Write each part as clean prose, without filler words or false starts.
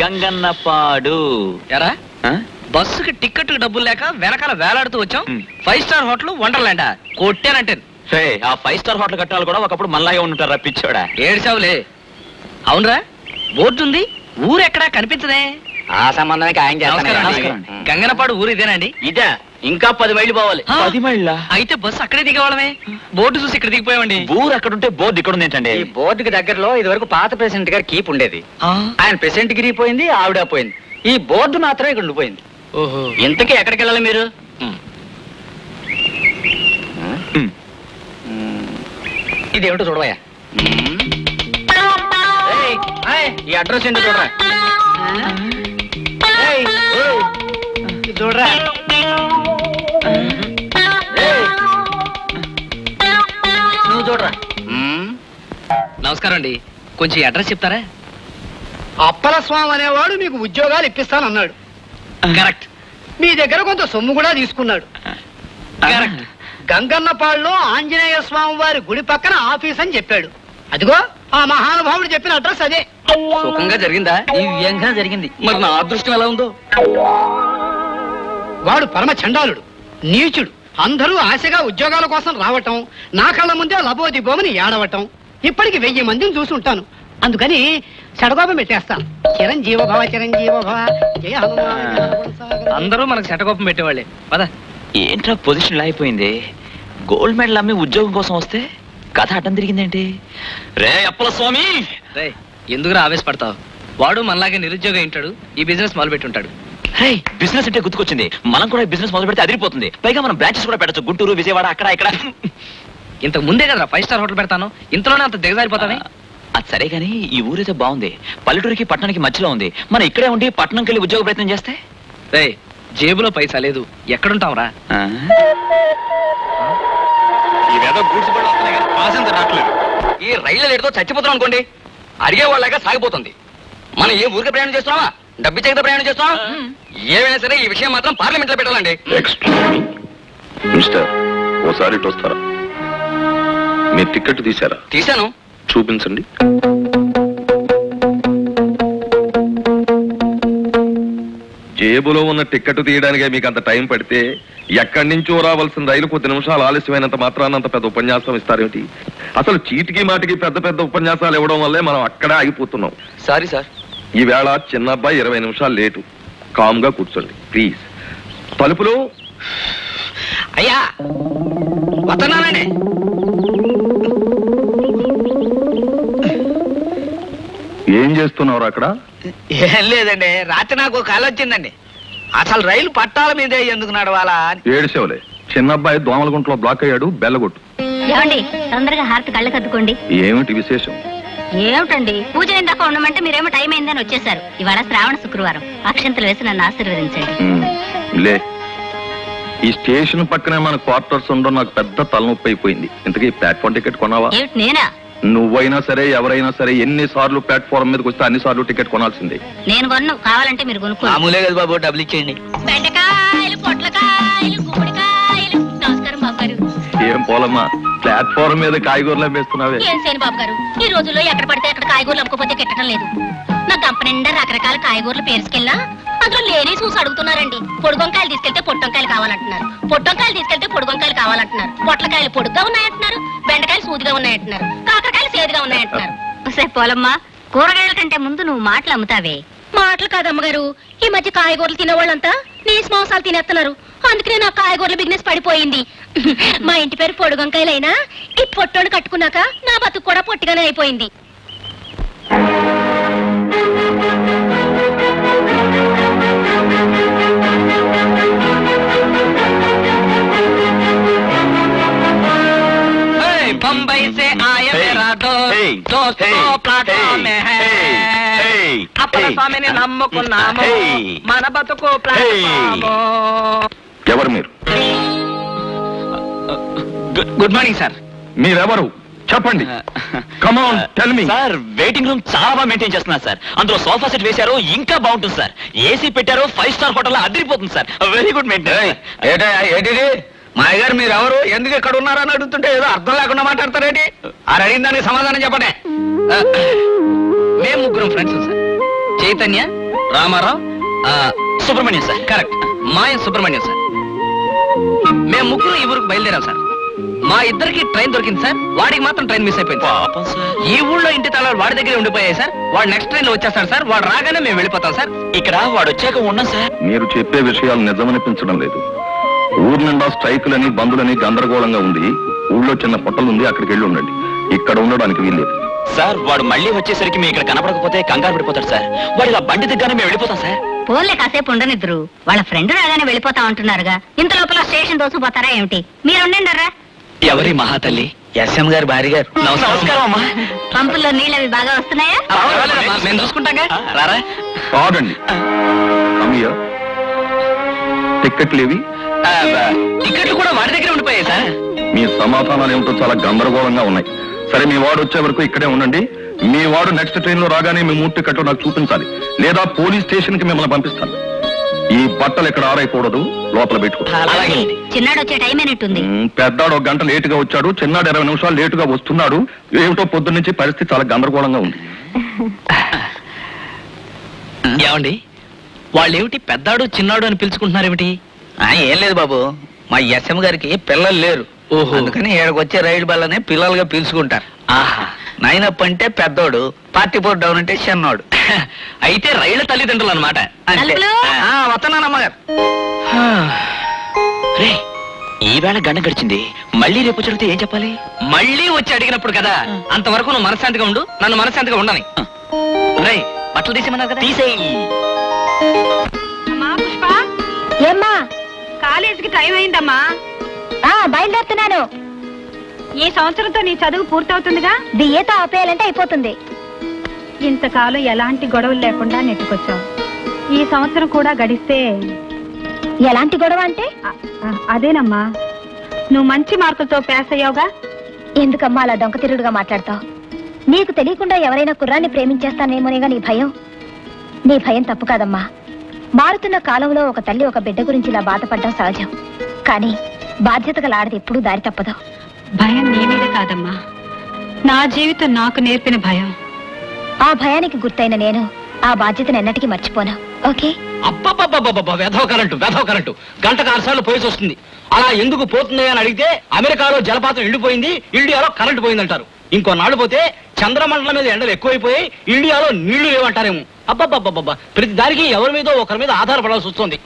గంగన్న పాడు ఎరా బస్సుకి టికెట్ డబ్బులు లేక వెనకాల వేలాడుతూ వచ్చాం. 5 స్టార్ హోటల్ వండర్లాండా కొట్టానంటే. ఆ 5 స్టార్ హోటల్ కట్టాలి కూడా ఒకప్పుడు మళ్ళాగే ఉంటారు రప్పించాడా. ఏడ్చావులే. అవునరా, బోర్డు ఉంది, ఊరెక్కడా కనిపించదే. ఆ సంబంధమే ఖాయం చేస్తాను. గంగనపాడు ఊరు ఇదేనండి? ఇదే, ఇంకా 10 మైళ్ళు పోవాలి. 10 మైళ్ళ? అయితే బస్సు అక్కడే దిగేవాళ్ళమే. బోర్డు చూసి ఇక్కడ దిగిపోయామండి. ఊరు అక్కడ ఉంటే బోర్డు ఇక్కడ ఉంది ఏంటండి? ఈ బోర్డుకి దగ్గరలో ఇది వరకు పాత ప్రెసిడెంట్ గారి కీప్ ఉండేది. ఆయన ప్రెసిడెంట్ గిరి పోయింది, ఆవిడ పోయింది. ఈ బోర్డు మాత్రం ఇక్కడ ఉండిపోయింది. ఓహో, ఇంతకీ ఎక్కడికి వెళ్ళాలి మీరు? ఇదేమిటో చూడవయ్యా. ఈ అడ్రస్ ఏంటో చూడరా. చూడరా. నువ్వు చూడరా. నమస్కారం అండి, కొంచెం అడ్రస్ చెప్తారా? అప్పల స్వామి అనేవాడు మీకు ఉద్యోగాలు ఇప్పిస్తానన్నాడు. కరెక్ట్. మీ దగ్గర కొంత సొమ్ము కూడా తీసుకున్నాడు. కరెక్ట్. గంగన్నపాడులో ఆంజనేయ స్వామి వారి గుడి పక్కన ఆఫీస్ అని చెప్పాడు. అదిగో ఆ మహానుభావుడు చెప్పిన అడ్రస్ అదే. సుఖంగా జరిగిందా? ఈ వ్యంగా జరిగింది. మరి నా అదృష్టం ఎలా ఉందో. వాడు పరమ చండాలుడు, నీచుడు. అందరూ ఆశగా ఉద్యోగాల కోసం రావటం, నా కళ్ళ ముందే లబోదిబోమని ఏడవటం. ఇప్పటికి 1000 మందిని చూసుంటాను. అందుకని చెడగోపం పెట్టేస్తాను. చిరంజీవ భవ చిరంజీవ భవ జయ హనుమాన్. అందరూ మనకు చెటకోపం పెట్టేవాళ్ళే. పద. ఏంట్రా పొజిషన్ అయిపోయింది. గోల్డ్ మెడల్ అమ్మి ఉద్యోగం కోసం వస్తే కథ అడ్డం తిరిగిందేంటి? రే అప్పల స్వామి, రే ఎందుకురా ఆవేశపడతావు? వాడు మనలాగే నిరుద్యోగం ఉంటాడు, ఈ బిజినెస్ మొదలు పెట్టి ఉంటాడు. బిజినెస్ అంటే గుర్తుకొచ్చింది. మనం కూడా బిజినెస్ మొదలు పెడితే అదిరిపోతుంది. పైగా మనం బ్రాంచెస్ కూడా పెట్టచ్చు. గుంటూరు, విజయవాడ, అక్కడ ఇక్కడ. ఇంతకు ముందే కదా 5 స్టార్ హోటల్ పెడతాను. ఇంతలోనే అంత దిగజారిపోతానే. అది సరే గానీ ఈ ఊరైతే బాగుంది. పల్లెటూరికి పట్టణానికి మధ్యలో ఉంది. మనం ఇక్కడే ఉండి పట్టణంకి వెళ్ళి ఉద్యోగ ప్రయత్నం చేస్తే? రే జేబులో పైసా లేదు, ఎక్కడుంటావురా? ఈ రైలు లేటుతో చచ్చిపోతున్నాం అనుకోండి, అడిగే వాళ్ళగా సాగిపోతుంది. మనం ఏ ఊరికి ప్రయాణం చేస్తున్నావా, డబ్బు చేత ప్రయాణం చేస్తున్నావా? ఏమైనా సరే ఈ విషయం మాత్రం పార్లమెంట్ లో పెట్టాలండి. మిస్టర్, ఓసారి ఇటు వస్తారా? మీ టికెట్ తీశారా? తీశాను. చూపించండి. జేబులో ఉన్న టికెట్ తీయడానికే మీకు అంత టైం పడితే ఎక్కడి నుంచో రావాల్సిన రైలు కొద్ది నిమిషాలు ఆలస్యమైనంత మాత్రాన్ని అంత పెద్ద ఉపన్యాసం ఇస్తారేమిటి? అసలు చీటికి మాటికి పెద్ద పెద్ద ఉపన్యాసాలు ఇవ్వడం వల్లే మనం అక్కడే ఆగిపోతున్నాం. Sorry sir. ఈవేళ చిన్న అబ్బాయి 20 నిమిషాలు లేటు. కామ్ గా కూర్చోండి ప్లీజ్. తలుపులు. అయ్యా వస్తున్నానండి. ఏం చేస్తున్నారు అక్కడ? ఏం లేదండి, రాత్రి నాకు కల వచ్చిందండి. అసలు రైలు పట్టాల మీదే ఎందుకు నడవాలా అని. ఏడిసేవలే. చిన్న అబ్బాయి దోమలగుంటలో బ్లాక్ అయ్యాడు, బెల్లగొట్టు. ఏమండి, తొందరగా హారతి కళ్ళ కద్దుకోండి. ఏమిటి విశేషం? ఏమిటండి, పూజ ఇందాక ఉండమంటే మీరేమో టైం అయిందని వచ్చేసారు. ఇవాళ శ్రావణ శుక్రవారం. అక్షంతలు వేసి నన్ను ఆశీర్వదించండి. లే, ఈ స్టేషన్ పక్కనే మన క్వార్టర్స్ ఉండడం నాకు పెద్ద తలనొప్పి అయిపోయింది. ఇంతకీ ప్లాట్ఫామ్ టికెట్ కొనావా? ఏమిటి, నేనా? నువ్వైనా సరే ఎవరైనా సరే ఎన్నిసార్లు ప్లాట్ఫామ్ మీదకి వస్తే అన్నిసార్లు టికెట్ కొనాల్సిందే. నేను కొన్ను, కావాలంటే మీరు కొనుక్కోండి. మామూలే కదా బాబు, డబ్బులు ఇచ్చేయండి. బెండకాయలు, పొట్లకాయలు, గుమ్మడికాయలు. నమస్కారం బాబు గారు. ఏం పోలమ్మా, ప్లాట్ఫామ్ మీద కాయగూరలు అమ్మేస్తున్నావే? ఏం చేయను బాబు గారు, ఈ రోజుల్లో ఎక్కడ పడితే అక్కడ కాయగూరలు అమ్ముకోపోతే కెట్టడం లేదు. నా గంప నిండా రకరకాల కాయగూరలు పేరుకెళ్ళా అందులో లేని చూసి అడుగుతున్నారండి. పొడుగొంకాయలు తీసుకెళ్తే పొట్టొంకాయలు కావాలంటున్నారు, పొట్టొంకాయలు తీసుకెళ్తే పొడుగొంకాయలు కావాలంటున్నారు, పొట్లకాయలు పొడుగ్గా ఉన్నాయంటున్నారు, బెండకాయలు సూదిగా ఉన్నాయంటున్నారు, కాకరకాయలు సేదుగా ఉన్నాయంటున్నారు. సరే పోలమ్మా, కూరగాయల కంటే ముందు నువ్వు మాటలు అమ్ముతావే. మాటలు కాదమ్మగారు, ఈ మధ్య కాయగూరలు తినేవాళ్ళంతా నీసు మాంసాలు తినేస్తున్నారు. అందుకనే నా కాయగూరల బిజినెస్ పడిపోయింది. మా ఇంటి పేరు పొడుగొంకాయలైనా ఈ పొట్టోడు కట్టుకున్నాక నా బతుకు కూడా పొట్టిగానే అయిపోయింది. बम्बई से आए मेरा दोस्त प्लाटफाम में है. అప్పల స్వామిని నమ్ముకున్నాము, మన బతుకు ప్లాట్ఫాము. ఎవరు మీరు? Good morning sir. మీరెవరు చెప్పండి. Come on tell me. Sir, waiting room చాలా బాగా మెయింటైన్ చేస్తున్నారు సార్. అందులో సోఫా సెట్ వేశారు, ఇంకా బాగుంటుంది సార్. ఏసీ పెట్టారు, 5 స్టార్ హోటల్ అదిరిపోతుంది సార్. Very good maintain. ఏంటి మాయ గారు, మీరు ఎవరు, ఎందుకు ఇక్కడ ఉన్నారని అడుగుతుంటే ఏదో అర్థం లేకుండా మాట్లాడతారేంటి? ఆ అడిగిన దానికి సమాధానం చెప్పండి. మేము ముగ్గురం friends sir. Chaitanya, Ramarao, Subrahmanyam sir. Correct, మాయం సుబ్రహ్మణ్యం సార్. మేము ముగ్గురు ఈ ఊరికి బయలుదేరాం సార్. మా ఇద్దరికి ట్రైన్ దొరికింది సార్, వాడికి మాత్రం ట్రైన్ మిస్ అయిపోయింది సార్. పాపం సార్. ఈ ఊళ్ళో ఇంటి తాళాలు వాడి దగ్గరే ఉండిపోయాయి సార్. వాడు నెక్స్ట్ ట్రైన్ లో వచ్చేస్తాడు సార్. వాడు రాగానే మేము వెళ్ళిపోతాం సార్. ఇక్కడ వాడు వచ్చాక ఉన్నాం సార్. మీరు చెప్పే విషయాలు నిజమనిపించడం లేదు. ఊరు నిండా స్ట్రైకులని బంధులని గందరగోళంగా ఉంది. ఊళ్ళో చిన్న పొట్టలు ఉంది, అక్కడికి వెళ్ళి ఉండండి. ఇక్కడ ఉండడానికి వీల్లేదు. సార్ వాడు మళ్ళీ వచ్చేసరికి మేము ఇక్కడ కనపడకపోతే కంగారు పడిపోతాడు సార్. వాడు ఇలా బండి దిగ్గానే మేము వెళ్ళిపోతాం సార్. పోన్లే కాసేపు ఉండనిద్దరు. వాళ్ళ ఫ్రెండ్ రాగానే వెళ్ళిపోతా ఉంటున్నారుగా. ఇంత లోపల స్టేషన్ దోసుకుపోతారా ఏమిటి? మీరుండండరా. ఎవరి మహాతల్లి? ఎస్ఎం గారు, భార్య గారు. నమస్కారం అమ్మా. పంపుల్లో నీళ్ళవి బాగా వస్తున్నాయా? పర్వాలేదమ్మా, మేము చూసుకుంటాగా. రారా. కాదండి అమ్మయ్య, టిక్కెట్లేవి? టికెట్లు కూడా వాడి దగ్గరే ఉండిపోయాయి సార్. మీ సమాధానాలు ఏమిటో చాలా గందరగోళంగా ఉన్నాయి. సరే, మీ వాడు వచ్చే వరకు ఇక్కడే ఉండండి. మీ వాడు నెక్స్ట్ ట్రైన్ లో రాగానే మీ 3 టికెట్లు నాకు చూపించాలి, లేదా పోలీస్ స్టేషన్ కి మిమ్మల్ని పంపిస్తాను. ఈ బట్టలు ఇక్కడ ఆరైకూడదు, లోపల పెట్టుకో. అలాగే. చిన్నాడు వచ్చే టైం అయినట్టుంది. పెద్దాడు 1 గంట లేటుగా వచ్చాడు, చిన్నాడు 20 నిమిషాలు లేటుగా వస్తున్నాడు. ఏమిటో పొద్దున్న నుంచి పరిస్థితి చాలా గందరగోళంగా ఉంది. ఏమండి, వాళ్ళు ఏమిటి పెద్దాడు చిన్నాడు అని పిలుచుకుంటున్నారేమిటి? ఏం లేదు బాబు, మా ఎస్ఎం గారికి పిల్లలు లేరు. ఓహో. అందుకని ఏడకు వచ్చే రైలు బల్లనే పిల్లలుగా పిలుచుకుంటారు. ఆహా. నైనప్ అంటే పెద్దోడు, 44 డౌన్ అంటే చిన్నోడు. అయితే రైళ్ల తల్లిదండ్రులు అనమాట. తలుపులు? వస్తున్నానమ్మగారు. రే, ఈవేళ గంట గడిచింది. మళ్ళీ రేపు జరిగితే ఏం చెప్పాలి? మళ్ళీ వచ్చి అడిగినప్పుడు కదా. అంతవరకు నువ్వు మనశ్శాంతిగా ఉండు, నన్ను మనశ్శాంతిగా ఉండని. రై, బట్టలు తీసేమన్నావు కదా. తీసేయి. పుష్ప ఏమ్మా, కాలేజీకి టైం అయిందమ్మా. బయలుదేరుతున్నాను. ఈ సంవత్సరంతో నీ చదువు పూర్తవుతుందిగా. బిఏతో ఆపేయాలంటే అయిపోతుంది. ఇంతకాలం ఎలాంటి గొడవలు లేకుండా నెట్టుకొచ్చావు. ఈ సంవత్సరం కూడా గడిస్తే. ఎలాంటి గొడవ అంటే? అదేనమ్మా, నువ్వు మంచి మార్కులతో పాస్ అయ్యావుగా. ఎందుకమ్మా అలా డొంక తిరుగుడుగా మాట్లాడతావు? నీకు తెలియకుండా ఎవరైనా కుర్రాన్ని ప్రేమించేస్తానేమోనేగా నీ భయం. నీ భయం తప్పు కాదమ్మా. మారుతున్న కాలంలో ఒక తల్లి ఒక బిడ్డ గురించి ఇలా బాధపడడం సహజం. కానీ బాధ్యత గల ఆడది ఎప్పుడూ దారి తప్పదు. భయం నీ మీద కాదమ్మా, నా జీవితం నాకు నేర్పిన భయం. ఆ భయానికి గుర్తైన నేను ఆ బాధ్యతను ఎన్నటికీ మర్చిపోను. ఓకే? అబ్బబ్బబ్బబ్బబ్బ, వెధవ కరెంటు గంటకు 6 సార్లు పోయేసి వస్తుంది. అలా ఎందుకు పోతుంది అని అడిగితే అమెరికాలో జలపాతం ఎండిపోయింది, ఇండియాలో కరెంటు పోయిందంటారు. ఇంకో నాడు పోతే చంద్రమండలం మీద ఎండలు ఎక్కువైపోయి ఇండియాలో నీళ్లు లేవంటారేమో. అబ్బబ్బబ్బబ్బ, ప్రతి దానికి ఎవరి మీదో ఒకరి మీద ఆధారపడాల్సి వస్తుంది.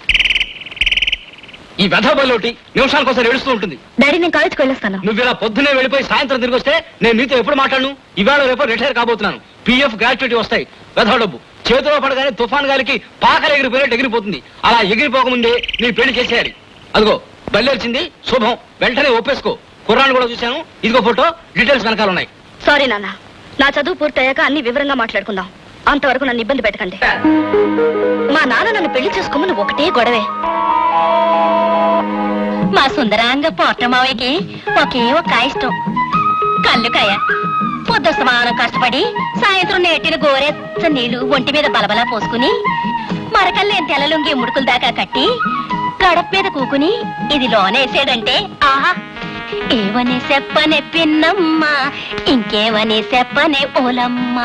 ఈ వెధవ బలోటి నిమిషానికోసారి ఏడుస్తూ ఉంటుంది. డాడీ, నేను కాలేజ్కి వెళ్ళొస్తాను. నువ్వు ఇలా పొద్దునే వెళ్ళిపోయి సాయంత్రం తిరిగి వస్తే నేను నీతో ఎప్పుడు మాట్లాడను? ఇవాళ రేపు రిటైర్ కాబోతున్నాను. పిఎఫ్ గ్రాట్యుటీ వస్తాయి. వెధవ డబ్బు చేతిలో పడగానే తుఫాన్ గాలికి పాకలు ఎగిరిపోయినట్టు ఎగిరిపోతుంది. అలా ఎగిరిపోకముందే నీ పెళ్లి చేసేయాలి. అదిగో బయలుదేరింది, శుభం. వెంటనే ఒప్పేసుకో. కుర్రాన్ని కూడా చూశాను. ఇదిగో ఫోటో, డీటెయిల్స్ వెనకాల ఉన్నాయి. సారీ నాన్న, నా చదువు పూర్తయ్యాక అన్ని వివరంగా మాట్లాడుకుందాం. అంతవరకు నన్ను ఇబ్బంది పెట్టకండి. మా నాన్న నన్ను పెళ్లి చేసుకోమని ఒకటే గొడవే. మా సుందరాంగ పోట్రమావయ్యకి ఒకే ఒక ఇష్టం, కళ్ళుకాయ. పొద్దు సమానం కష్టపడి సాయంత్రం నేటిన గోరెచ్చ నీళ్లు ఒంటి మీద బలబలా పోసుకుని మరకల్లేని తెల్లలుంగి ముడుకుల దాకా కట్టి గడప మీద కూకుని ఇది లోనేసాడంటే ఆహా, ఏవని చెప్పనే పిన్నమ్మ, ఇంకేవని చెప్పనే ఓలమ్మ.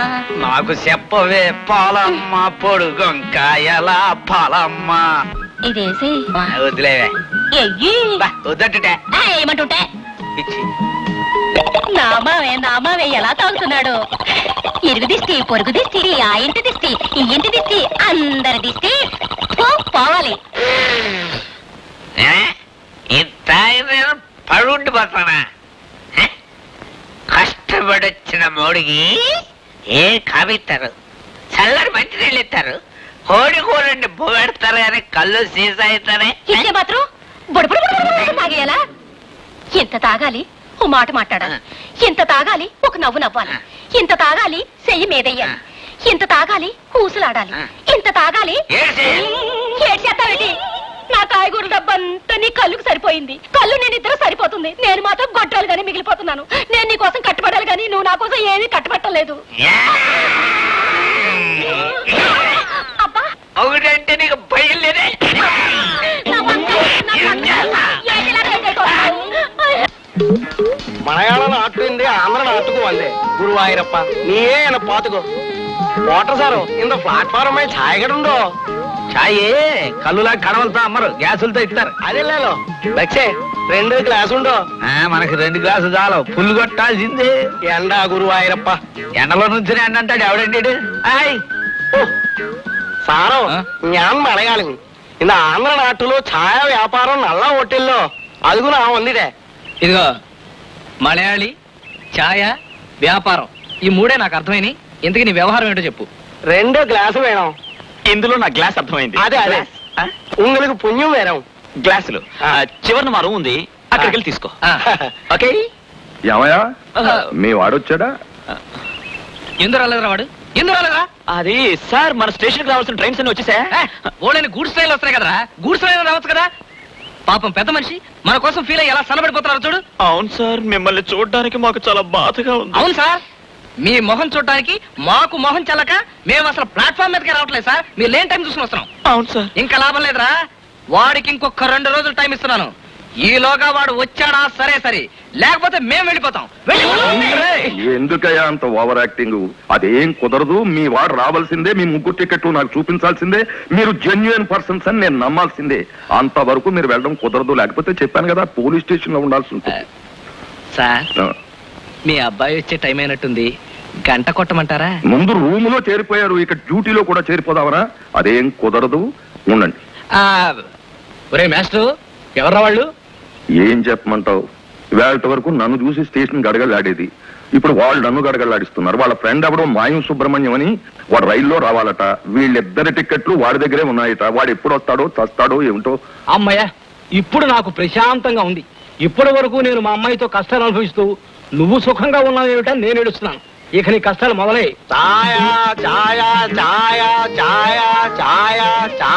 నాకు చెప్పవే పాలమ్మ, పొడుగొంకాయల పాలమ్మ. ఇదేసి వదిలేవే, ఎయ్యి వద్దటే ఏమంటుంటే ఇచ్చి. నామావే ఎలా తాగుతున్నాడు. ఇరుగు దిష్టి, పొరుగు దిష్టి, ఆ ఇంటి దిష్టి, ఈ ఇంటి దిష్టి, అందరి దిష్టి పోవాలి. ఇంత పడుండి పోతానా? కష్టపడొచ్చిన మోడికి ఏ కవిస్తారు, చల్లరి మంచి నీళ్ళు ఇస్తారు, కోడి కూరండి పెడతారు కానీ కళ్ళు సీసా అవుతారే. ఇచ్చే మాత్రం బుడబుడ తాగేయాలా? ఎంత తాగాలి ఓ మాట మాట్లాడాలి, ఎంత తాగాలి ఒక నవ్వు నవ్వాలి, ఇంత తాగాలి చెయ్యి మీదయ్యాలి, ఇంత తాగాలి కూసులాడాలి, ఇంత తాగాలి. ఏడ్చేస్తావేంటి? నా కాయగూరల డబ్బంతా నీ కళ్ళుకు సరిపోయింది. కళ్ళు నేను ఇద్దరు సరిపోతుంది. నేను మాత్రం గొడ్రాలు గానీ మిగిలిపోతున్నాను. నేను నీ కోసం కట్టుబడాలి కానీ నువ్వు నా కోసం ఏమీ కట్టుబట్టలేదు. అబ్బా, ఒకటంటే నీకు భయం లేదే? ಮಲಯಾಳ ನಾಟು ಹಿಂದೆ ಆಂಧ್ರ ನಾಟುಗೂ ಒಂದೇ ಗುರುವಾಯೂರಪ್ಪ ನೀಯೇ ಪಾತುಗೋ వాటర్ సారు ఇంత ప్లాట్ఫారం మీద ఛాయ్ కూడా ఉండో ఛాయ్ కళ్ళులా కడవలతో అమ్మరు గ్యాసులతో ఇస్తారు అదే లేదు లక్షే 2 గ్లాసు ఉండో మనకి 2 గ్లాసు చాలు ఫుల్ కొట్టాల్సిందే ఎండా గురువాయిరప్ప ఎండలో నుంచి ఎండ అంటాడు ఎవడండి సారం ഞാൻ മലയാളി இந்த ఆంధ్ర నాటులో ఛాయ వ్యాపారం నల్ల హోటల్లో అదుగునా ఉందిడే ఇదిగో మలయాళి ఛాయ వ్యాపారం ఈ మూడే నాకు అర్థమైంది. ఇంతకీ నీ వ్యవహారం ఏంటో చెప్పు. 2 గ్లాసు వేణం. ఇందులో నా గ్లాస్ అర్థమైంది. అదే అదే உங்களுக்கு పుణ్యం వేరం. గ్లాసులు చివరిన మా రూమ్ ఉంది, అక్కడికి వెళ్ళి తీసుకో. ఓకే ఏమయ్యా మీ వాడొచ్చాడా? ఎందుకు రాలేదురా వాడు? ఎందుకు రాలేదురా? అది సార్ మన స్టేషన్ కి రావాల్సిన ట్రైన్స్ అన్ని వచ్చేసా. ఓళ్ళని గూడ్స్ ట్రైన్లు వస్తాయి కదరా, గూడ్స్ ట్రైన్ రావచ్చు కదా. పాపం పెద్ద మనిషి మన కోసం ఫీల్ అయ్యి ఎలా సన్నబడిపోతున్నారు చూడు. అవును సార్, మిమ్మల్ని చూడడానికి మాకు చాలా బాధగా ఉంది. అవును సార్, మీ మొహం చూడడానికి మాకు మొహం చల్లక మేము అసలు ప్లాట్ఫామ్ మీదకి రావట్లేదు సార్. మీరు లేని టైం చూసుకుని వస్తున్నాం. అవును సార్. ఇంకా లాభం లేదురా, వాడికి ఇంకొక 2 రోజులు టైం ఇస్తున్నాను. ఈలోగా వాడు వచ్చాడా సరే సరే, లేకపోతే మేము వెళ్ళిపోతాం. ఎందుకయ్యా అంత ఓవర్ యాక్టింగ్? అదేం కుదరదు. మీ వాడు రావాల్సిందే, మీ 3 టికెట్లు నాకు చూపించాల్సిందే, మీరు జెన్యున్ పర్సన్స్ అని నేను నమ్మాల్సిందే. అంతవరకు మీరు వెళ్ళడం కుదరదు. లేకపోతే చెప్పాను కదా, పోలీస్ స్టేషన్ లో ఉండాల్సి ఉంటుంది. సార్ మీ అబ్బాయి వచ్చే టైం అయినట్టుంది, గంట కొట్టమంటారా? ముందు రూమ్ లో చేరిపోయారు, ఇక డ్యూటీలో కూడా చేరిపోదావరా? అదేం కుదరదు, ఉండండి. ఒరే మాస్టర్, ఎవర్రా వాళ్ళు? ఏం చెప్పమంటావు? వేళ వరకు నన్ను చూసి స్టేషన్ గడగలాడేది, ఇప్పుడు వాళ్ళు నన్ను గడగలాడిస్తున్నారు. వాళ్ళ ఫ్రెండ్ ఎవడో మాయం సుబ్రహ్మణ్యం అని, వాడు రైల్లో రావాలట. వీళ్ళిద్దరి టికెట్లు వాడి దగ్గరే ఉన్నాయట. వాడు ఎప్పుడు వస్తాడో చస్తాడో ఏమిటో. అమ్మయ్య, ఇప్పుడు నాకు ప్రశాంతంగా ఉంది. ఇప్పటి వరకు నేను మా అమ్మాయితో కష్టాలు అనుభవిస్తూ నువ్వు సుఖంగా ఉన్నావు ఏమిటని నేను ఏడుస్తున్నాను. ఇక నీ కష్టాలు మొదలై. ఛాయా ఛాయా ఛాయా ఛాయా ఛాయా చా.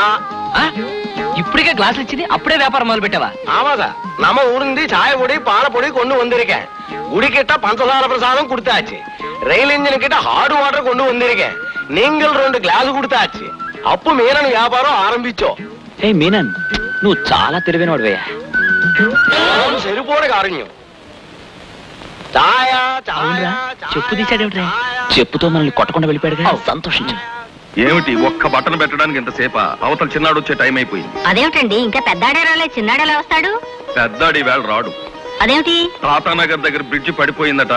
ఇప్పటికే గ్లాసులు ఇచ్చింది, అప్పుడే వ్యాపారం మొదలు పెట్టావా? ஆமாதா, நம்ம ஊருந்து சாய பொடி பால பொடி கொண்டு வந்திருக்கேன். குடி கிட்ட பஞ்சசார பிரசாதம் கொடுத்தாச்சு. ரயில் இன்ஜின் கிட்ட ஹார்ட் வாட்டர் கொண்டு வந்திருக்கேன். நீங்கள் 2 గ్లాసు கொடுத்தாச்சு. అప్పు మీనన్ వ్యాపారం ఆరంభించో. ఏ మీనన్, నువ్వు చాలా తెలివైన వాడివయ్యా. చెరుపోడు కారణ్యం. ఛాయా ఛాయా చెప్పు తీసాడేమిట్రా? చెప్పుతో మనల్ని కొట్టకుండా వెళ్ళిపోయాడుగా, సంతోషించు. ఏమిటి ఒక్క బట్టను పెట్టడానికి ఇంతసేపా? అవతల చిన్నాడు వచ్చే టైం అయిపోయింది. అదేమిటండి, ఇంకా పెద్దాడే రాలే, చిన్నాడేలా వస్తాడు? పెద్దాడి వేళ రాడు. అదేమిటి? తాతానగర్ దగ్గర బ్రిడ్జి పడిపోయిందట.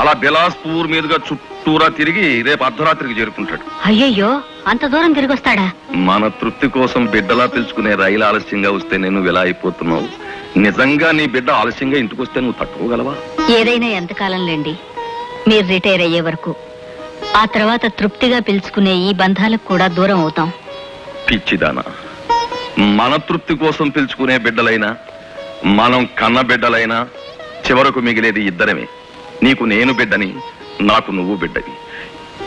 అలా బిలాస్పూర్ మీదుగా చుట్టూరా తిరిగి రేపు అర్ధరాత్రికి చేరుకుంటాడు. అయ్యయ్యో, అంత దూరం తిరిగి వస్తాడా? మన తృప్తి కోసం బిడ్డలా పిలుచుకునే రైలు ఆలస్యంగా వస్తే నేను ఇలా అయిపోతున్నావు. నిజంగా నీ బిడ్డ ఆలస్యంగా ఇంటికి వస్తే నువ్వు తట్టుకోగలవా? ఏదైనా ఎంతకాలం లేండి, మీరు రిటైర్ అయ్యే వరకు. ఆ తర్వాత తృప్తిగా పిలుచుకునే ఈ బంధాలకు కూడా దూరం అవుతాం. పిచ్చిదానా, మన తృప్తి కోసం పిలుచుకునే బిడ్డలైనా, మనం కన్న బిడ్డలైనా చివరకు మిగిలేది ఇద్దరమే. నీకు నేను బిడ్డని, నాకు నువ్వు బిడ్డని.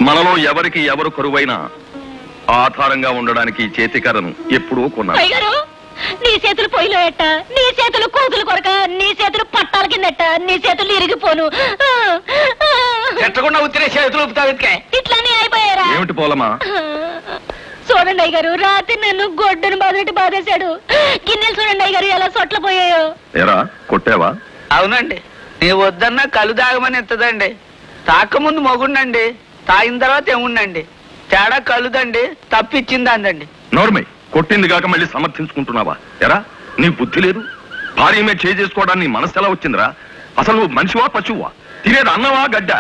మనలో ఎవరికి ఎవరు కరువైనా ఆధారంగా ఉండడానికి ఈ చేతికర్రను ఎప్పుడూ కొన్నాను. నీ చేతులు పొయ్యిలో ఎట్ట, నీ చేతులు కూతులు కొరక, నీ చేతులు పట్టాల కిందట, నీ చేతులు ఇరిగిపోను. ఎట్టకుండా ఉత్తిరే చేతులు ఇట్లానే అయిపోయారా? ఏమిటి పోలమా? చూడండి అయ్య, రాత్రి నన్ను గొడ్డను బాధటి బాధేశాడు. గిన్నెలు చూడండి అయ్య ఎలా సొట్ల పోయాయో. ఎరా కొట్టావా? అవునండి, నీ వద్దన్నా కలు తాగమని ఎత్తదండి. తాకముందు మొగుండండి, తాగిన తర్వాత ఏముండండి. తేడా కలుదండి, తప్పిచ్చింది అందండి. నోర్మై, కొట్టింది కాక మళ్ళీ సమర్థించుకుంటున్నావా? ఎరా నీకు బుద్ధి లేదు? భార్య మీద చేసుకోవడానికి నీ మనసు ఎలా వచ్చిందిరా? అసలు నువ్వు మనిషివా పశువా? తినేది అన్నవా గడ్డ?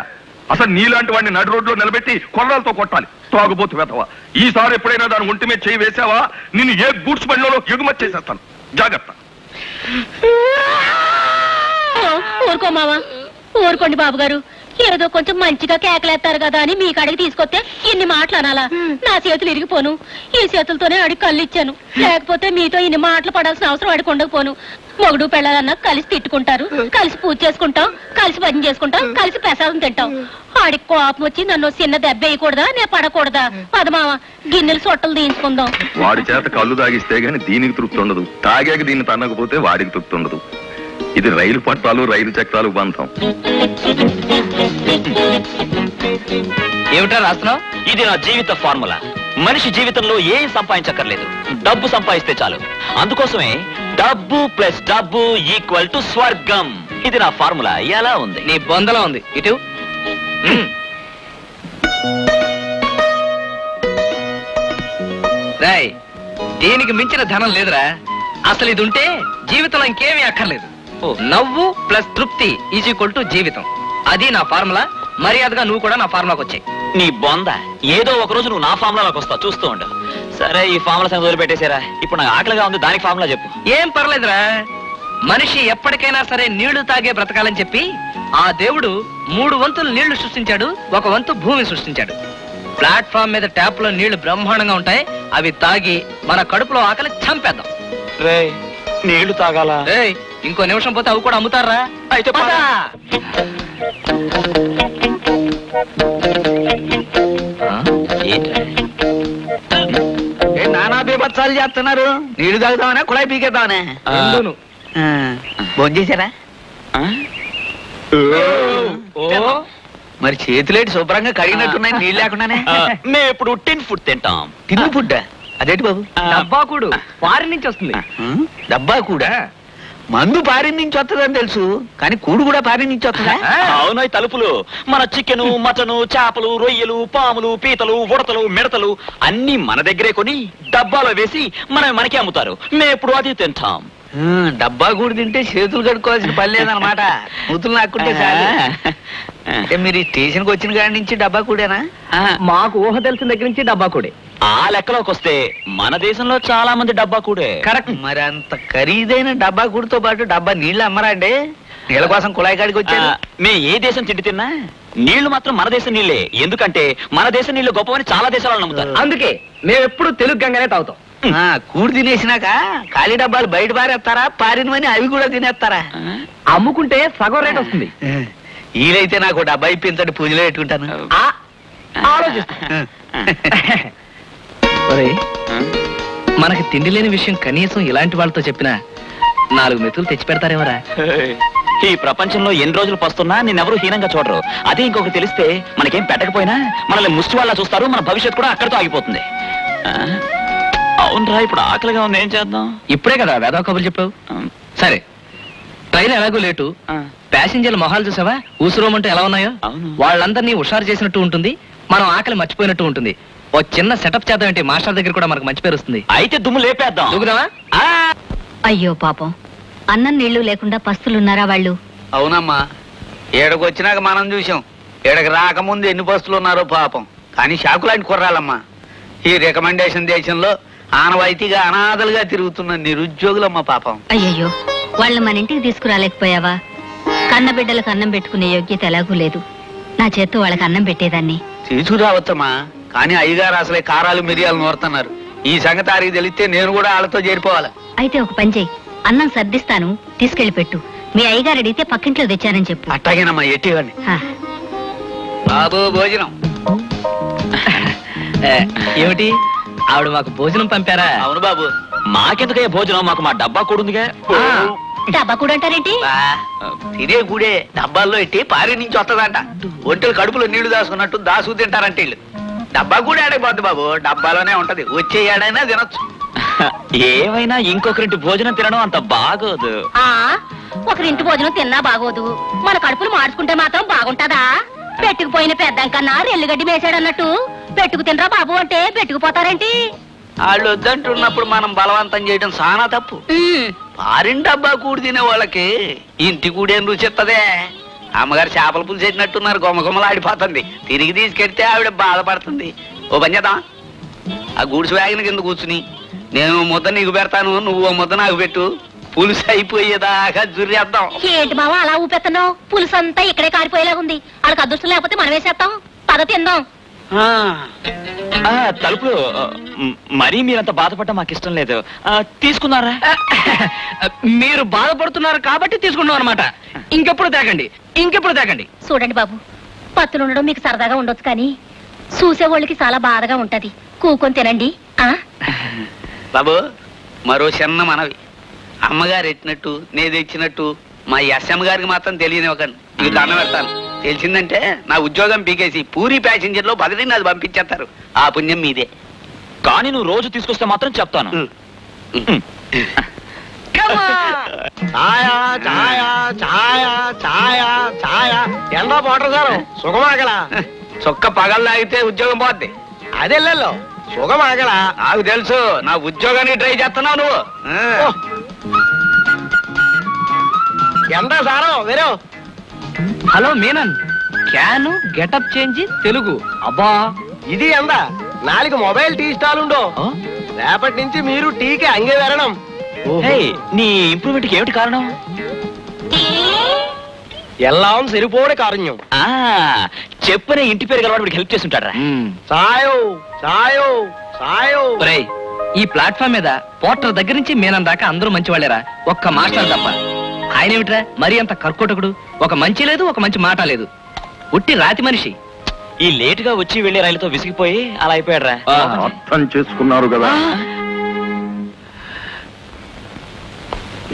అసలు నీలాంటి వాడిని నడి రోడ్లో నిలబెట్టి కొర్రలతో కొట్టాలి. తాగుబోతు వెతవా. ఈసారి ఎప్పుడైనా దాని ఒంటి మీద చేయి వేసావా, నిన్ను ఏ గూడ్స్ బండిలో ఎగుమతి చేసేస్తాను. జాగ్రత్త. ఊరుకో మావా, ఊరుకోండి బాబు గారు. ఏదో కొంచెం మంచిగా కేకలేస్తారు కదా అని మీ కాడికి తీసుకొస్తే ఇన్ని మాటలు అనాలా? నా చేతులు ఇరిగిపోను. ఈ చేతులతోనే అడిగి కళ్ళు ఇచ్చాను. లేకపోతే మీతో ఇన్ని మాటలు పడాల్సిన అవసరం అడిగి ఉండకపోను. మొగుడు పెళ్ళాలన్నా కలిసి తిట్టుకుంటారు, కలిసి పూజ చేసుకుంటాం, కలిసి భజన చేసుకుంటాం, కలిసి ప్రసాదం తింటాం. ఆడికి కోపం వచ్చి నన్ను చిన్న దెబ్బ వేయకూడదా, నేను పడకూడదా? పదమావా, గిన్నెలు సొట్టలు తీయించుకుందాం. వాడి చేత కళ్ళు తాగిస్తే గాని దీనికి తృప్తి ఉండదు. తాగాక దీన్ని తన్నకపోతే వాడికి తృప్తి ఉండదు. ఇది రైలు పట్టాలు, రైలు చక్రాలు బంధం. ఏమిటా రాస్తున్నావు? ఇది నా జీవిత ఫార్ములా. మనిషి జీవితంలో ఏం సంపాదించక్కర్లేదు, డబ్బు సంపాదిస్తే చాలు. అందుకోసమే డబ్బు ప్లస్ డబ్బు ఈక్వల్ టు స్వర్గం. ఇది నా ఫార్ములా. ఎలా ఉంది? నీ బొందలో ఉంది. ఇటు దీనికి మించిన ధనం లేదురా. అసలు ఇది ఉంటే జీవితంలో ఇంకేమీ అక్కర్లేదు. ఓ. నవ్వు ప్లస్ తృప్తి ఈజ్ ఈక్వల్ టు జీవితం. అది నా ఫార్ములా. మర్యాదగా నువ్వు కూడా నా ఫార్ములాకి వచ్చాయి. నీ బొంద, ఏదో ఒక రోజు నువ్వు నా ఫార్ములాలోకి వస్తావు, చూస్తూ ఉండు. సరే, ఈ ఫార్ములా సంగతి వదిలిపెట్టేశారా. ఇప్పుడు నాకు ఆకలిగా ఉంది, దానికి ఫార్ములా చెప్పు. ఏం పర్లేదురా. మనిషి ఎప్పటికైనా సరే నీళ్లు తాగే బ్రతకాలని చెప్పి ఆ దేవుడు 3 వంతులు నీళ్లు సృష్టించాడు, 1 వంతు భూమి సృష్టించాడు. ప్లాట్ఫామ్ మీద ట్యాప్ లో నీళ్లు బ్రహ్మాండంగా ఉంటాయి. అవి తాగి మన కడుపులో ఆకలి చంపేద్దాం. రే, నీళ్లు తాగాలా? ఏయ్, ఇంకో నిమిషం పోతే అవి కూడా అమ్ముతారా? అయితే పద. ఏంట్రా? నానా బీభత్సాలు చేస్తున్నారు. నీళ్లు తాగుతామనే కుళాయి పీకేద్దామనే. భోంచేశారా? ఆ? ఓ, మరి చేతులేటి శుభ్రంగా కడిగినట్టున్నాయి నీళ్ళు లేకుండానే. మేము ఇప్పుడు టిన్ ఫుడ్ తింటాం. తిన్ను ఫుడ్ అదేంటి బాబు? డబ్బాకుడు ఫారిన్ నుంచి వస్తుంది. డబ్బా కూడా మందు పారి నుంచి వస్తుందని తెలుసు, కానీ కూడు కూడా పారి నుంచి వస్తుందా? అవును, ఈ తలుపులు మన చికెను, మటను, చేపలు, రొయ్యలు, పాములు, పీతలు, ఉడతలు, మిడతలు అన్ని మన దగ్గరే కొని డబ్బాలో వేసి మనకే అమ్ముతారు. మేము ఎప్పుడు అది తింటాం. డబ్బా కూడు తింటే చేతులు కడుక్కోవాల్సిన పని లేదనమాట. మూతులు నాకుంటే చాలు. అంటే మీరు ఈ స్టేషన్కి వచ్చిన కాడి నుంచి డబ్బా కూడేనా? మాకు ఊహ తెలిసిన దగ్గర నుంచి డబ్బాకుడే. ఆ లెక్కలోకి వస్తే మన దేశంలో చాలా మంది డబ్బా కూడే. కరెక్ట్. మరి అంత ఖరీదైన డబ్బా కూడుతో పాటు డబ్బా నీళ్ళు అమ్మరా అండి? నీళ్ళ కోసం కుళాయి కాడికి వచ్చారు. మేము ఏ దేశం తిండి తిన్నా నీళ్లు మాత్రం మన దేశం నీళ్ళే. ఎందుకంటే మన దేశం నీళ్లు గొప్పవని చాలా దేశాలను నమ్ముతారు. అందుకే మేము ఎప్పుడు తెలుగు గంగానే తాగుతాం. కూడు తినేసినాక ఖాళీ డబ్బాలు బయట పారేస్తారా, పారినవని అవి కూడా తినేస్తారా? అమ్ముకుంటే సగం రేట్ వస్తుంది. వీలైతే నాకు డబ్బా ఇప్పించండి, పూజలో పెట్టుకుంటాను. మనకి తిండి లేని విషయం కనీసం ఇలాంటి వాళ్ళతో చెప్పినా 4 మెతులు తెచ్చి పెడతారేమరా? ఈ ప్రపంచంలో ఎన్ని రోజులు పస్తున్నా నిన్నెవరూ హీనంగా చూడరు. అదే ఇంకొకటి తెలిస్తే మనకేం పెట్టకపోయినా మనల్ని ముష్టి వాళ్ళ చూస్తారు. మన భవిష్యత్తు కూడా అక్కడితో ఆగిపోతుంది. అవునరా, ఇప్పుడు ఆకలిగా ఉంది, ఏం చేద్దాం? ఇప్పుడే కదా వేదవ కబుర్లు చెప్పావు. సరే, ట్రైన్ ఎలాగో లేటు. ప్యాసింజర్ల మొహాలు చూసావా? ఊసురోమంటే ఎలా ఉన్నాయో. అవును. వాళ్ళందరినీ హుషారు చేసినట్టు ఉంటుంది, మనం ఆకలి మర్చిపోయినట్టు ఉంటుంది. ఓ చిన్న సెటప్ చేద్దాం అంటే మాస్టర్ దగ్గర కూడా మనకు మంచి పేరు వస్తుంది. అయితే దుమ్ము లేపేద్దాం. దూకుదామా? అయ్యో పాపం, అన్నం నీళ్లు లేకుండా పస్తులున్నారా వాళ్ళు? అవునమ్మా, ఏడకు వచ్చినాక మనం చూసాం. ఏడకి రాకముందు ఎన్ని బస్సులు ఉన్నారో పాపం. కానీ షాకులాంటి కుర్రాలమ్మా. ఈ రికమెండేషన్ దేశంలో ఆనవాయితీగా అనాథలుగా తిరుగుతున్న నిరుద్యోగులమ్మ పాపం. అయ్యయ్యో, వాళ్ళు మన ఇంటికి తీసుకురాలేకపోయావా? కన్న బిడ్డలకు అన్నం పెట్టుకునే యోగ్యత ఎలాగూ లేదు. నా చేత్తో వాళ్ళకి అన్నం పెట్టేదాన్ని. తీసుకురావచ్చమ్మా, కానీ అయ్యగారు అసలే కారాలు మిరియాలు నోరుతున్నారు. ఈ సంగతి ఆరికి తెలిస్తే నేను కూడా వాళ్ళతో చేరిపోవాలి. అయితే ఒక పని చెయ్యి, అన్నం సర్దిస్తాను, తీసుకెళ్లి పెట్టు. మీ అయ్యగారు అడిగితే పక్కింట్లో తెచ్చానని చెప్పు. అట్టాగేనమ్మా, ఎట్టివ్వండి. హా. బాబు భోజనం. ఏమిటి, ఆవిడ మాకు భోజనం పంపారా? అవును బాబు, మాకెందుకయ్యా భోజనం, మాకు మా డబ్బా కూడుందిగా. డబ్బా కూడా అంటారేంటి? బా, తినే కూడే డబ్బాల్లో ఎట్టి పారి నుంచి వస్తుందంట. ఒంటెలు కడుపులో నీళ్లు దాసుకున్నట్టు దాసు తింటారంటే వీళ్ళు. డబ్బా కూడా ఆడైపోద్ది బాబు, డబ్బాలోనే ఉంటది. వచ్చే ఏడైనా తినొచ్చు. ఏమైనా ఇంకొకరింటి భోజనం తినడం అంత బాగోదు. ఆ ఒకరింటి భోజనం తిన్నా బాగోదు, మన కడుపులు మార్చుకుంటే మాత్రం బాగుంటదా? పెట్టుకుపోయిన పెద్దం కన్నా రెల్లుగడ్డి మేసాడన్నట్టు పెట్టుకు తినరా బాబు అంటే పెట్టుకుపోతారేంటి? వాళ్ళు వద్దంటున్నప్పుడు మనం బలవంతం చేయడం చాలా తప్పు. పారిన డబ్బా కూడి తినే వాళ్ళకి ఇంటి కూడేం రుచిత్తదే. అమ్మగారు చేపల పులుసు చేసినట్టున్నారు, గుమ్మగుమ్మలాడిపోతుంది. తిరిగి తీసుకెడితే ఆవిడ బాధపడుతుంది. ఓ పని చేద్దాం, ఆ గూడ్స్ వ్యాగన్ కింద కూర్చుని నేను ముద్ద నీకు పెడతాను, నువ్వు ఓ ముద్ద నాకు పెట్టు. పులుసు అయిపోయేదాకా జుర్రేద్దాం. ఏంటి బావ అలా ఊపెత్తన్నావు? పులుసు అంతా ఇక్కడే కారిపోయేలాగుంది. వాళ్ళకి అదృష్టం లేకపోతే మనం వేసేస్తాం. పద తిందాం. తలుపులు మరీ మీరంత బాధపడ్డా మాకు ఇష్టం లేదు. తీసుకున్నారా? మీరు బాధపడుతున్నారు కాబట్టి తీసుకున్నాం అనమాట. ఇంకెప్పుడు తేకండి, ఇంకెప్పుడు తేకండి. చూడండి బాబు, పత్తులు ఉండడం మీకు సరదాగా ఉండొచ్చు, కానీ చూసేవాళ్ళకి చాలా బాధగా ఉంటది. కూకొని తినండి. బాబు, మరో చిన్న మనవి. అమ్మగారు ఎట్టినట్టు నేను తెచ్చినట్టు మా ఎస్ఎం గారికి మాత్రం తెలియనివ్వకండి. మీకు దండం పెడతాను. తెలిసిందంటే నా ఉద్యోగం పీకేసి పూరి ప్యాసింజర్ లో బదిలీని అది పంపించేస్తారు. ఆ పుణ్యం మీదే. కానీ నువ్వు రోజు తీసుకొస్తే మాత్రం చెప్తాను. ఎండా పోటర్ సార్ సుఖమాగల చొక్క పగలు లాగితే ఉద్యోగం పోద్ది. అదే సుఖమాగలా నాకు తెలుసు నా ఉద్యోగానికి ట్రై చేస్తున్నావు నువ్వు ఎంత సారం వేరే. Hello Menon, can getup change Telugu. అబ్బా ఇది ఎంత నాలుగు మొబైల్ టీ స్టాల్ ఉండో రేపటి నుంచి మీరు టీకి అంగే వెరణం. హే, నీ ఇంప్రూవ్మెంట్ కి ఏమిటి కారణం? ఎల్లాం సరిపోడే కారణ్యం. ఆ చెప్పనే ఇంటి పేరు గలవాడు వీడికి హెల్ప్ చేస్తుంటారా? సాయో సాయో సాయో. ఒరేయ్, ఈ ప్లాట్ఫామ్ మీద పోర్టర్ దగ్గర నుంచి మీనన్ దాకా అందరూ మంచి వాళ్ళేరా, ఒక్క మాస్టర్ తప్ప. ఆయన ఏమిట్రా మరీ అంత కర్కోటకుడు? ఒక మంచి లేదు, ఒక మంచి మాట లేదు, ఉట్టి రాతి మనిషి. ఈ లేట్ గా వచ్చి వెళ్లే రైలుతో విసిగిపోయి అలా అయిపోయాడ్రా. అర్థం చేసుకున్నారు కదా.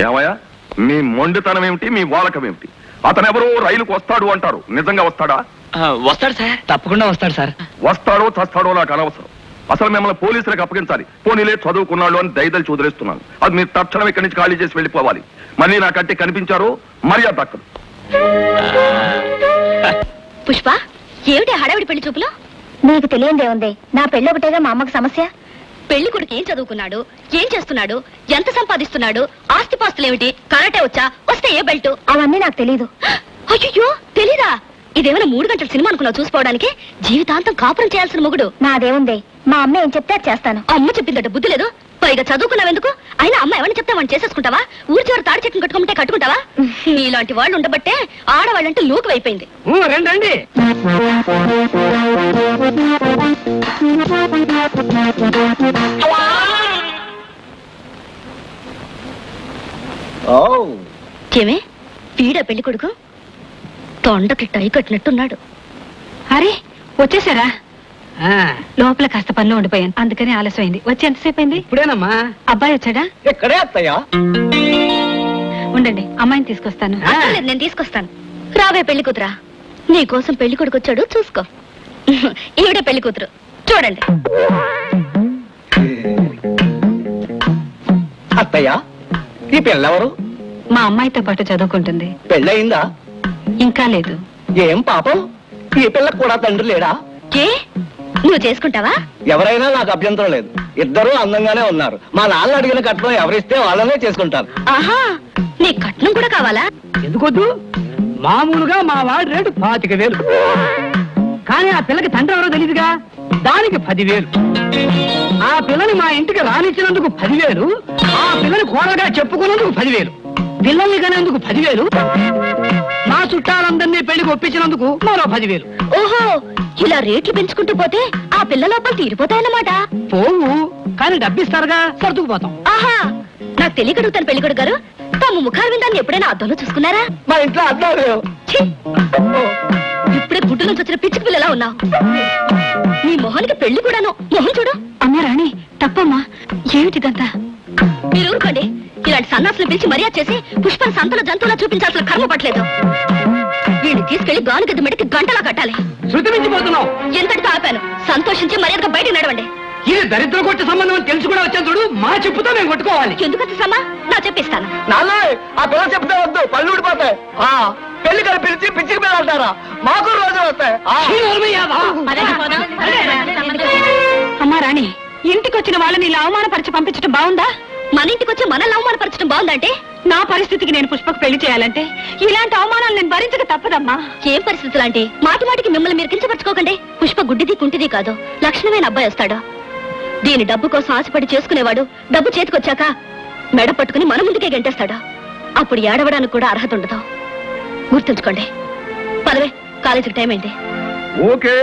ఏమయ్యా మీ మొండితనం ఏమిటి, మీ వాలకం ఏమిటి? అతను ఎవరో రైలుకు వస్తాడు అంటారు, నిజంగా వస్తాడా? వస్తాడు సార్. తప్పకుండా వస్తాడు సార్. వస్తాడో చస్తాడో నాకు అనవసరం. అసలు మిమ్మల్ని పోలీసులకు అప్పగించాలి. పోనీలే చదువుకున్నాడు అని దయదలు చూదిరేస్తున్నాను. అది మీరు తక్షణం ఇక్కడి నుంచి ఖాళీ చేసి వెళ్ళిపోవాలి. మళ్ళీ నాకంటే కనిపించారు మర్యాద దక్కదు. పుష్ప, ఏమిటి హడావిడి పెళ్లి చూపులో? నీకు తెలియందే ఉంది, నా పెళ్ళి ఒకటేగా మా అమ్మకు సమస్య. పెళ్లి కొడుకు ఏం చదువుకున్నాడు, ఏం చేస్తున్నాడు, ఎంత సంపాదిస్తున్నాడు, ఆస్తిపాస్తులేమిటి, కరాటే వచ్చా, వస్తే ఏ బెల్ట్? అవన్నీ నాకు తెలీదు. అయ్యో తెలీదా? ఇదేమైనా 3 గంటల సినిమా అనుకున్నావు చూసుకోవడానికి? జీవితాంతం కాపురం చేయాల్సిన మొగుడు. నాదేముంది, మా అమ్మ ఏం చెప్తే అది చేస్తాను. అమ్మ చెప్పిందట బుద్ధి లేదు. పైగా చదువుకున్నావెందుకు? అయినా అమ్మ ఎవరిని చెప్తే వాడిని చేసేసుకుంటావా? ఊరి చివరి తాడి చెట్టును కట్టుకుంటే కట్టుకుంటావా? నీలాంటి వాళ్ళు ఉండబట్టే ఆడవాళ్ళంటే లోకు అయిపోయింది. రండి రండి. ఏమే పీడ పెళ్లి కొడుకు తొండకి టై కట్టినట్టున్నాడు. అరే వచ్చేసారా? లోపల కాస్త పనిలో ఉండిపోయాను, అందుకని ఆలస్యమైంది. వచ్చి ఎంతసేపు అయింది? ఇప్పుడేనమ్మా. అబ్బాయి వచ్చాడా? ఎక్కడే అత్తయ్యా? ఉండండి, అమ్మాయిని తీసుకొస్తాను. అక్కర్లేదు, నేను తీసుకొస్తాను. రావే పెళ్లి కూతురా, నీ కోసం పెళ్లి కొడుకు వచ్చాడు, చూసుకో. ఈవిడే పెళ్లి కూతురు, చూడండి. అత్తయ్యా ఈ పిల్లెవరు? మా అమ్మాయితో పాటు చదువుకుంటుంది. పెళ్ళయిందా? ఇంకా లేదు. ఏం పాపం, ఈ పిల్లకు కూడా తండ్రి లేడా? ఏ నువ్వు చేసుకుంటావా? ఎవరైనా నాకు అభ్యంతరం లేదు, ఇద్దరూ అందంగానే ఉన్నారు. మా నాన్న అడిగిన కట్నం ఎవరిస్తే వాళ్ళనే చేసుకుంటారు. ఆహా, నీ కట్నం కూడా కావాలా? ఎందుకొద్దు? మామూలుగా మా వాడి రేటు 25,000. కానీ ఆ పిల్లకి తండ్రి ఎవరో తెలీదుగా, దానికి 10,000. ఆ పిల్లని మా ఇంటికి రానిచ్చినందుకు 10,000. ఆ పిల్లని కోడలుగా చెప్పుకున్నందుకు 10,000. పిల్లల్ని కనేందుకు 10,000. మా చుట్టాలందరినీ పెళ్లికి ఒప్పించినందుకు మరో 10,000. ఓహో, ఇలా రేట్లు పెంచుకుంటూ పోతే ఆ పిల్ల లోపల తీరిపోతాయన్నమాట. పోవు, కానీ డబ్బిస్తారుగా, సర్దుకుపోతాం. ఆహా, నాకు తెలియకడుగుతాను పెళ్లి కొడుకు గారు, తమ ముఖాల విందాన్ని ఎప్పుడైనా అద్దంలో చూసుకున్నారా? మా ఇంట్లో అర్థం లేవు. ఛీ! ఇప్పుడే గుడ్డు నుంచి వచ్చిన పిచ్చి పిల్లలా ఉన్నావు. నీ మొహానికి పెళ్లి కూడాను. మొహం చూడు. అమ్మా రాణి, తప్పమ్మా, ఏమిటిదంతా? మీరు ఊరుకోండి. ఇలాంటి సన్నాసులు పిలిచి మర్యాద చేసి పుష్పని సంతల జంతువులా చూపించాల్సిన కర్మ పట్టలేదు. వీడిని తీసుకెళ్లి గానుగద్ద మెడకి గంటలా కట్టాలి. శృతి మించిపోతున్నావు. ఎంతటితో ఆపాను. సంతోషించి మర్యాదగా బయటకు నడవండి. ఇది దరిద్ర కొట్ట సంబంధం అని తెలుసు కూడా వచ్చాను చూడు, మా చెప్పుతో మేము కొట్టుకోవాలి. ఎందుకంత సమా నా చెప్పిస్తాను. నాన్న ఆ పిల్ల చెప్తే వద్దు, పళ్ళు ఊడిపోతాయి. పెళ్లి గారు పిలిచి పిచ్చికి పిల్లలు అంటారా? మాకు రోజు వస్తాయి. అమ్మా రాణి, ఇంటికి వచ్చిన వాళ్ళని ఇలా అవమానపరిచి పంపించడం బాగుందా? మన ఇంటికి వచ్చి మనల్ని అవమానపరచడం బాగుందంటే? నా పరిస్థితికి నేను పుష్పకు పెళ్లి చేయాలంటే ఇలాంటి అవమానాలు నేను భరించక తప్పదమ్మా. ఏం పరిస్థితులు అంటే మాటి మాటికి మిమ్మల్ని మీరు కించపరచుకోకండి. పుష్ప గుడ్డిది కుంటిది కాదు, లక్షణమైన అబ్బాయి వస్తాడు. దీని డబ్బు కోసం ఆశపడి చేసుకునేవాడు డబ్బు చేతికొచ్చాక మెడ పట్టుకుని మన ముందుకే గెంటేస్తాడు. అప్పుడు ఏడవడానికి కూడా అర్హత ఉండదు. గుర్తుంచుకోండి. పదవే, కాలేజీకి టైం అయింది. ఓకే,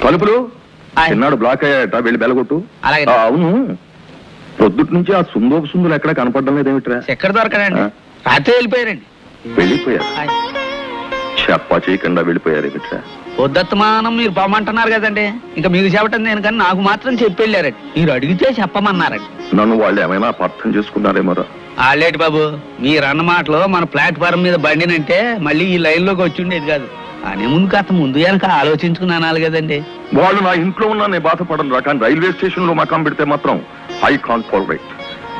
తలుపులు చిన్నాడు బ్లాక్ అయ్యాట, వెళ్ళి బెలగొట్టు. అలాగే. అవును, పొద్దుటి నుంచి ఆ సుందోపు సుందులు ఎక్కడ కనపడడం లేదేమిట్రా? ఎక్కడ దొరకడండి, రాత్రి వెళ్ళిపోయారండి. వెళ్ళిపోయారు, చెప్పా చేయకుండా వెళ్ళిపోయారు ఏమిట్రా? పొద్దుమానం మీరు పొమ్మంటున్నారు కదండి, ఇంకా మీకు చెప్పటం నేను కానీ నాకు మాత్రం చెప్పి వెళ్ళారండి. మీరు అడిగితే చెప్పమన్నారండి. నన్ను వాళ్ళు ఏమైనా అపార్థం చేసుకున్నారేమోరా? ఆలేటి బాబు, మీరు అన్న మాటలో మన ప్లాట్ఫారం మీద బండినంటే మళ్ళీ ఈ లైన్ లోకి వచ్చి ఉండేది కాదు. అనే ముందు కాస్త ముందు వెనక ఆలోచించుకుని అనాలి కదండి. వాళ్ళు నా ఇంట్లో ఉన్నా నేను బాధపడను రా, కానీ రైల్వే స్టేషన్ లో మకాం పెడితే మాత్రం ఐ కాంట్ టాలరేట్.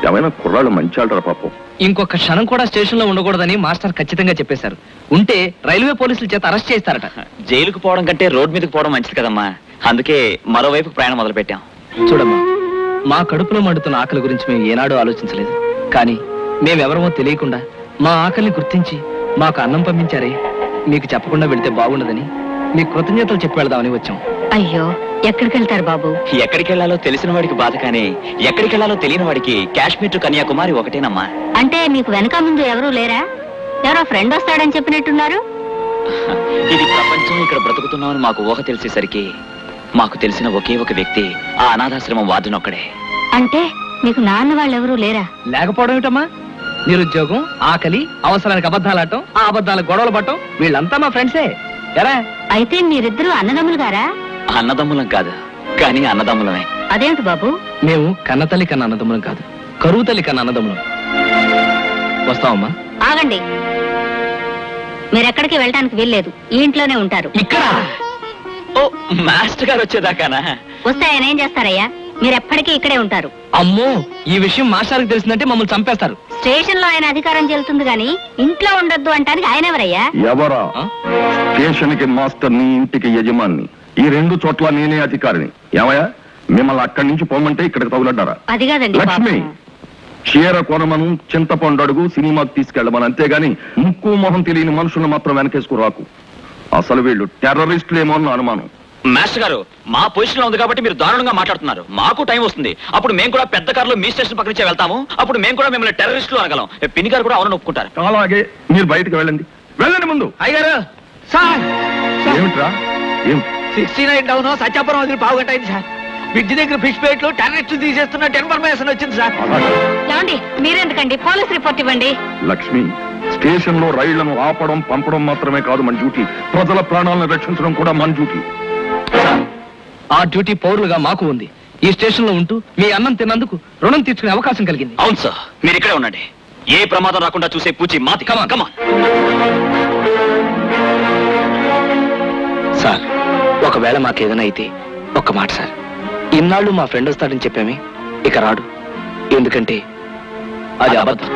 ఏమైనా కుర్రాళ్ళు మంచి ఆడరా పాపం. ఇంకొక క్షణం కూడా స్టేషన్ లో ఉండకూడదని మాస్టర్ ఖచ్చితంగా చెప్పేశారు. ఉంటే రైల్వే పోలీసుల చేత అరెస్ట్ చేస్తారట. జైలుకు పోవడం కంటే రోడ్ మీదకి పోవడం మంచిది కదమ్మా, అందుకే మరోవైపు ప్రయాణం మొదలు పెట్టాం. చూడమ్మా, మా కడుపులో మండుతున్న ఆకలి గురించి మేము ఏనాడూ ఆలోచించలేదు. కానీ మేమెవరమో తెలియకుండా మా ఆకలిని గుర్తించి మాకు అన్నం పంపించారే, మీకు చెప్పకుండా వెళితే బాగుండదని మీ కృతజ్ఞతలు చెప్పి వెళదామని వచ్చాం. అయ్యో ఎక్కడికి వెళ్తారు బాబు? ఎక్కడికి వెళ్ళాలో తెలిసిన వాడికి బాధ, కానీ ఎక్కడికి వెళ్ళాలో తెలియని వాడికి కాశ్మీర్ టు కన్యాకుమారి ఒకటేనమ్మా. అంటే మీకు వెనక ముందు ఎవరూ లేరా? ఎవరో ఫ్రెండ్ వస్తాడని చెప్పినట్టున్నారు. ఇది ప్రపంచం, ఇక్కడ బ్రతుకుతున్నామని మాకు ఊహ తెలిసేసరికి మాకు తెలిసిన ఒకే ఒక వ్యక్తి ఆ అనాథాశ్రమం వార్డునొక్కడే. అంటే మీకు నాన్న వాళ్ళు ఎవరూ లేరా? లేకపోవడం ఏమిటమ్మా? నిరుద్యోగం, ఆకలి, అవసరానికి అబద్ధాలాడటం, ఆ అబద్ధాలకు గొడవలు పట్టడం, వీళ్ళంతా మా ఫ్రెండ్సే. ఎరా అయితే మీరిద్దరూ అన్నదమ్ములు గారా? అన్నదమ్ములం కాదు, కానీ అన్నదమ్ములమే. అదేమిటి బాబు? మేము కన్నతల్లి కన్నా అన్నదమ్ములం కాదు, కరువు తల్లి కన్నా అన్నదమ్ములం. వస్తావమ్మా? ఆగండి, మీరెక్కడికి వెళ్ళడానికి వీల్లేదు, ఈ ఇంట్లోనే ఉంటారు. ఇక్కడ ఓ, మాస్టర్ గారు వచ్చేదాకానా? వస్తే ఆయన ఏం చేస్తారయ్యా? మీరెప్పటికీ ఇక్కడే ఉంటారు. అమ్మో, ఈ విషయం మాస్టర్కి తెలిసిందంటే మమ్మల్ని చంపేస్తారు. స్టేషన్ లో ఆయన అధికారం చెల్లుతుంది గాని ఇంట్లో ఉండొద్దు అంటానికి ఆయన ఎవరయ్యా? ఎవరా? ఆ? స్టేషన్ కి మాస్టర్ ని, ఇంటికి యజమాని, ఈ రెండు చోట్ల నేనే అధికారిని. ఏమయ్యా, మిమ్మల్ని అక్కడి నుంచి పోమంటే ఇక్కడికి తగులడ్డారా? అది కాదండి లక్ష్మి, పాపం. చీర కొనమను, చింతపండు అడుగు, సినిమాకి తీసుకెళ్ళమని, అంతేగాని ముక్కు మొహం తెలియని మనుషులను మాత్రం వెనకేసుకు రాకు. అసలు వీళ్ళు టెర్రరిస్టులేమో అన్న అనుమానం. మాస్టర్ గారు, మా పొజిషన్ లో ఉంది కాబట్టి మీరు దారుణంగా మాట్లాడుతున్నారు. మాకు టైం వస్తుంది, అప్పుడు మేము కూడా పెద్ద కారులో మీ స్టేషన్ పక్క నుంచే వెళ్తాము. అప్పుడు మేము కూడా మిమ్మల్ని టెర్రరిస్టులు అనగలం. పిన్ని గారు కూడా అవును ఒప్పుకుంటారు. అలాగే, మీరు బయటకు వెళ్ళండి. వెళ్ళండి ముందు. అయ్యారు సార్ ఏమిట్రా? ఏం 69 టౌన్ సత్యాపురం వదిలి పావుగంట అయింది సార్. బ్రిడ్జి దగ్గర ఫిష్ ప్లేట్లు టెర్రరిస్టులు తీసేస్తున్నట్టు ఇన్ఫర్మేషన్ వచ్చింది సార్. ఏమండి, మీరెందుకండి? పోలీస్ రిపోర్ట్ ఇవ్వండి. లక్ష్మి, స్టేషన్ లో రైళ్లను ఆపడం, పంపడం మాత్రమే కాదు మన డ్యూటీ. ప్రజల ప్రాణాలను రక్షించడం కూడా మన డ్యూటీ. ఆ డ్యూటీ పౌరులుగా మాకు ఉంది. ఈ స్టేషన్ లో ఉంటూ మీ అన్నం తిన్నందుకు రుణం తీర్చుకునే అవకాశం కలిగింది. అవును సార్, మీరు ఇక్కడే ఉండండి. ఏ ప్రమాదం రాకుండా చూసే పూచి మాది. కమాన్. సార్, ఒకవేళ మాకేదైనా అయితే ఒక్క మాట సార్. ఇన్నాళ్ళు మా ఫ్రెండ్ వస్తాడని చెప్పామే, ఇక రాడు. ఎందుకంటే అది అబద్ధం.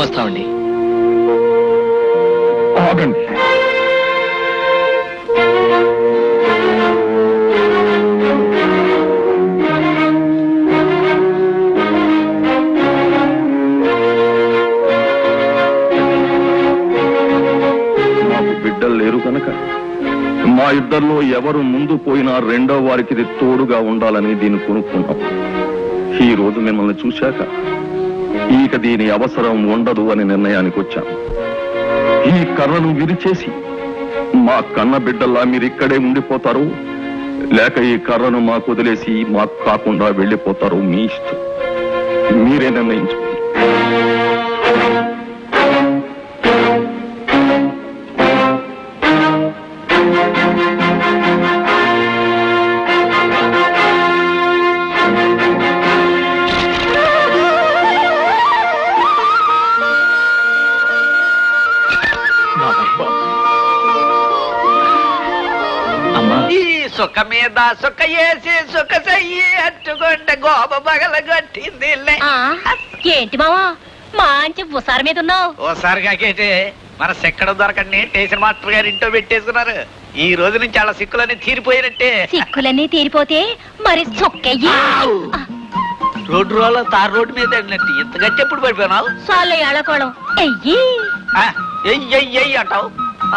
వస్తామండి. ఆగండి. బిడ్డలు లేరు కనుక మా ఇద్దరిలో ఎవరు ముందు పోయినా రెండో వారికి ఇది తోడుగా ఉండాలని దీన్ని కొనుక్కున్నాం. ఈ రోజు మిమ్మల్ని చూశాక ఇక దీని అవసరం ఉండదు అని నిర్ణయానికి వచ్చాను. ఈ కర్రను విరిచేసి మా కన్న బిడ్డల్లా మీరు ఇక్కడే ఉండిపోతారు, లేక ఈ కర్రను మాకు వదిలేసి మాకు కాకుండా వెళ్ళిపోతారు. మీ ఇష్టం, మీరే నిర్ణయించుకోండి. ఈ సుఖ మీద సుఖ వేసి సుఖ చెయ్యి అట్టుకుంటే గోప పగల కొట్టింది ఆ, ఏంటి మావా మంచి బుసార మీద ఉన్నావు. ఓసారి కాకేటే మన సెక్కడ దొరకండి స్టేషన్ మాస్టర్ గారు ఇంట్లో పెట్టేసుకున్నారు. ఈ రోజు నుంచి అలా సిక్కులన్నీ తీరిపోయినట్టే. సిక్కులన్నీ తీరిపోతే మరి చొక్కయ్యి రోడ్డు రోడ్లో తారు రోడ్డు మీద వెళ్ళినట్టు ఇంత గట్టి ఎప్పుడు పడిపోయినావు? సాల ఏళకోళం ఎయ్యి ఎయ్యి అంటావు,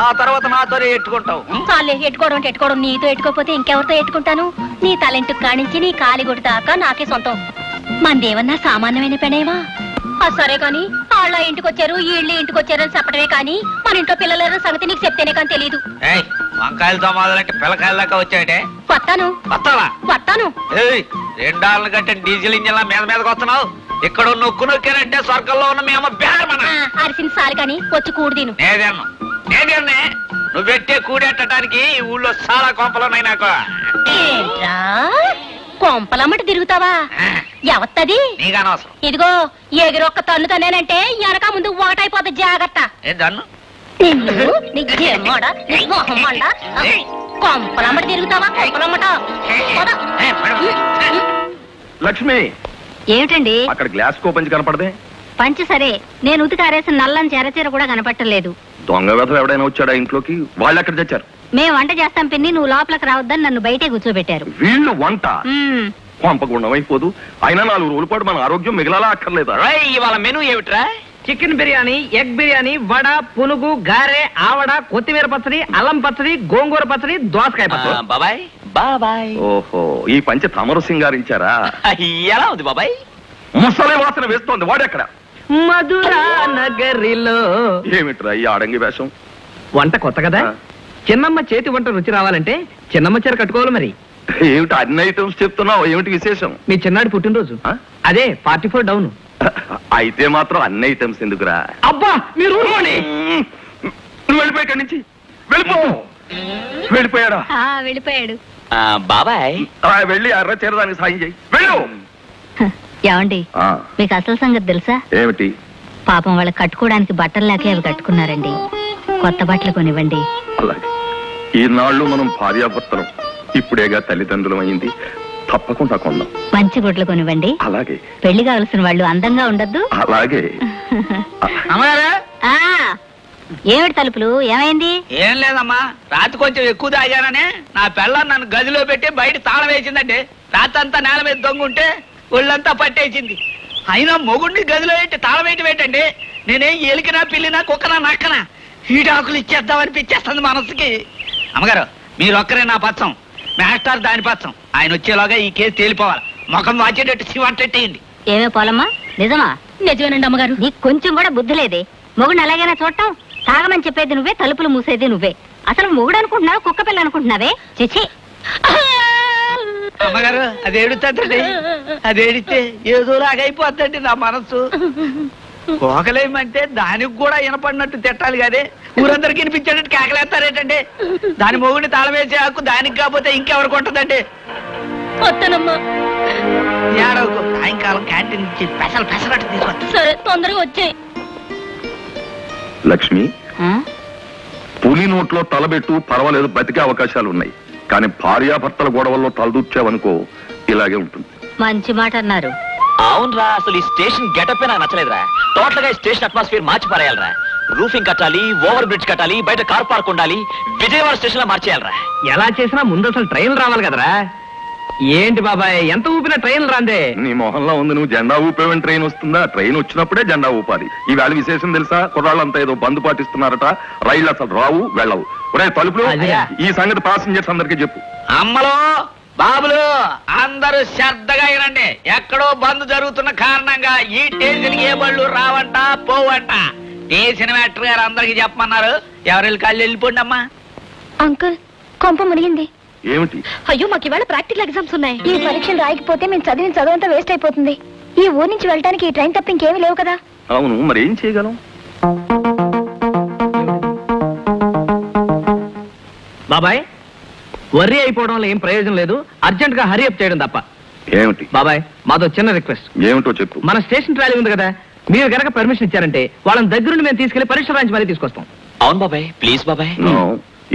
ఆ తర్వాత నాతోనే ఎట్టుకుంటావు. సాలే ఎట్టుకోవడం నీతో ఎట్టుకోపోతే ఇంకెవరితో ఎట్టుకుంటాను? నీ తలెంటు కానించి నీ కాలిగొడ్డు దాకా నాకే సొంతం. మందేమన్నా సామాన్యమైన పెనేవా? సరే కాని వాళ్ళ ఇంటికొచ్చారు వీళ్ళు ఇంటికొచ్చారు అని చెప్పడమే కాని మన ఇంట్లో పిల్లల సంగతి నీకు చెప్తేనే కానీ తెలీదు. వంకాయలతో మొదలంటే పిల్లకాయల దాకా వచ్చాయంటే వస్తాను వస్తావా? వస్తాను. రెండాళ్ళ కంటే డీజిల్ ఇంజన్ మీద మీదకి వస్తున్నావు. ఇక్కడ నొక్కు నొక్కానంటే స్వర్గంలో ఉన్న మీ అమ్మ బేరమన అరిసిన సాలు కాని వచ్చి కూడు తిను. నేనే నువ్వు పెట్టే కూడెట్టడానికి ఈ ఊళ్ళో చాలా కొంపలున్నాయి నాకు. ఏంట్రా కొంపలమ్మటి తిరుగుతావా? ఎవత్తది? నీకు అనవసరం. ఇదిగో ఎగిరొక్క తన్ను తనేనంటే వెనక ముందు ఒకటైపోతుంది, జాగ్రత్త. ఏం దన్ను? నిన్ను నీ జేమ్మోడా, నీ మొహమ్మోడా, కొంపలమ్మటి తిరుగుతావా? కొంపలమ్మట లక్ష్మి, ఏమిటండి అక్కడ గ్లాస్ కో పంచి కనపడదే? పంచి సరే, నేను ఉతికారేసిన నల్లని చెరచీర కూడా కనపట్టలేదు. దొంగ వ్యధం ఎవడైనా వచ్చాడా ఇంట్లోకి? వాళ్ళు ఎక్కడ తెచ్చారు? మేము వంట చేస్తాం పిన్ని, నువ్వు లోపలికి రావద్దని నన్ను బయటే కూర్చోబెట్టారు. వీళ్ళు వంట మ్మ్. పంపకుండా అయిపోదు. అయినా 4 రోజుల పాటు మన ఆరోగ్యం మిగలాలా అక్కర్లేదా? ఇవాళ మెనూ ఏమిట్రా? చికెన్ బిర్యానీ, ఎగ్ బిర్యానీ, వడ, పునుగు, గారె, ఆవడ, కొత్తిమీర పచ్చడి, అల్లం పచ్చడి, గోంగూర పచ్చడి, దోసకాయ పచ్చడి. బాబాయ్ బాబాయ్, ఓహో, ఈ పంచె తమరు సింగారించారా? ఎలా ఉంది బాబాయ్? ముసలి వాసన వేస్తోంది. వాడెక్కడ? మధురా నగరిలో. ఏమిట్రా ఈ ఆడంగి వేషం? వంట కొత్త కదా, చిన్నమ్మ చేతి వంట రుచి రావాలంటే చిన్నమ్మ చీర కట్టుకోవాలి. మరి ఏమిటి అన్ని ఐటమ్స్ చెప్తున్నావు? ఏమిటి విశేషం? మీ చిన్నాడి పుట్టినరోజు, ఆ? అదే 44 డౌన్. అయితే మాత్రం అన్ని ఐటమ్స్ ఎందుకురా? అబ్బా మీరు ఊరుకోండి. నువ్వు వెళ్ళిపోయి ఇక్కడి నుంచి వెళ్ళిపో. వెళ్ళిపోయాడా? వెళ్ళిపోయాడు. బాబాయ్ వెళ్ళి అర్ర చేరడానికి సాయం చేయి. వెళ్ళు. ఏమండి, ఆ, మీకు అసలు సంగతి తెలుసా? ఏమిటి? పాపం వాళ్ళకి కట్టుకోవడానికి బట్టలు లేక అవి కట్టుకున్నారండి. కొత్త బట్టలు కొనివ్వండి. అలాగే, ఈనాళ్ళు మనం భార్యాభర్తలం, ఇప్పుడేగా తల్లిదండ్రులం అయింది. తప్పకుండా కొందాం. మంచి గుడ్లు కొనివ్వండి. అలాగే పెళ్లి కావలసిన వాళ్ళు అందంగా ఉండద్దు. అలాగే. అమ్మగారు ఆ ఏమిటి తలుపులు? ఏమైంది? ఏం లేదమ్మా, రాత్రి కొంచెం ఎక్కువ తాగాననే నా పిల్లని నన్ను గదిలో పెట్టి బయట తాళం వేసిందండి. రాత్రి అంతా నేల మీద దొంగుంటే ఒళ్ళంతా పట్టేసింది. అయినా మొగుడిని గదిలో పెట్టి తాళం వేయటం ఏంటండి? నేనేం ఎలికినా పిల్లినా కుక్కనా నక్కనా ఈడాకులు ఇచ్చేద్దామనిపించేస్తుంది మనసుకి. అమ్మగారు మీరొక్కరే నా పచ్చం, మాస్టర్ దాని పచ్చం. ఆయన వచ్చేలాగా ఈ కేసు తేలిపోవాలి. ముఖం వాచేటట్టు శివంటేయండి. ఏమే పోలమ్మా, నిజమా? నిజమేనండి అమ్మగారు. నీకు కొంచెం కూడా బుద్ధి లేదే? మొగుడు అలాగైనా చూడటం, తాగమని చెప్పేది నువ్వే, తలుపులు మూసేది నువ్వే. అసలు మొగుడు అనుకుంటున్నావు, కుక్క పిల్ల అనుకుంటున్నావే? చిచి. అమ్మగారు అది ఏడుతుందండి, అది ఏడితే ఏదోలాగా అయిపోద్దండి నా మనసు. కోకలేమంటే దానికి కూడా వినపడినట్టు తిట్టాలి కానీ ఊరందరికి వినిపించేటట్టు కేకలేస్తారేటండి. దాని మొగుడిని తాళం వేసే హక్కు దానికి కాకపోతే ఇంకెవరికి ఉంటుందండి? వస్తానమ్మా. ఏడవకు, సాయంకాలం క్యాంటీన్ నుంచి పెసరట్టు తీసుకొస్తా. సరే తొందరగా వచ్చాయి. లక్ష్మి, ఆ? పులి నోట్లో తలబెట్టు, పర్వాలేదు, బతికే అవకాశాలు ఉన్నాయి. కానీ భార్యాభర్తల గొడవల్లో తలదూర్చావనుకో ఇలాగే ఉంటుంది. మంచి మాట అన్నారు. అవునరా, అసలు ఈ స్టేషన్ గెటప్ నాకు నచ్చలేదురా. టోటల్ గా స్టేషన్ అట్మాస్ఫియర్ మార్చి పారేయాలరా. రూఫింగ్ కట్టాలి, ఓవర్ బ్రిడ్జ్ కట్టాలి, బయట కార్ పార్క్ ఉండాలి, విజయవాడ స్టేషన్ లో మార్చేయాలరా. ఎలా చేసినా ముందు అసలు ట్రైన్ రావాలి కదరా. ఏంటి బాబాయ్ ఎంత ఊపిన ట్రైన్ రాందే? నీ మొహంలో ఉంది, నువ్వు జెండా ఊపేవని ట్రైన్ వస్తుందా? ట్రైన్ వచ్చినప్పుడే జెండా ఊపాలి. ఈ వేళ విశేషం తెలుసా? కుర్రాళ్ళంతా ఏదో బంద్ పాటిస్తున్నారట, రైళ్ళు అసలు రావు వెళ్ళవు. ఒరే తలుపులు, అదిగా. ఈ సంగతి ప్యాసింజర్స్ అందరికీ చెప్పు. అమ్మలో బాబులు అందరూ శ్రద్ధగా వినండి. ఎక్కడో బంద్ జరుగుతున్న కారణంగా ఈ స్టేషన్ ఏ బళ్ళు రావంట పోవంట. స్టేషన్ మేటర్ గారు అందరికి చెప్పమన్నారు. ఎవరి కాళ్ళు వెళ్ళిపోండి అమ్మా. అంకుల్ కొంప మునిగింది. ఏమిటి? అయ్యో మాకు ఇవాళ ప్రాక్టికల్ ఎగ్జామ్స్ ఉన్నాయి. ఈ పరీక్షలు రాయకపోతే మేము చదివిన చదువంతా వేస్ట్ అయిపోతుంది. ఈ ఊరు నుంచి వెళ్ళడానికి ఈ ట్రైన్ తప్ప ఇంకేమీ లేవు కదా. అవును, మరి ఏం చేయగలం? బాబాయ్ వర్రీ అయిపోవడం వల్ల ఏం ప్రయోజనం లేదు. అర్జెంట్ గా హరి అప్ చేయడం తప్ప. ఏమిటి? బాబాయ్ మాతో చిన్న రిక్వెస్ట్. ఏమిటో చెప్పు. మన స్టేషన్ ట్రాలీ ఉంది కదా, మీరు గనక పర్మిషన్ ఇచ్చారంటే వాళ్ళని దగ్గరుండి మేము తీసుకెళ్లి పరీక్ష రాయించి మరీ తీసుకొస్తాం. అవును బాబాయ్, ప్లీజ్ బాబాయ్. No,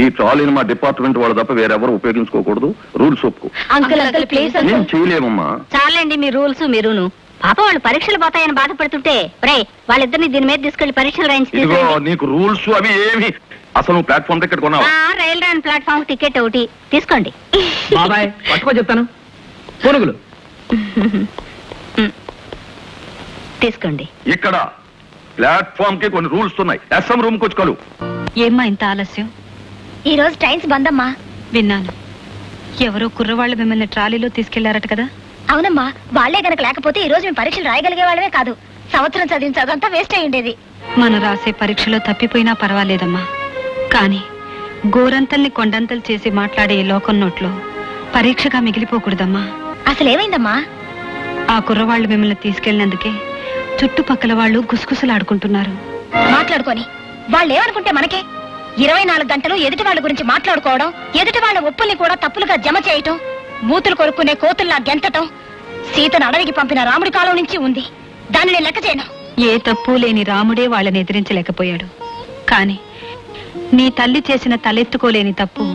ఈ ట్రాలీని మా డిపార్ట్మెంట్ వాళ్ళు తప్ప వేరెవరు ఉపయోగించుకోకూడదు. రూల్స్ ఒప్పుకో. అంకుల్ అంకుల్ ప్లీజ్ నేను చేయలేమమ్మా. చాలండి మీ రూల్స్ మీరును. పాప వాళ్ళు పరీక్షలు పోతాయని బాధపడుతుంటే రే వాళ్ళిద్దరిని దీని మీద తీసుకెళ్లి పరీక్షలు రాయించి ఇదిగో తీసుకురండి. నీకు రూల్స్ అవి ఏమి, అసలు నువ్వు ప్లాట్ఫామ్ టికెట్ కొన్నావా? రైల్ రాని ప్లాట్ఫామ్ టికెట్ ఒకటి తీసుకోండి. బాబాయ్ పట్టుకో చెప్తాను. పునుగులు తీసుకోండి. ఇక్కడ ప్లాట్ఫామ్ కి కొన్ని రూల్స్ ఉన్నాయి. ఎస్ఎం రూమ్ కి వచ్చి కలు. ఏమ్మా ఇంత ఆలస్యం? ఈ రోజు ట్రైన్స్ బంద్ అమ్మా. విన్నాను, ఎవరో కుర్రవాళ్ళు మిమ్మల్ని ట్రాలీలో తీసుకెళ్లారట కదా. అవునమ్మా, వాళ్లే గనక లేకపోతే ఈ రోజు మేము పరీక్షలు రాయగలిగే వాళ్ళమే కాదు, సంవత్సరం చదివిన చదువంతా వేస్ట్ అయి ఉండేది. మనం రాసే పరీక్షలో తప్పిపోయినా పర్వాలేదమ్మా, కానీ గోరంతల్ని కొండంతలు చేసి మాట్లాడే ఈ లోకం నోట్లో పరీక్షగా మిగిలిపోకూడదమ్మా. అసలు ఏమైందమ్మా? ఆ కుర్రవాళ్ళు మిమ్మల్ని తీసుకెళ్ళినందుకే చుట్టుపక్కల వాళ్ళు గుసగుసలాడుకుంటున్నారు. మాట్లాడుకొని వాళ్ళు ఏమనుకుంటే మనకే? 24 గంటలు ఎదుటి వాళ్ళ గురించి మాట్లాడుకోవడం, ఎదుటి వాళ్ళ ఒప్పుల్ని కూడా తప్పులుగా జమ చేయటం, మూతులు కొరుక్కునే కోతుల్లా గెంతటం సీతను అడవికి పంపిన రాముడి కాలం నుంచి ఉంది. దాన్ని నేను లెక్క చేయను. ఏ తప్పు లేని రాముడే వాళ్ళని ఎదిరించలేకపోయాడు. కాని నీ తల్లి చేసిన తలెత్తుకోలేని తప్పు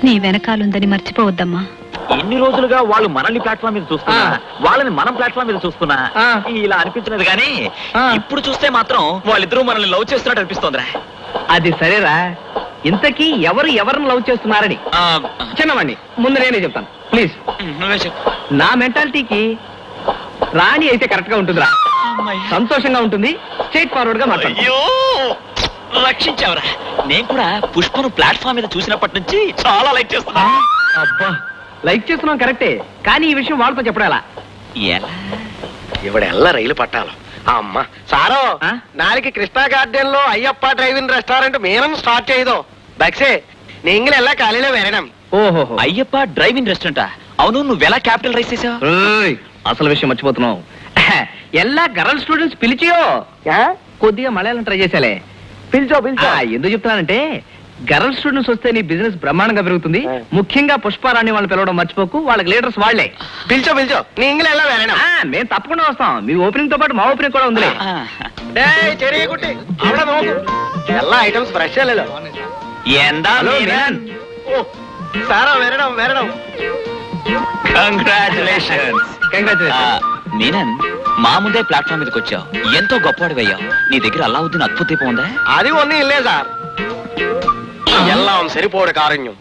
నీ వెనకాలుందని మర్చిపోవద్దమ్మా. ఎన్ని రోజులుగా వాళ్ళు మనల్ని ప్లాట్ఫామ్ మీద చూస్తున్నా, వాళ్ళని మనం ప్లాట్ఫామ్ మీద చూస్తున్నా ఇలా అనిపించినది కానీ ఇప్పుడు చూస్తే మాత్రం వాళ్ళిద్దరూ మనల్ని లవ్ చేస్తున్నట్టు అనిపిస్తోందిరా. అది సరేరా, ఇంతకీ ఎవరు ఎవరిని లవ్ చేస్తున్నారని చిన్నవాణ్ణి ముందు నేనే చెప్తాను ప్లీజ్. నువ్వే చెప్పు. నా మెంటాలిటీకి రాణి అయితే కరెక్ట్ గా ఉంటుందిరా, సంతోషంగా ఉంటుంది, స్ట్రైట్ ఫార్వర్డ్ గా మాట్లాడు. అయ్యో రక్షించావురా. నేను కూడా పుష్పను ప్లాట్ఫామ్ మీద చూసినప్పటి నుంచి చాలా లైక్ చేస్తున్నా. అబ్బా లైక్ చేస్తున్నాం కరెక్టే, కానీ ఈ విషయం వాళ్ళతో చెప్పడాలా? ఎలా? ఇవిడెల్ల రైలు పట్టాలి. అమ్మ సారో ఆ? నాளைக்கு కృష్ణా గార్డెన్ లో అయ్యప్ప డ్రైవింగ్ రెస్టారెంట్ మేనం స్టార్ట్ చేయదో బక్సే నీంగిలెల్ల కాలిలో వెరణం. ఓహో అయ్యప్ప డ్రైవింగ్ రెస్టారెంటా? అవును, నువ్వెలా క్యాపిటల్ రైస్ చేసావు? అసలు విషయం మర్చిపోతున్నావు. ఎల్లా గర్ల్ స్టూడెంట్స్ పిలిచియో కొద్దిగా మలయాళం ట్రై చేసాలే. పిలిచో పిలిచో. ఎందుకు చెప్తున్నానంటే గర్ల్ స్టూడెంట్స్ వస్తే నీ బిజినెస్ బ్రహ్మాండంగా పెరుగుతుంది. ముఖ్యంగా పుష్పారాణి వాళ్ళని పిలవడం మర్చిపోకు, వాళ్ళకి లీడర్స్ వాళ్లే. పిలిచో పిలిచో నీంగిలెల్ల వెరణం. మేము తప్పకుండా వస్తాం. మీ ఓపెనింగ్ తో పాటు మా ఓపెనింగ్ కూడా ఉందిలే. ചെറിയ കുട്ടി അവിടെ നോക്കൂ, എല്ലാ ഐറ്റംസ് ഫ്രഷ് അല്ലല്ലോ. എന്താ మీరన్. ഓ സാറാ വരണം വരണം. కంగ్రాచులేషన్స్. Congratulations. మీనన్, మా ముందే ప్లాట్ఫామ్ మీదకి వచ్చావు. ఎంతో గొప్పవాడు అయ్యావు. నీ దగ్గర అల్లావుద్దీన్ అద్భుత దీపం ఉందా? అది ఒన్నీ ఇల్లే సార్, ఎల్లాం సరిపోడు కారణ్యం.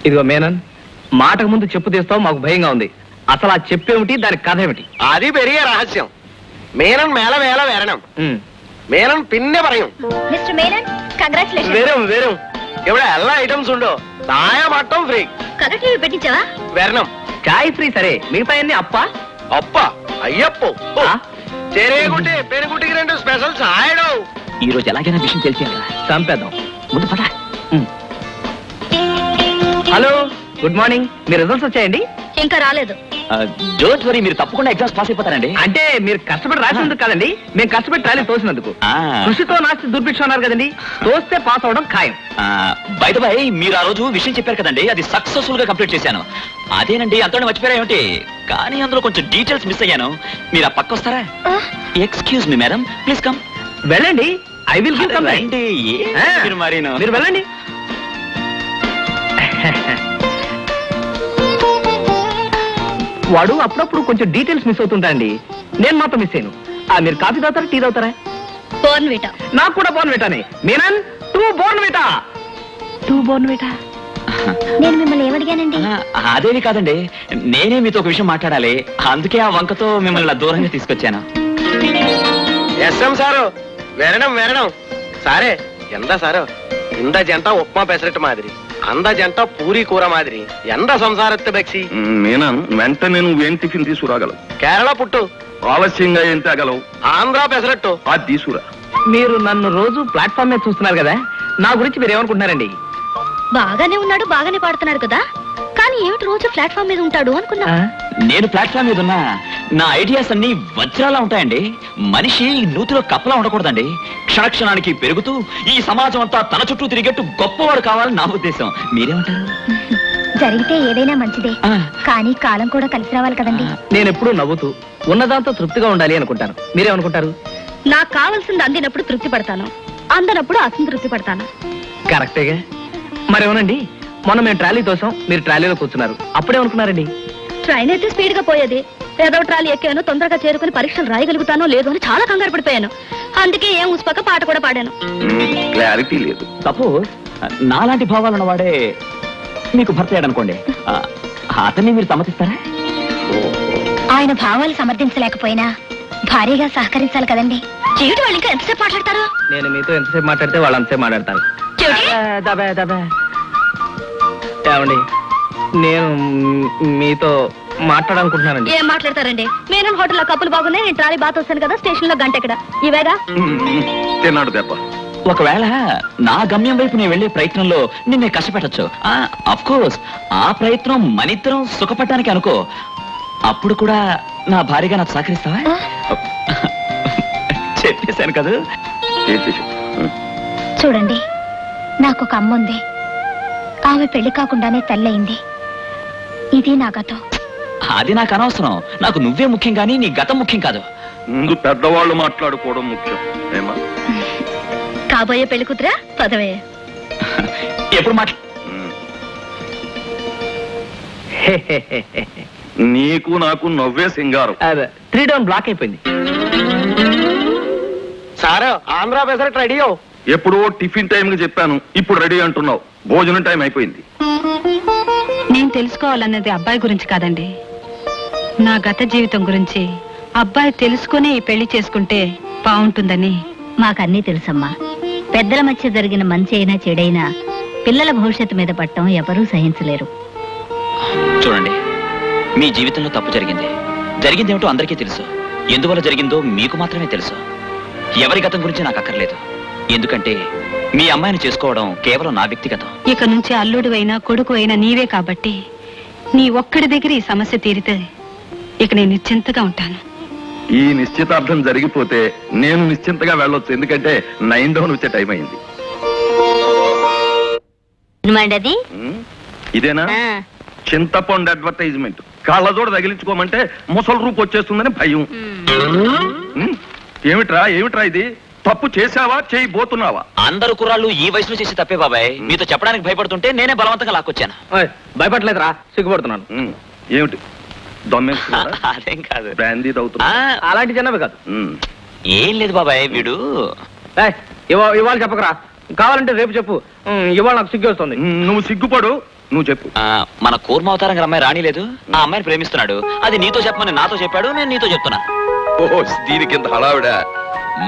ఇదిగో మేనన్, మాటకు ముందు చెప్పు తీస్తావు, మాకు భయంగా ఉంది. అసలు ఆ చెప్పేమిటి, దాని కథ ఏమిటి? అది పెరిగే రహస్యం. మేనం మేళ వేళ വരണം. മേനൻ പിന്നെ പറയും. Mister Menon, congratulation. വരും വരും, ഇവിടെ എല്ലാ ഐറ്റംസ് ഉണ്ടോ, ചായ മട്ടം ഫ്രീ. కలర్ టీవీ పెట్టించావా? വരണം. చాయ్ ఫ్రీ సరే, మిగతా అన్ని అప్ప അപ്പ അയ്യപ്പോ. ఆ? ചെറിയ കുട്ടി പെൺകുട്ടിക്ക് 2 സ്പെഷ്യൽ ചായടോ. ఈ రోజు ఎలాగైనా విషయం తెలిసేయాలి. చంపేద్దాం. ముందు పద. Hello, good morning. మీ రిజల్ట్స్ వచ్చాయండి? ఇంకా రాలేదు. డోంట్ వరీ, మీరు తప్పకుండా ఎగ్జామ్స్ పాస్ అయిపోతారండి. అంటే మీరు కష్టపడి రాసినందుకు కాదండి, మేము కష్టపడి ట్రాలీ తోసినందుకు. కృషితో నాస్తి దుర్భిక్ష అన్నారు కదండి, తోస్తే పాస్ అవడం ఖాయం. బై ద బై, మీరు ఆ రోజు విషయం చెప్పారు కదండి, అది సక్సెస్ఫుల్ గా కంప్లీట్ చేశాను. అదేనండి, అంతలో మర్చిపోయారా ఏమిటి? కానీ అందులో కొంచెం డీటెయిల్స్ మిస్ అయ్యాను. మీరు ఆ పక్క వస్తారా? Excuse me madam, please come. వెళ్ళండి, ఐ విల్ గివ్ కమ్. రండి. మీరు మరీను. మీరు వెళ్ళండి. వాడు అప్పుడప్పుడు కొంచెం డీటెయిల్స్ మిస్ అవుతుంటాయండి, నేను మాత్రం మిస్ అయ్యాను. మీరు కాఫీ తాగుతారా, టీ తాగుతారా? బోర్న్విటా. నాకు కూడా బోర్న్విటానే. మీనన్ 2 బోర్న్విటా. 2 బోర్న్విటా. నేను మిమ్మల్ని ఏమడిగానండి? అదేమి కాదండి, నేనే మీతో ఒక విషయం మాట్లాడాలి, అందుకే ఆ వంకతో మిమ్మల్ని ఇలా దూరంగా తీసుకొచ్చాను. ఎస్ఎం సారు వెరణం సారే ಎಂದ ಸಾರು ಇಂದ ಜಂಟ ಉಪ್ಮಾ పెసరట్టు మాదిరి అంద జంట పూరి కూర మాదిరి ఎంద సంసారత్తే బెక్సి మీనా వెంటనే నువ్వేం టిఫిన్ తీసుకురాగలవు? కేరళ పుట్టు ఆలస్యంగా ఏం తేగలవు? ఆంధ్ర పెసరట్టు అది తీసుకురా. మీరు నన్ను రోజు ప్లాట్ఫామ్ మీద చూస్తున్నారు కదా, నా గురించి మీరు ఏమనుకుంటున్నారండి? బాగానే ఉన్నాడు, బాగానే పాడుతున్నాడు కదా, కానీ ఏమిటి రోజు ప్లాట్ఫామ్ మీద ఉంటాడు అనుకున్నా. నేను ప్లాట్ఫామ్ మీద ఉన్నా నా ఐడియాస్ అన్ని వజ్రాలా ఉంటాయండి. మనిషి నూతిలో కప్పలా ఉండకూడదండి, క్షణక్షణానికి పెరుగుతూ ఈ సమాజం అంతా తన చుట్టూ తిరిగేట్టు గొప్పవాడు కావాలని నా ఉద్దేశం. మీరేమంటారు? జరిగితే ఏదైనా మంచిదే, ఆ. కానీ కాలం కూడా కలిసి రావాలి కదండి. నేను ఎప్పుడూ నవ్వుతూ ఉన్నదాంతో తృప్తిగా ఉండాలి అనుకుంటాను. మీరేమనుకుంటారు? నాకు కావాల్సింది అందినప్పుడు తృప్తి పడతాను, అందనప్పుడు అసంతృప్తి పడతాను. కరెక్టేగా. మరేమోనండి, మొన్న మేము ట్రాలీ తోసాం, మీరు ట్రాలీలో కూర్చున్నారు, అప్పుడేమనుకున్నారండి? ట్రైన్ అయితే స్పీడ్ గా పోయేది, ఏదో ట్రాలీ ఎక్కాను, తొందరగా చేరుకుని పరీక్షలు రాయగలుగుతానో లేదో అని చాలా కంగారు పడిపోయాను. అందుకే ఏం ఉసుపక్క పాట కూడా పాడాను. క్లారిటీ లేదు. సపోజ్ నాలాంటి భావాలు ఉన్నవాడే మీకు భర్త అయ్యాడనుకోండి, అతన్ని మీరు సమ్మతిస్తారా? ఆయన భావాలు సమర్థించలేకపోయినా భారీగా సహకరించాలి కదండి. చెవిటి వాళ్ళు ఇంకా ఎంతసేపు మాట్లాడతారు? నేను మీతో ఎంతసేపు మాట్లాడితే వాళ్ళు అంతసేపు మాట్లాడతారు. చెవిటి ఏమండి, నేను మీతో మాట్లాడాలనుకుంటున్నానండి. ఏం మాట్లాడతారండి? నేను హోటల్లో కప్పులు బాగున్నాయి, నేను ట్రాలీ బాత్ వస్తాను కదా, స్టేషన్ లో గంట ఎక్కడ ఇవేగా. తిన్నాడు దెబ్బ. ఒకవేళ నా గమ్యం వైపు నేను వెళ్లే ప్రయత్నంలో నిన్నే కష్టపెట్టచ్చు. అఫ్ కోర్స్ ఆ ప్రయత్నం మనిద్దరం సుఖపడటానికి అనుకో, అప్పుడు కూడా నా భార్యగా నాకు సహకరిస్తావా? చెప్పేశాను కదా. చూడండి, నాకు ఒక అమ్మ ఉంది, ఆమె పెళ్లి కాకుండానే తల్లయింది. ఇది నా గతం. అది నాకు అనవసరం, నాకు నువ్వే ముఖ్యం కానీ నీ గతం ముఖ్యం కాదు. ముందు పెద్దవాళ్ళు మాట్లాడుకోవడం ముఖ్యం. ఏమా కాబోయే పెళ్లి కూతురా పదవే. ఎప్పుడు మాట్లా నీకు నాకు నవ్వే సింగారం. 3 డౌన్ బ్లాక్ అయిపోయింది. సారు ఆంధ్ర పెసరట్టు రెడీ ఎప్పుడో టిఫిన్ టైం కి చెప్పాను, ఇప్పుడు రెడీ అంటున్నావు. భోజనం టైం అయిపోయింది. నేను తెలుసుకోవాలన్నది అబ్బాయి గురించి కాదండి, నా గత జీవితం గురించి. అబ్బాయి తెలుసుకుని ఈ పెళ్లి చేసుకుంటే బాగుంటుందని. మాకన్నీ తెలుసమ్మా. పెద్దల మధ్య జరిగిన మంచి అయినా చెడైనా పిల్లల భవిష్యత్తు మీద పట్టడం ఎవరూ సహించలేరు. చూడండి, మీ జీవితంలో తప్పు జరిగింది. జరిగిందేమిటో అందరికీ తెలుసు, ఎందువల్ల జరిగిందో మీకు మాత్రమే తెలుసు. ఎవరి గతం గురించి నాకు అక్కర్లేదు, ఎందుకంటే మీ అమ్మాయిని చేసుకోవడం కేవలం నా వ్యక్తిగతం. ఇక నుంచి అల్లుడు అయినా కొడుకు అయినా నీవే కాబట్టి నీ ఒక్కడి దగ్గర ఈ సమస్య తీరితే ఇక నేను నిశ్చింతగా ఉంటాను. ఈ నిశ్చితార్థం జరిగిపోతే నేను నిశ్చింతగా వెళ్ళొచ్చు, ఎందుకంటే 9 డౌన్ వచ్చే టైం అయింది. అది ఇదేనా చింతపండు అడ్వర్టైజ్మెంట్? కళ్ళజోడ తగిలించుకోమంటే ముసలి రూపు వచ్చేస్తుందని భయం. ఏమిట్రా ఇది? తప్పు చేసావా, చేయబోతున్నావా? అందరు కుర్రాళ్ళు ఈ వయసులో చేసి తప్పే బాబాయ్. మీతో చెప్పడానికి భయపడుతుంటే నేనే బలవంతంగా లాక్కొచ్చాను. భయపడలేదురా, సిగ్గుపడుతున్నాను. ఏమిటి దమ్మేస్తున్నాడా? అదేం కాదు, బ్రాందీ తాగుతున్నా? అలాంటి జనమే కాదు. ఏం లేదు బాబాయ్, వీడు ఇవాళ చెప్పకరా, కావాలంటే రేపు చెప్పు. ఇవాళ నాకు సిగ్గు వస్తుంది. నువ్వు సిగ్గుపడు, నువ్వు చెప్పు. మన కూర్మావతారం అమ్మాయి రాణి లేదు, ఆ అమ్మాయిని ప్రేమిస్తున్నాడు. అది నీతో చెప్పమని నాతో చెప్పాడు, నేను నీతో చెప్తున్నా. ఓహో, దీనికింత హడావిడ.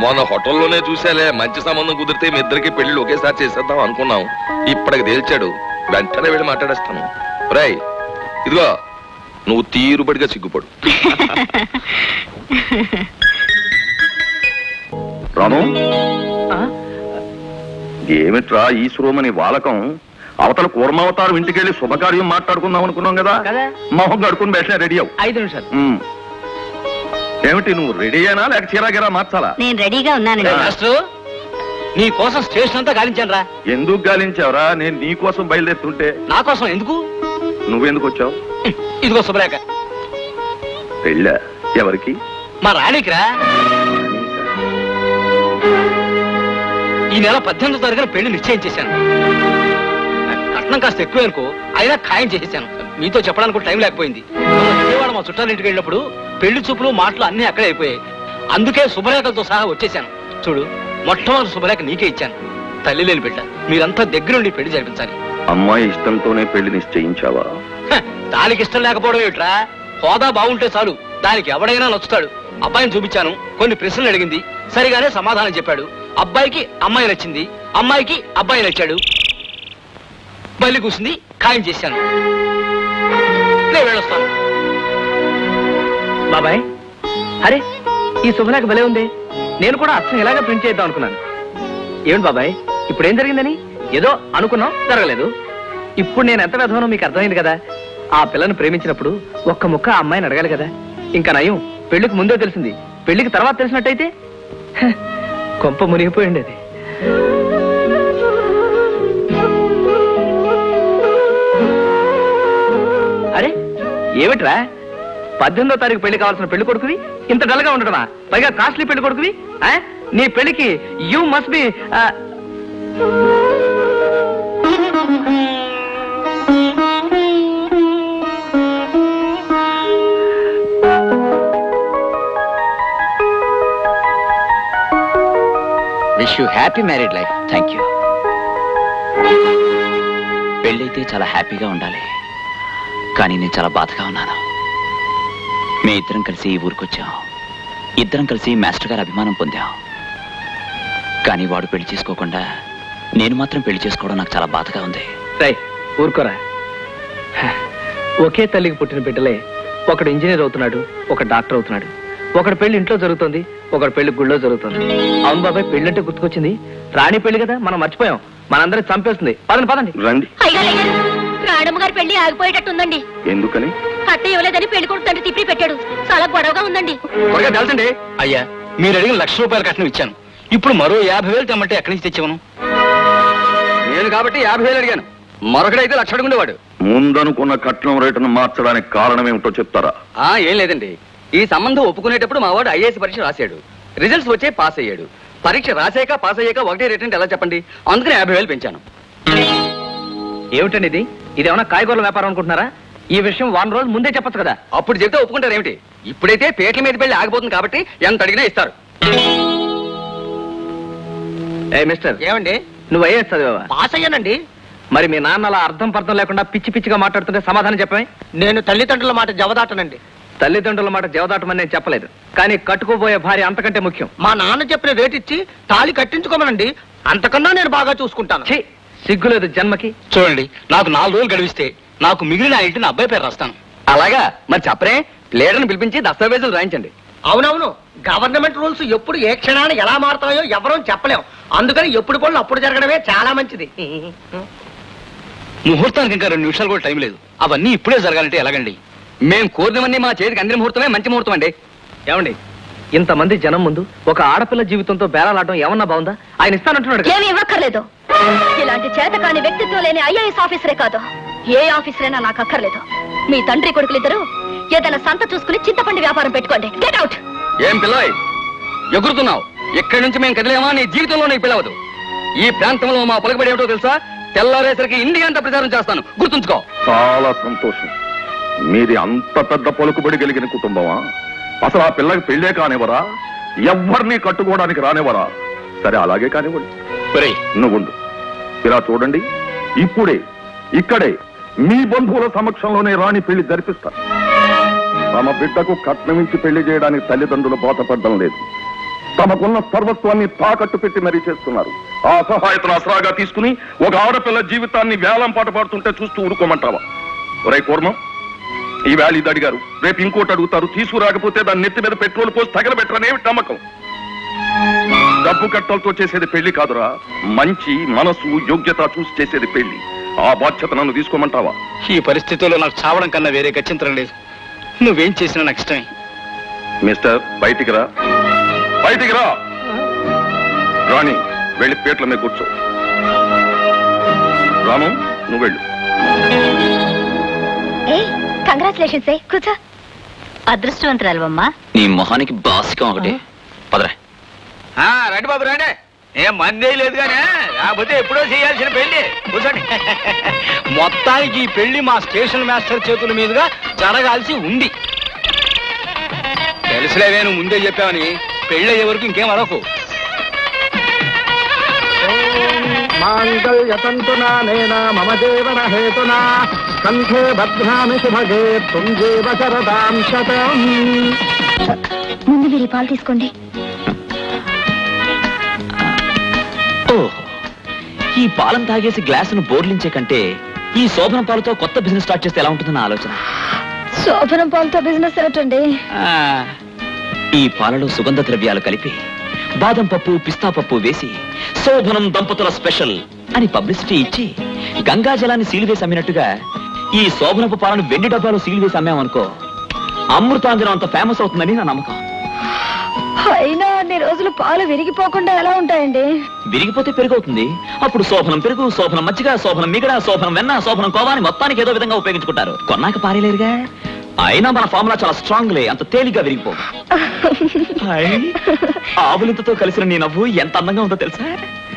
మొన్న హోటల్లోనే చూసాలే, మంచి సంబంధం కుదిరితే మీ ఇద్దరికి పెళ్లి ఒకేసారి చేసేద్దాం అనుకున్నాం. ఇప్పటికి తేల్చాడు, వెంటనే వెళ్ళి మాట్లాడేస్తాను. రై ఇదిగో, నువ్వు తీరుబడిగా సిగ్గుపడు. రాము, ఏమిట్రా ఈశ్వరోమని వాలకం? అవతల కూర్మావతారం ఇంటికెళ్ళి శుభకార్యం మాట్లాడుకుందాం అనుకున్నాం కదా. మొహం కడుకుని బయట రెడీ అవు. 5 నిమిషాలు. ఏమిటి, నువ్వు రెడీ అయినా లేక చీరాగిరా మార్చాలా? నేను రెడీగా ఉన్నానండి. నీ కోసం స్టేషన్ అంతా గాలించాను రా. ఎందుకు గాలించావురా? నేను నీ కోసం బయలుదేరుతుంటే. నా కోసం ఎందుకు? నువ్వెందుకు వచ్చావు? ఇదిగో శుభలేఖ. పెళ్ళా? ఎవరికి? మా రాణికిరా. ఈ నెల 18వ తారీఖున పెళ్లి నిశ్చయం చేశాను. కట్నం కాస్త ఎక్కువ అనుకో, అయినా ఖాయం చేసేసాను. మీతో చెప్పడానికి టైం లేకపోయింది. విజయవాడ మా చుట్టాల ఇంటికి వెళ్ళినప్పుడు పెళ్లి చూపులు మాటలు అన్ని అక్కడే అయిపోయాయి. అందుకే శుభలేఖలతో సహా వచ్చేసాను. చూడు, మొట్టమొదటి శుభలేఖ నీకే ఇచ్చాను. తల్లి లేని బిడ్డ, మీరంతా దగ్గరుండి పెళ్లి జరిపించాలి. అమ్మాయి ఇష్టంతోనే పెళ్లి నిశ్చయించావా? దానికి ఇష్టం లేకపోవడం ఏమిట్రా? హోదా బాగుంటే చాలు, దానికి ఎవడైనా నచ్చుతాడు. అబ్బాయిని చూపించాను, కొన్ని ప్రశ్నలు అడిగింది, సరిగానే సమాధానం చెప్పాడు. అబ్బాయికి అమ్మాయి నచ్చింది, అమ్మాయికి అబ్బాయి నచ్చాడు. బల్లి కూసింది, ఖాయం చేశాను. నేను వెళ్ళొస్తాను. బాబాయ్, అరే ఈ శుభలేఖ భలే ఉంది. నేను కూడా అచ్చం ఇలాగే ప్రింట్ చేద్దాం అనుకున్నాను. ఏమిటి బాబాయ్, ఇప్పుడు ఏం జరిగిందని? ఏదో అనుకున్నాం, జరగలేదు. ఇప్పుడు నేను ఎంత విధవనో మీకు అర్థమైంది కదా. ఆ పిల్లను ప్రేమించినప్పుడు ఒక్క ముక్క ఆ అమ్మాయిని అడగాలి కదా. ఇంకా నయం, పెళ్లికి ముందే తెలిసింది. పెళ్లికి తర్వాత తెలిసినట్టయితే కొంప మునిగిపోయింది అది. అరే ఏమిట్రా, 18వ తారీఖు పెళ్లి కావాల్సిన పెళ్లి కొడుకువి ఇంత డల్గా ఉండడమా? పైగా కాస్ట్లీ పెళ్లి కొడుకువి. నీ పెళ్లికి you must be wish you happy married life. Thank you. పెళ్ళైతే చాలా హ్యాపీగా ఉండాలి, కానీ నేను చాలా బాధగా ఉన్నాను. మీ ఇద్దరం కలిసి ఈ ఊరికొచ్చాం, ఇద్దరం కలిసి మాస్టర్ గారి అభిమానం పొందాం. కానీ వాడు పెళ్లి చేసుకోకుండా నేను మాత్రం పెళ్లి చేసుకోవడం నాకు చాలా బాధగా ఉంది. రై ఊరుకోరా. ఒకే తల్లికి పుట్టిన బిడ్డలే ఒకడు ఇంజనీర్ అవుతున్నాడు, ఒక డాక్టర్ అవుతున్నాడు. ఒకటి పెళ్లి ఇంట్లో జరుగుతుంది, ఒకటి పెళ్లి గుళ్ళో జరుగుతుంది. అవును బాబాయ్, పెళ్లి అంటే గుర్తుకొచ్చింది. రాణి పెళ్లి కదా, మనం మర్చిపోయాం. మనందరం చంపేస్తుంది. పదండి పదండి. రండి. రాణమ్మ గారి పెళ్లి ఆగిపోయేటట్టుందండి. ఎందుకని? అత్త ఇవ్వలేదని పెళ్లి కొడుకు తండ్రి తిప్పి పెట్టాడు. చాలా గొడవగా ఉందండి. త్వరగా తెలుసండి. అయ్యా, మీరు అడిగిన ₹1,00,000 కట్నం ఇచ్చాను. ఇప్పుడు మరో 50,000 తెమ్మంటే ఎక్కడి నుంచి తెచ్చేవను? నేను కాబట్టి 50,000 అడిగాను. మరొకడైతే 1,00,000 అడుగుండేవాడు. ముందనుకున్న కట్నం రేటును మార్చడానికి కారణం ఏమిటో చెప్తారా? ఏం లేదండి, ఈ సంబంధం ఒప్పుకునేటప్పుడు మా వాడు ఐఏఎస్ పరీక్ష రాశాడు. రిజల్ట్స్ వచ్చే పాస్ అయ్యాడు. పరీక్ష రాసాక పాస్ అయ్యాక ఒకటే రేట్ అంటే ఎలా చెప్పండి? అందుకని 50,000 పెంచాను. ఏమిటండి ఇది? ఇదేమన్నా కాయగూరల వ్యాపారం అనుకుంటున్నారా? ఈ విషయం 1 రోజు ముందే చెప్పొచ్చు కదా. అప్పుడు చెప్తే ఒప్పుకుంటారు ఏమిటి? ఇప్పుడైతే పేట్ల మీద పెళ్లి ఆగిపోతుంది కాబట్టి ఎంత అడిగినా ఇస్తారు. ఏ మిస్టర్, ఏమండి? నువ్వు ఐఏఎస్ చదివావా? పాస్ అయ్యానండి. మరి మీ నాన్న అలా అర్థం పర్థం లేకుండా పిచ్చి పిచ్చిగా మాట్లాడుతుంటే సమాధానం చెప్పమే. నేను తల్లిదండ్రుల మాట జవదాటనండి. తల్లిదండ్రుల మాట జవదాటమని నేను చెప్పలేదు, కానీ కట్టుకోబోయే భార్య అంతకంటే ముఖ్యం. మా నాన్న చెప్పిన రేట్ ఇచ్చి తాళి కట్టించుకోమనండి. అంతకన్నా నేను బాగా చూసుకుంటాను. ఛీ, సిగ్గులేదు జన్మకి. చూడండి, నాకు 4 రోజులు గడివిస్తే నాకు మిగిలిన ఆ ఇంటిని అబ్బాయి పేరు రాస్తాను. అలాగా? మరి చెప్పరే, ప్లేడర్ని పిలిపించి దస్తావేజులు రాయించండి. అవునవును, గవర్నమెంట్ రూల్స్ ఎప్పుడు ఏ క్షణాన్ని ఎలా మారుతాయో ఎవరూ చెప్పలేం. అందుకని ఎప్పుడు పనులు అప్పుడు జరగడమే చాలా మంచిది. ముహూర్తానికి ఇంకా 2 నిమిషాలు కూడా టైం లేదు. అవన్నీ ఇప్పుడే జరగాలంటే ఎలాగండి? మేం కోరినవన్నీ మా చేతికి అందిన ముహూర్తమే మంచి ముహూర్తం అండి. ఏమండి, ఇంతమంది జనం ముందు ఒక ఆడపిల్ల జీవితంతో బేరాలాడడం ఏమన్నా బాగుందా? ఆయన ఇస్తానంటున్నాడు కదా. ఏమి ఇవ్వక్కర్లేదు. ఇలాంటి చేతకాని వ్యక్తిత్వం లేని ఐఏఎస్ ఆఫీసరే కాదు, ఏ ఆఫీసరైనా నాకు అక్కర్లేదు. మీ తండ్రి కొడుకులిద్దరూ ఏదైనా సంత చూసుకుని చింతపండు వ్యాపారం పెట్టుకోండి. Get out. ఏం పిల్లయ్ ఎగురుతున్నావు? ఇక్కడి నుంచి మేము కదిలేమా నీ జీవితంలో నీకు పిలవదు. ఈ ప్రాంతంలో మా పలుకుబడి ఏమిటో తెలుసా? తెల్లారేసరికి ఇండియా అంతా ప్రచారం చేస్తాను, గుర్తుంచుకో. చాలా సంతోషం. మీది అంత పెద్ద పలుకుబడి కలిగిన కుటుంబమా? అసలు ఆ పిల్లకి పెళ్ళే కానివరా? ఎవరిని కట్టుకోవడానికి రానివరా? సరే, అలాగే కానివ్వండి. నువ్వుండు. ఇలా చూడండి, ఇప్పుడే ఇక్కడే మీ బంధువుల సమక్షంలోనే రాణి పెళ్లి జరిపిస్తారు. తమ బిడ్డకు కట్నమించి పెళ్లి చేయడానికి తల్లిదండ్రులు బాధపడడం లేదు. తమకున్న సర్వస్వాన్ని తాకట్టు పెట్టి మరీ చేస్తున్నారు. ఆ సహాయతను అసరాగా తీసుకుని ఒక ఆడపిల్ల జీవితాన్ని వేలం పాట పాడుతుంటే చూస్తూ ఊరుకోమంటావా? ఒరే కూర్మం, ఈ వేళ ఇది అడిగారు, రేపు ఇంకోటి అడుగుతారు. తీసుకురాకపోతే దాన్ని నెత్తి మీద పెట్రోల్ పోసి తగలబెట్టరనేమి నమ్మకం? డబ్బు కట్టలతో చేసేది పెళ్లి కాదురా, మంచి మనసు యోగ్యత చూసి చేసేది పెళ్లి. ఆ బాధ్యత నన్ను తీసుకోమంటావా? ఈ పరిస్థితుల్లో నాకు చావడం కన్నా వేరే గత్యంతరం లేదు. నువ్వేం చేసినా నాకు ఇష్టమే. మిస్టర్, బయటికి రా, బయటికి రా. రాణి, వెళ్ళి పేట్ల మీద కూర్చో. రాము, నువ్వు వెళ్ళు. కంగ్రాచులేషన్స్. కూర్చో. అదృష్టవంతురాలమ్మా. నీ మొహానికి బాసికం ఒకటి. పదరా. రండి బాబు రండి. ఏం మందే లేదు కానీ లేకపోతే ఎప్పుడో చేయాల్సిన పెళ్లి. కూర్చోండి. మొత్తానికి ఈ పెళ్లి మా స్టేషన్ మాస్టర్ చేతుల మీదుగా జరగాల్సి ఉంది. తెలుసులేవే, నువ్వు ముందే చెప్పావని. పెళ్లి అయ్యే వరకు ఇంకేం అనకు. మాంగళ్యతంతునా నేనా మమ జీవన హేతునా కంఠే భద్రామి శుభగే తుంజీవ శరదాం శతం. ముందు మీరు ఈ పాలు తీసుకోండి. ఓహ్, ఈ పాలను తాగేసి గ్లాసును బోర్లించే కంటే ఈ శోభన పాలతో కొత్త బిజినెస్ స్టార్ట్ చేస్తే ఎలా ఉంటుందన్న ఆలోచన. శోభనం పాలతో బిజినెస్ ఏంటండి? ఆ, ఈ పాలలో సుగంధ ద్రవ్యాలు కలిపి బాదం పప్పు పిస్తా పప్పు వేసి శోభనం దంపతుల స్పెషల్ అని పబ్లిసిటీ ఇచ్చి గంగా జలాన్ని సీల్ అమ్మినట్టుగా ఈ శోభనపు పాలను వెండి డబ్బాలో సీల్ వేసి అమ్మామనుకో అమృతాంజనం అంత ఫేమస్ అవుతుందని నా నమ్మకం. అయినా అన్ని రోజులు పాలు విరిగిపోకుండా ఎలా ఉంటాయండి? విరిగిపోతే పెరుగవుతుంది. అప్పుడు శోభనం పెరుగు, శోభనం మజ్జిగ, శోభనం మిగడ, శోభనం వెన్న, శోభనం కోవాని మొత్తానికి ఏదో విధంగా ఉపయోగించుకుంటారు. కొన్నాక పారేలేరుగా. అయినా మన ఫార్ములా చాలా స్ట్రాంగ్ లే, అంత తేలిగ్గా విరిగిపో. ఆవులింతతో కలిసిన నీ నవ్వు ఎంత అందంగా ఉందో తెలుసా?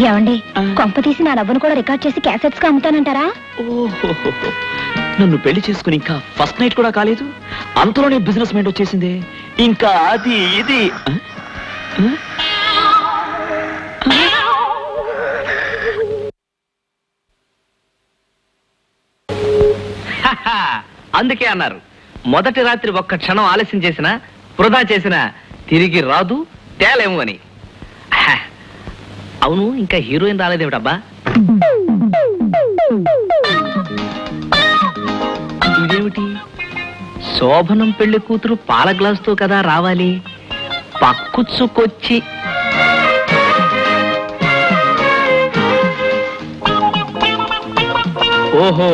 ఏమండి, కొంప తీసి నా నవ్వును కూడా రికార్డ్ చేసి క్యాసెట్స్ గా అమ్ముతానంటారా? ఓహో, నన్ను పెళ్లి చేసుకుని ఇంకా ఫస్ట్ నైట్ కూడా కాలేదు, అంతలోనే బిజినెస్ మైండ్ వచ్చేసింది. ఇంకా అది ఇది అందుకే అన్నారు, మొదటి రాత్రి ఒక్క క్షణం ఆలస్యం చేసినా వృధా చేసినా తిరిగి రాదు తేలేము అని. హ, అవును, ఇంకా హీరోయిన్ రాలేదేమిటబ్బా? ఇదేమిటి, శోభనం పెళ్లి కూతురు పాల గ్లాసుతో కదా రావాలి, పక్కుచ్చుకొచ్చి ఓహో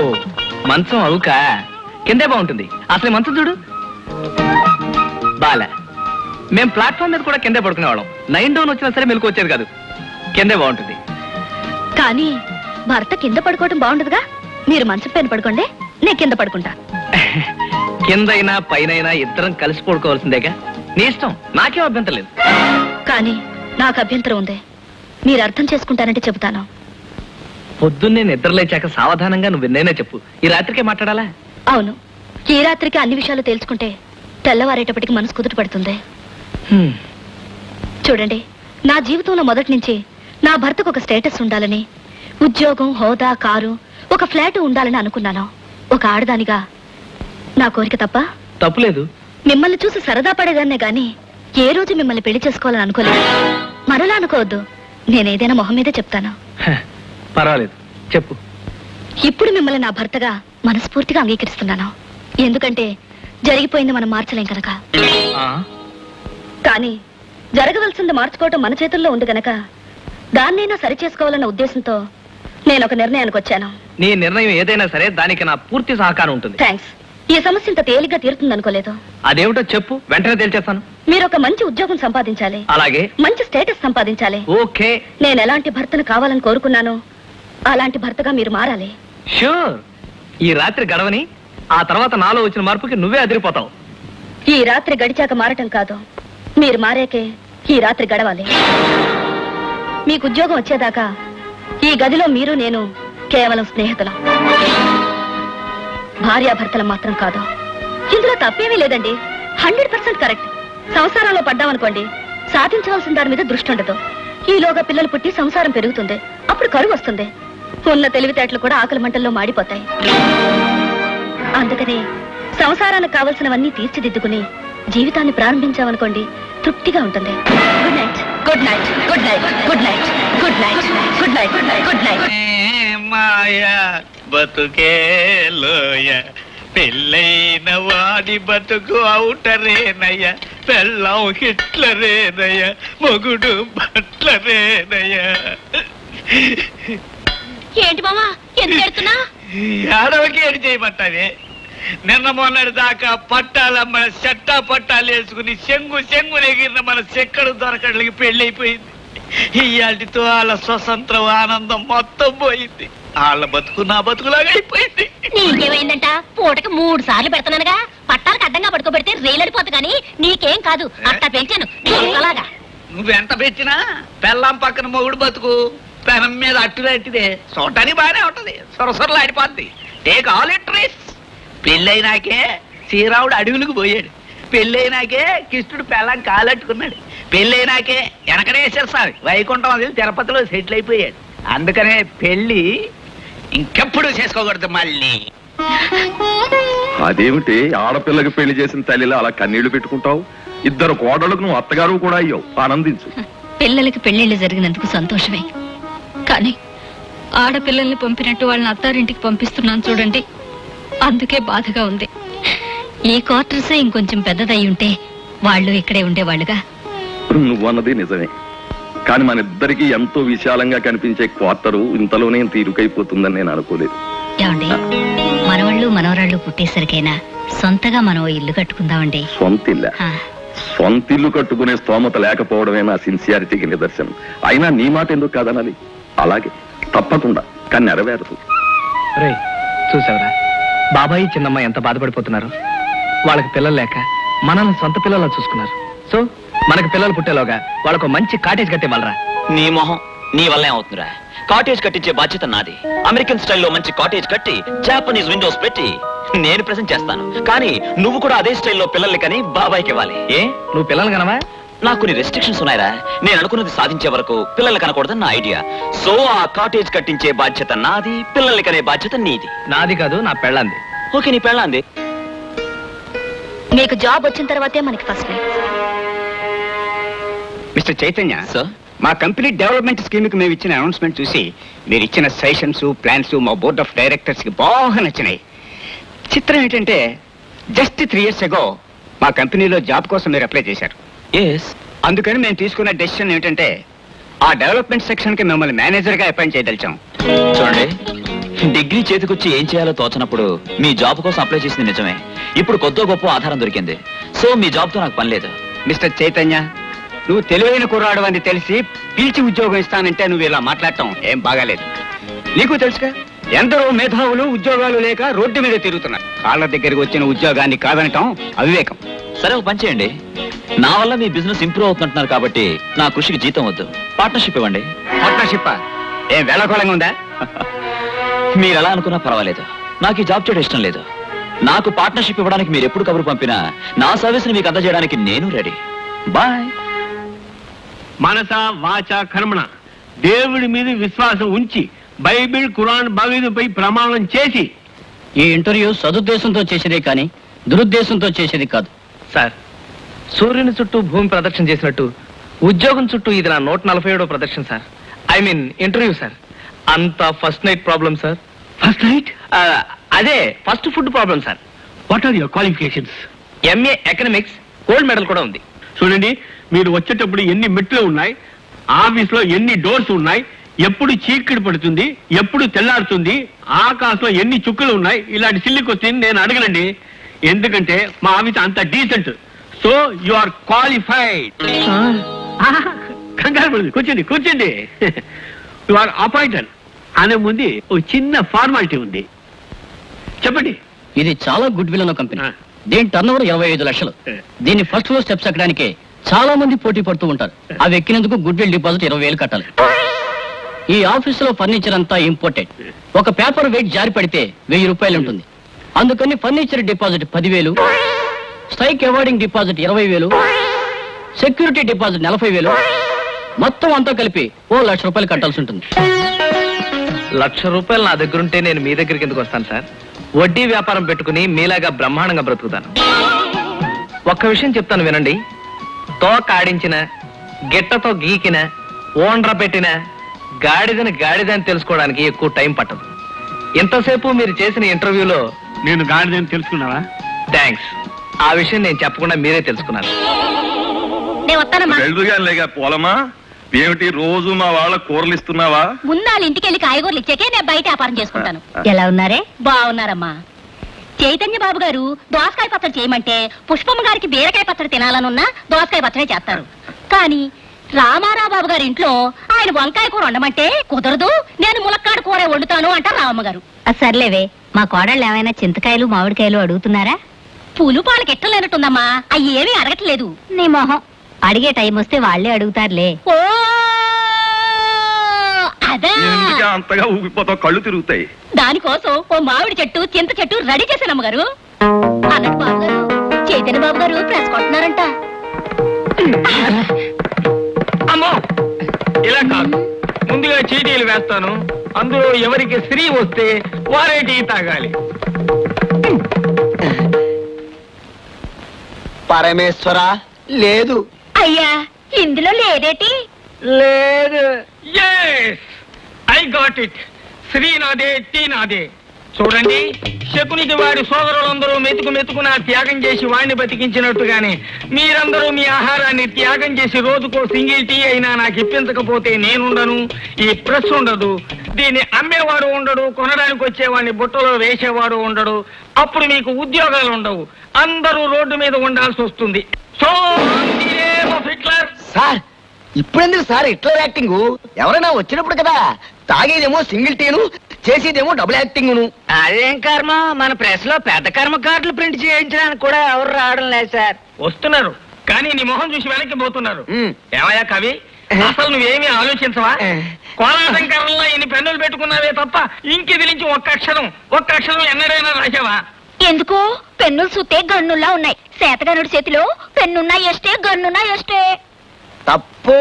మంచం అవుకా, కిందే బాగుంటుంది. అసలు మంచం చూడు బాల, మేం ప్లాట్ఫామ్ మీద కూడా కిందే పడుకునేవాళ్ళం. 9 డౌన్ వచ్చినా సరే మెలకు వచ్చేది కాదు. కిందే బాగుంటుంది. కానీ భర్త కింద పడుకోవటం బాగుండదుగా. మీరు మంచం పైన పడుకోండి, నేను కింద పడుకుంటా. కిందైనా పైనైనా ఇద్దరం కలిసి పడుకోవాల్సిందేగా. నీ ఇష్టం, నాకేం అభ్యంతరం లేదు. కానీ నాకు అభ్యంతరం ఉంది. మీరు అర్థం చేసుకుంటానంటే చెబుతాను. పొద్దున్నే నిద్రలేచాక సావధానంగా నువ్వు ఎన్నైనా చెప్పు. ఈ రాత్రికే మాట్లాడాలా? అవును, ఈ రాత్రికి అన్ని విషయాలు తెలుసుకుంటే తెల్లవారేటప్పటికి మనసు కుదుట పడుతుంది. చూడండి, నా జీవితంలో మొదటి నుంచి నా భర్తకు ఒక స్టేటస్ ఉండాలని, ఉద్యోగం, హోదా, కారు, ఒక ఫ్లాట్ ఉండాలని అనుకున్నాను. ఒక ఆడదానిగా నా కోరిక తప్ప? తప్పులేదు. మిమ్మల్ని చూసి సరదా పడేదాన్నే గాని ఏ రోజు మిమ్మల్ని పెళ్లి చేసుకోవాలని అనుకోలేదు. మరలా అనుకోవద్దు, నేనేదైనా మొహం మీదే చెప్తాను. పర్వాలేదు, చెప్పు. ఇప్పుడు మిమ్మల్ని నా భర్తగా మనస్ఫూర్తిగా అంగీకరిస్తున్నాను. ఎందుకంటే జరిగిపోయింది మనం మార్చలేం కనుక. కానీ జరగవలసింది మార్చుకోవటం మన చేతుల్లో ఉంది గనక దాన్నైనా సరి చేసుకోవాలన్న ఉద్దేశంతో నేను ఒక నిర్ణయానికి వచ్చాను. నీ నిర్ణయం ఏదైనా సరే దానికి నా పూర్తి సహకారం ఉంటుంది. థ్యాంక్స్. ఈ సమస్య ఇంత తేలిగ్గా తీరుతుంది అనుకోలేదు. అదేమిటో చెప్పు, వెంటనే తేల్చేస్తాను. మీరు ఒక మంచి ఉద్యోగం సంపాదించాలి, అలాగే మంచి స్టేటస్ సంపాదించాలి. ఓకే. నేను ఎలాంటి భర్తను కావాలని కోరుకున్నాను అలాంటి భర్తగా మీరు మారాలి. షూర్. ఈ రాత్రి గడవని, ఆ తర్వాత నాలో వచ్చిన మార్పుకి నువ్వే అదిరిపోతావు. ఈ రాత్రి గడిచాక మారటం కాదు, మీరు మారాకే ఈ రాత్రి గడవాలి. మీకు ఉద్యోగం వచ్చేదాకా ఈ గదిలో మీరు నేను కేవలం స్నేహితులం, భార్యాభర్తలం మాత్రం కాదు. ఇందులో తప్పేమీ లేదండి. 100% కరెక్ట్. సంసారంలో పడ్డామనుకోండి, సాధించవలసిన దాని మీద దృష్టి ఉండదు. ఈలోగా పిల్లలు పుట్టి సంసారం పెరుగుతుంది, అప్పుడు కరువు వస్తుంది. ఉన్న తెలివితేటలు కూడా ఆకలి మంటల్లో మాడిపోతాయి. అందుకని సంసారానికి కావలసినవన్నీ తీర్చిదిద్దుకుని జీవితాన్ని ప్రారంభించామనుకోండి, తృప్తిగా ఉంటుంది. Good night, good night, good night, good night, good night, good night, good night. మాయా బతుకే లోయ, పెళ్ళైన వాడి బతుకు అవుటరేనయ్య, పెళ్ళం హిట్లరేనయ్య, మొగుడు బట్లరేనయ్య. ఏంటి మామా, ఎందుకు ఎడుతున్నా? ఏడవకి ఏడు చేయమంటావే? నిన్న మొన్నటి దాకా పట్టాలమ్మ చెట్టా పట్టాలు వేసుకుని చెంగు ఎగిరిన మన చెక్కడు దొరకడానికి పెళ్ళైపోయింది. ఇయాటితో వాళ్ళ స్వతంత్రం, ఆనందం మొత్తం పోయింది. వాళ్ళ బతుకు నా బతుకులాగా అయిపోయింది. నీకేమైందంట? పూటకి 3 సార్లు పెడతానగా. పట్టాలకు అడ్డంగా పడుకోబెడితే రైలడిపోతుంది కానీ నీకేం కాదు. అట్టా పెంచాను అలాగా. నువ్వెంత పెంచినా పెళ్ళాం పక్కన మొగుడు బతుకు పెనం మీద అట్టులాంటిదే. చూడటానికి బాగానే ఉంటది, సొరసొరలు ఆడిపోద్ది. Take all it risk. పెళ్ళైనాకే శ్రీరాముడు అడవులకు పోయాడు, పెళ్ళైనాకే కృష్ణుడు పెళ్ళాం కాలట్టుకున్నాడు, పెళ్ళైనాకే వెనకనేశ్వర స్వామి వైకుంఠం అది తిరుపతిలో సెటిల్ అయిపోయాడు. అందుకనే పెళ్లి ఇంకెప్పుడు చేసుకోకూడదు మళ్ళీ. అదేమిటి ఆడపిల్లకి పెళ్లి చేసిన తల్లిలా అలా కన్నీళ్లు పెట్టుకుంటావు? ఇద్దరు కోడలకు నువ్వు అత్తగారు కూడా అయ్యావు, ఆనందించు. పిల్లలకి పెళ్లిళ్ళు జరిగినందుకు సంతోషమే, కానీ ఆడపిల్లల్ని పంపినట్టు వాళ్ళని అత్తారింటికి పంపిస్తున్నాను చూడండి, అందుకే బాధగా ఉంది. ఈ క్వార్టర్సే ఇంకొంచెం పెద్దదై ఉంటే వాళ్ళు ఇక్కడే ఉండేవాళ్ళుగా. నువ్వన్నది నిజమే, కానీ మన ఇద్దరికి ఎంతో విశాలంగా కనిపించే క్వార్టరు ఇంతలోనే తీరుకైపోతుందని నేను అనుకోలేదు. ఏమండి, మనవాళ్ళు మనవరాళ్ళు పుట్టేసరికైనా సొంతగా మనం ఓ ఇల్లు కట్టుకుందామండి. సొంతిల్లా? ఆ, సొంతిల్లు కట్టుకునే స్తోమత లేకపోవడమే నా సిన్సియారిటీకి నిదర్శనం. అయినా నీ మాట ఎందుకు కాదనాలి? అలాగే తప్పకుండా, కానీ నెరవేరదు. రే చూసావరా, బాబాయి చిన్నమ్మ ఎంత బాధపడిపోతున్నారు. వాళ్ళకి పిల్లలు లేక మనల్ని సొంత పిల్లలను చూసుకున్నారు. సో మనకి పిల్లలు పుట్టేలోగా వాళ్ళకు మంచి కాటేజ్ కట్టేవాళ్ళరా. నీ మొహం, నీ వల్ల ఏమవుతుందిరా? కాటేజ్ కట్టించే బాధ్యత నాది. అమెరికన్ స్టైల్లో మంచి కాటేజ్ కట్టి జాపనీస్ విండోస్ పెట్టి నేను ప్రెజెంట్ చేస్తాను. కానీ నువ్వు కూడా అదే స్టైల్లో పిల్లల్ని కని బాబాయ్కి ఇవ్వాలి. ఏ నువ్వు పిల్లలు కనవా? నాకు కొన్ని రెస్ట్రిక్షన్స్ ఉన్నాయిరా. నేను అనుకున్నది సాధించే వరకు పిల్లల్ని కనకూడదని నా ఐడియా. సో ఆ కాటేజ్ కట్టించే బాధ్యత నాది, పిల్లల్ని కనే బాధ్యత నీది. నాది కాదు, నా పెళ్ళంది. ఓకే, నీ పెళ్ళాంది. మీకు జాబ్ వచ్చిన తర్వాతే మనకి first night. Mister Chaitanya, sir, మా కంపెనీ డెవలప్మెంట్ స్కీమ్ కి మేము ఇచ్చిన అనౌన్స్మెంట్ చూసి మీరు ఇచ్చిన సజెషన్స్, ప్లాన్స్ మా బోర్డ్ ఆఫ్ డైరెక్టర్స్ కి బాగా నచ్చినాయి. చిత్రం ఏంటంటే జస్ట్ 3 years ago మా కంపెనీలో జాబ్ కోసం మీరు అప్లై చేశారు. ఎస్. అందుకని మేము తీసుకున్న డెసిషన్ ఏంటంటే ఆ డెవలప్మెంట్ సెక్షన్ కి మిమ్మల్ని మేనేజర్ గా అపాయింట్ చేయదలిచాం. చూడండి, డిగ్రీ చేతికొచ్చి ఏం చేయాలో తోచనప్పుడు మీ జాబ్ కోసం అప్లై చేసింది నిజమే. ఇప్పుడు కొద్దో గొప్ప ఆధారం దొరికింది. సో మీ జాబ్ తో నాకు పని లేదు. మిస్టర్ చైతన్య, నువ్వు తెలివైన కుర్రాడు అని తెలిసి పిలిచి ఉద్యోగం ఇస్తానంటే నువ్వు ఇలా మాట్లాడటం ఏం బాగాలేదు. నీకు తెలుసుగా, ఎందరో మేధావులు ఉద్యోగాలు లేక రోడ్డు మీద తిరుగుతున్నారు. కాళ్ళ దగ్గరికి వచ్చిన ఉద్యోగాన్ని కాదనటం అవివేకం. సరే, ఒక పని చేయండి. నా వల్ల మీ బిజినెస్ ఇంప్రూవ్ అవుతుంటున్నారు కాబట్టి నా కృషికి జీతం వద్దు, పార్ట్నర్షిప్ ఇవ్వండి. పార్ట్నర్షిప్ ఏం వేళకోళంగా ఉందా? మీరు ఎలా అనుకున్నా పర్వాలేదు, నాకు ఈ జాబ్ చేయడం ఇష్టం లేదు. నాకు పార్ట్నర్షిప్ ఇవ్వడానికి మీరు ఎప్పుడు కబురు పంపినా నా సర్వీస్ ని మీకు అందజేయడానికి నేను రెడీ. బాయ్. మనస వాచ కర్మణ దేవుడి మీద విశ్వాసం ఉంచి బైబిల్, ఖురాన్, భగవద్గీతపై ప్రమాణం చేసి. ఈ ఇంటర్వ్యూ సదుద్దేశంతో చేసేదే కానీ దురుద్దేశంతో చేసేది కాదు. సార్, సూర్యుని చుట్టూ భూమి ప్రదక్షిణ చేసినట్టు ఉద్యోగం చుట్టూ ఇది నా 147వ ప్రదక్షిణ sir. I mean interview sir. అంత first night problem sir. First night? అదే first food problem sir. What are your qualifications? MA economics, gold medal కూడా ఉంది. చూడండి, మీరు వచ్చేటప్పుడు ఎన్ని మెట్లు ఉన్నాయి, ఆఫీస్ లో ఎన్ని డోర్స్ ఉన్నాయి, ఎప్పుడు చీకటి పడుతుంది, ఎప్పుడు తెల్లారుతుంది, ఆకాశంలో ఎన్ని చుక్కలు ఉన్నాయి, ఇలాంటి సిల్లి క్వశ్చన్ నేను అడగనండి. ఎందుకంటే మా ఆఫీస్ అంత decent. So you are qualified. కంగారు పడుతుంది, కూర్చోండి కూర్చోండి. యు ఆర్ అపాయింటెడ్ అనే ముందు ఒక చిన్న ఫార్మాలిటీ ఉంది, చెప్పండి. ఇది చాలా గుడ్ విల్ ఉన్న కంపెనీ. దీని టర్నోవర్ 25 లక్షలు. దీన్ని ఫస్ట్ ఫ్లోర్ స్టెప్స్ ఎక్కడానికి చాలా మంది పోటీ పడుతూ ఉంటారు. అవి ఎక్కినందుకు గుడ్ విల్ డిపాజిట్ 20,000 కట్టాలి. ఈ ఆఫీస్ లో ఫర్నిచర్ అంతా ఇంపోర్టెడ్. ఒక పేపర్ వెయిట్ జారి పడితే 1000 రూపాయలు ఉంటుంది. అందుకని furniture deposit 10,000, strike awarding deposit 20,000, security deposit 40,000, మొత్తం అంతా కలిపి 1,00,000 రూపాయలు కట్టాల్సి ఉంటుంది. 1,00,000 రూపాయలు నా దగ్గర ఉంటే నేను మీ దగ్గరికి ఎందుకు వస్తాను సార్? వడ్డీ వ్యాపారం పెట్టుకుని మీలాగా బ్రహ్మాండంగా బ్రతుకుతాను. ఒక్క విషయం చెప్తాను వినండి. తోక ఆడించిన, గిట్టతో గీకిన, ఓండ్ర పెట్టిన, గాడిదని గాడిదని తెలుసుకోవడానికి ఎక్కువ టైం పట్టదు. ఇంతసేపు మీరు చేసిన ఇంటర్వ్యూలో నేను గాడిదని తెలుసుకున్నావా? థ్యాంక్స్. ఆ విషయం నేను చెప్పకుండా మీరే తెలుసుకున్నారు. నేను వస్తానమ్మా. వెళ్ళుగానిలేగా పోలమా, ఏమిటి రోజు మా వాళ్ళ కూరలు ఇస్తున్నావా? ముందాళ్ళ ఇంటికి వెళ్ళి కాయగూరలు ఇచ్చాకే నేను బయట వ్యాపారం చేసుకుంటాను. ఎలా ఉన్నారే? బాగున్నారమ్మా. చైతన్య బాబు గారు దోసకాయ పచ్చడి చేయమంటే పుష్పమ్మ గారికి బీరకాయ పచ్చడి తినాలనున్నా దోసకాయ పచ్చడి చేస్తారు. కానీ రామారావు బాబు గారి ఇంట్లో ఆయన వంకాయ కూర వండమంటే కుదరదు, నేను ములక్కాడు కూర వండుతాను అంటారు రామమ్మ గారు. సర్లేవే, మా కోడళ్ళు ఏమైనా చింతకాయలు మామిడికాయలు అడుగుతున్నారా? పూలు పాలకి ఎట్టలేనట్టుందమ్మా, అవి ఏమీ అడగట్లేదు. నీ మొహం, అడిగే టైం వస్తే వాళ్ళే అడుగుతారులే. ఓ అదా, ఎందుకే అంతగా ఊగిపోతావు, కళ్ళు తిరుగుతాయి. దానికోసం ఓ మామిడి చెట్టు, చింత చెట్టు రెడీ చేశాను అమ్మగారు. అన్నట్టు బాబు గారు, చైతన్య బాబు గారు ప్రెస్ కొట్టున్నారంట. అమ్మో, ఇలా కాదు, ముందుగా ముందుగా చీటీలు వేస్తాను. అందులో ఎవరికి స్త్రీ వస్తే వారే టీ తాగాలి. పరమేశ్వర లేదు. అయ్యా ఇందులో లేదేటి? లేదు. I got it. శ్రీ నాదే, టీ నాదే. చూడండి, శకునికి వారి సోదరులందరూ మెతుకున త్యాగం చేసి వాడిని బతికించినట్టుగానే మీరందరూ మీ ఆహారాన్ని త్యాగం చేసి రోజుకో సింగిల్ టీ అయినా నాకు ఇప్పించకపోతే నేనుండను, ఈ ప్రెస్ ఉండదు, దీన్ని అమ్మేవాడు ఉండడు, కొనడానికి వచ్చేవాడిని బుట్టలో వేసేవాడు ఉండడు, అప్పుడు మీకు ఉద్యోగాలు ఉండవు, అందరూ రోడ్డు మీద ఉండాల్సి వస్తుంది. So Hitler. సార్ ఇప్పుడెందుకు సార్ హిట్లర్ యాక్టింగ్? ఎవరైనా వచ్చినప్పుడు కదా. తాగేదేమో సింగిల్ టీను, చేసేదేమో డబుల్ యాక్టింగ్. అదేం కర్మ, మన ప్రెస్ లో పెద్ద కర్మ కార్డులు ప్రింట్ చేయించడానికి కూడా ఎవరు రావడం లేదు సార్. వస్తున్నారు, కానీ నీ మొహం చూసి వెనక్కి పోతున్నారు. ఏమయ్యా కవి, అసలు నువ్వేమీ ఆలోచించవా? కోలాటంకరంలో ఇన్ని పెన్నులు పెట్టుకున్నావే తప్ప ఇంకిదిలించి ఒక్క అక్షరం ఎన్నడైనా రాసావా? ఎందుకు? పెన్నులు సుతే గన్నుల్లా ఉన్నాయి. సేతగనుడి చేతిలో పెన్నున్నా ఎస్టే, గన్నున్నా ఎస్టే. తప్పు.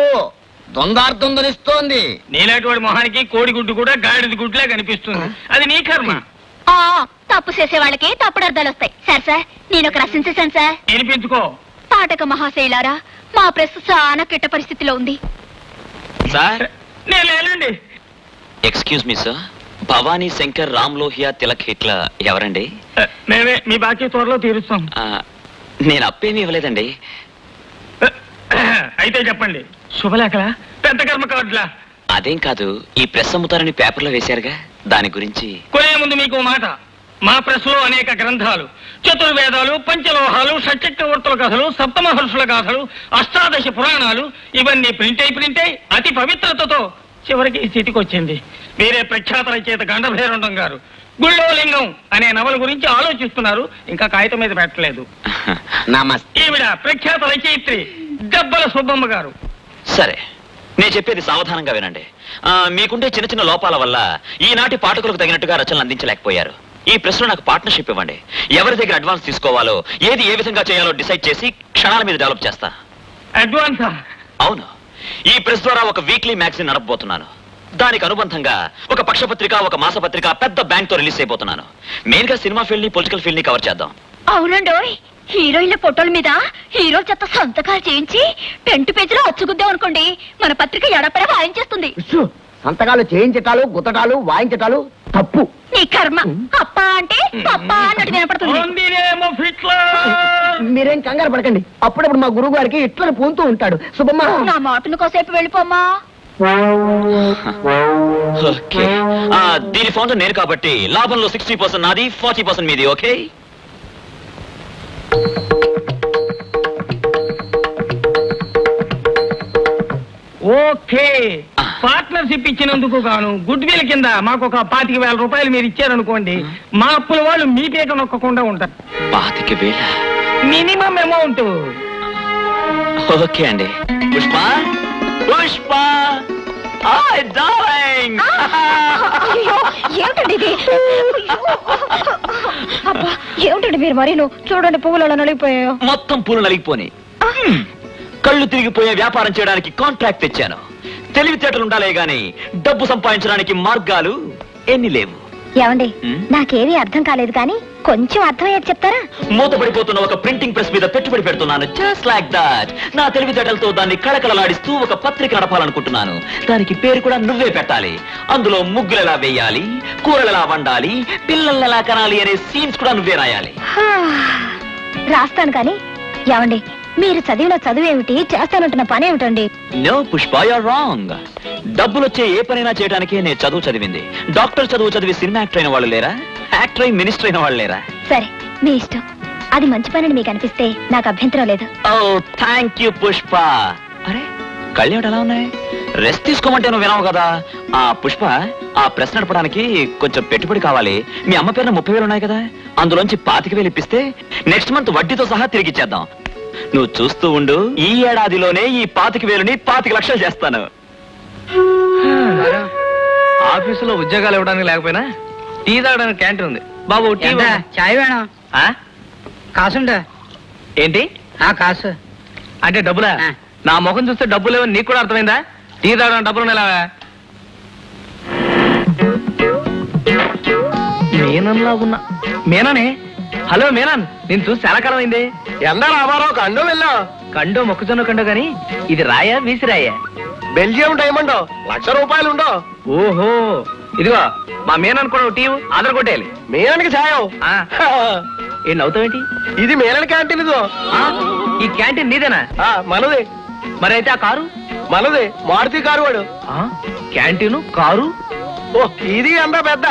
దొందార్థం ధరిస్తోంది. నీలాంటి వాడి మొహానికి కోడిగుడ్డు కూడా గాడిద గుడ్లే కనిపిస్తుంది. అది నీ కర్మ. తప్పు చేసే వాళ్ళకి తప్పుడు అర్థాలు వస్తాయి. సార్ నేను ఒక రచించేశాను సార్. వినిపించుకో. పాఠక మహాశైలారా, మా ప్రెస్ చాలా కిట్ట పరిస్థితిలో ఉంది. సార్, నేను లేనండి. Excuse me sir, Bhavani Shankar, Ram Lohia, Tilak Hitler ఎవరండి? మేమే మీ బాకీ త్వరలో తీరుస్తాం. నేను అప్పేమీ ఇవ్వలేదండి. అయితే చెప్పండి, శుభలేఖలా, పెద్ద కర్మ కార్డులా? అదేం కాదు, ఈ ప్రెస్ అమ్ముతారని పేపర్లో వేశారుగా, దాని గురించి. కొనే ముందు మీకు మాట, మా ప్రెస్ లో అనేక గ్రంథాలు, చతుర్వేదాలు, పంచలోహాలు, షట్చక్రవర్తుల కథలు, సప్తమహర్షుల గాథలు, అష్టాదశ పురాణాలు ఇవన్నీ ప్రింట్ అయి అతి పవిత్రతతో చివరికి ఈ స్థితికి వచ్చింది. మీరే ప్రఖ్యాత రచయిత గండభైరండం గారు గుళ్ళో లింగం అనే నవల గురించి ఆలోచిస్తున్నారు, ఇంకా కాగితం మీద పెట్టలేదు. నమస్తే. ఈవిడ ప్రఖ్యాత రచయిత్రి గబ్బల సుబ్బమ్మ గారు. సరే, నేను చెప్పేది సావధానంగా వినండి. మీకుండే చిన్న చిన్న లోపాల వల్ల ఈనాటి పాఠకులకు తగినట్టుగా రచనలు అందించలేకపోయారు. ఈ ప్రెస్లో నాకు పార్ట్నర్షిప్ ఇవ్వండి. ఎవరి దగ్గర అడ్వాన్స్ తీసుకోవాలో, ఏది ఏ విధంగా చేయాలో డిసైడ్ చేసి క్షణాల మీద డెవలప్ చేస్తా. అడ్వాన్సా? అవును. ఈ ప్రెస్ ద్వారా ఒక వీక్లీ మ్యాగజైన్ నడపబోతున్నాను. దానికి అనుబంధంగా ఒక పక్షపత్రిక, ఒక మాసపత్రిక, పెద్ద బ్యాంక్ తో రిలీజ్ అయిపోతున్నాను. మెయిన్ గా సినిమా ఫీల్డ్ ని, పొలిటికల్ ఫీల్డ్ ని కవర్ చేద్దాం. అవునండోయ్, హీరోయిన్ల ఫోటోల మీద హీరో చెత్త సంతకాలు చేయించి టెంట్ పేజీలో అచ్చుగుద్దాం అనుకోండి, మన పత్రిక ఎడపడ వాయించేస్తుంది. సంతకాలు చేయించటాలు, గుత్తటాలు, వాయించటాలు తప్పు. నీ కర్మ. అప్ప అంటే పప్ప అన్నట్టు వినపడుతుంది. మీరేం కంగారు పడకండి. అప్పుడప్పుడు మా గురువు గారికి ఇట్లా పూంతూ ఉంటాడు. శుభమ్మా, నా మాటను కోసేపు వెళ్ళిపోమ్మా. ఓకే. దీని ఫౌండర్ నేను కాబట్టి లాభంలో 60% నాది, 40% మీది. ఓకే. ఓకే. పార్ట్నర్షిప్ ఇచ్చినందుకు గాను గుడ్ విల్ కింద మాకు ఒక 25,000 రూపాయలు మీరు ఇచ్చారనుకోండి, మా అప్పుల వాళ్ళు మీ పీక నొక్కకుండా ఉంటారు. 25,000 మినిమం అమౌంట్. ఓకే అండి. Pushpa, Pushpa, hi darling. ఏమిటండి ఇది? అబ్బా, ఏమిటండి మీరు మరి చూడండి, పువ్వులు అలా నలిగిపోయాయో. మొత్తం పూలు నలిగిపోని, కళ్ళు తిరిగిపోయే వ్యాపారం చేయడానికి కాంట్రాక్ట్ తెచ్చాను. తెలివితేటలు ఉండాలే గాని డబ్బు సంపాదించడానికి మార్గాలు ఎన్ని లేవు. ఏమండి, నాకేమీ అర్థం కాలేదు కానీ కొంచెం అర్థమయ్యేది చెప్తారా? మూతపడిపోతున్న ఒక ప్రింటింగ్ ప్రెస్ మీద పెట్టుబడి పెడుతున్నాను. Just like that. నా తెలివితేటలతో దాన్ని కళకళలాడిస్తూ ఒక పత్రిక నడపాలనుకుంటున్నాను. దానికి పేరు కూడా నువ్వే పెట్టాలి. అందులో ముగ్గులు ఎలా వేయాలి, కూరలు ఎలా వండాలి, పిల్లల్ని ఎలా కనాలి అనే సీన్స్ కూడా నువ్వే రాయాలి. రాస్తాను కానీ ఏమండి, మీరు చదివిన చదువేమిటి, చేస్తానంటున్న పని ఏమిటండి? No Pushpa, you're wrong. డబ్బులు వచ్చే ఏ పనైనా చేయడానికే నేను చదువు చదివింది. డాక్టర్ చదువు చదివి సినిమా యాక్టర్ అయిన వాళ్ళు లేరా? యాక్టర్ అయి మినిస్టర్ అయిన వాళ్ళు లేరా? సరే, మీ ఇష్టం. అది మంచి పని మీకు అనిపిస్తే నాకు అభ్యంతరం లేదు. ఓ థ్యాంక్ యూ పుష్ప. అరే, కళ్ళేమిటి ఎలా ఉన్నాయి? రెస్ట్ తీసుకోమంటే నువ్వు వినవు కదా. పుష్ప, ఆ ప్రెస్ నడపడానికి కొంచెం పెట్టుబడి కావాలి. మీ అమ్మ పేరున 30,000 ఉన్నాయి కదా, అందులోంచి 25,000 ఇప్పిస్తే నెక్స్ట్ మంత్ వడ్డీతో సహా తిరిగి ఇచ్చేద్దాం. నువ్వు చూస్తూ ఉండు, ఈ ఏడాదిలోనే ఈ 25,000ని 25 లక్షలు చేస్తాను. ఆఫీసులో ఉద్యోగాలు ఇవ్వడానికి లేకపోయినా టీ తాగడానికి క్యాంటీన్ ఉంది. బాబు టీ చాయ్ వేణం కాసుండా? ఏంటి కాసు అంటే డబ్బులా? నా ముఖం చూస్తే డబ్బులు లేవని నీకు కూడా అర్థమైందా? టీ తాగడానికి డబ్బులు ఎలా? మేనన్లా ఉన్నా మేననే. హలో మేనన్, నేను చూసి చాలా కాలం అయింది. ఎందా రామారావు కండు వెళ్ళా కండో మొక్కజొన్న కండో గాని ఇది రాయా వీసిరాయా? బెల్జియం డైమండ్ ₹1,00,000 ఉండో. ఓహో, ఇదిగో మా మేనన్ కూడా టీవ్ ఆధార్ కొట్టేయాలి. మేననికి సాయం. ఏం నవ్వుతావేంటి? ఇది మేనని క్యాంటీన్ ఇదో. ఈ క్యాంటీన్ నీదేనా? మనది. మరి అయితే ఆ కారు మనది, మారుతి కారు వాడు. Canteen car. ఓ ఇది అంతా పెద్ద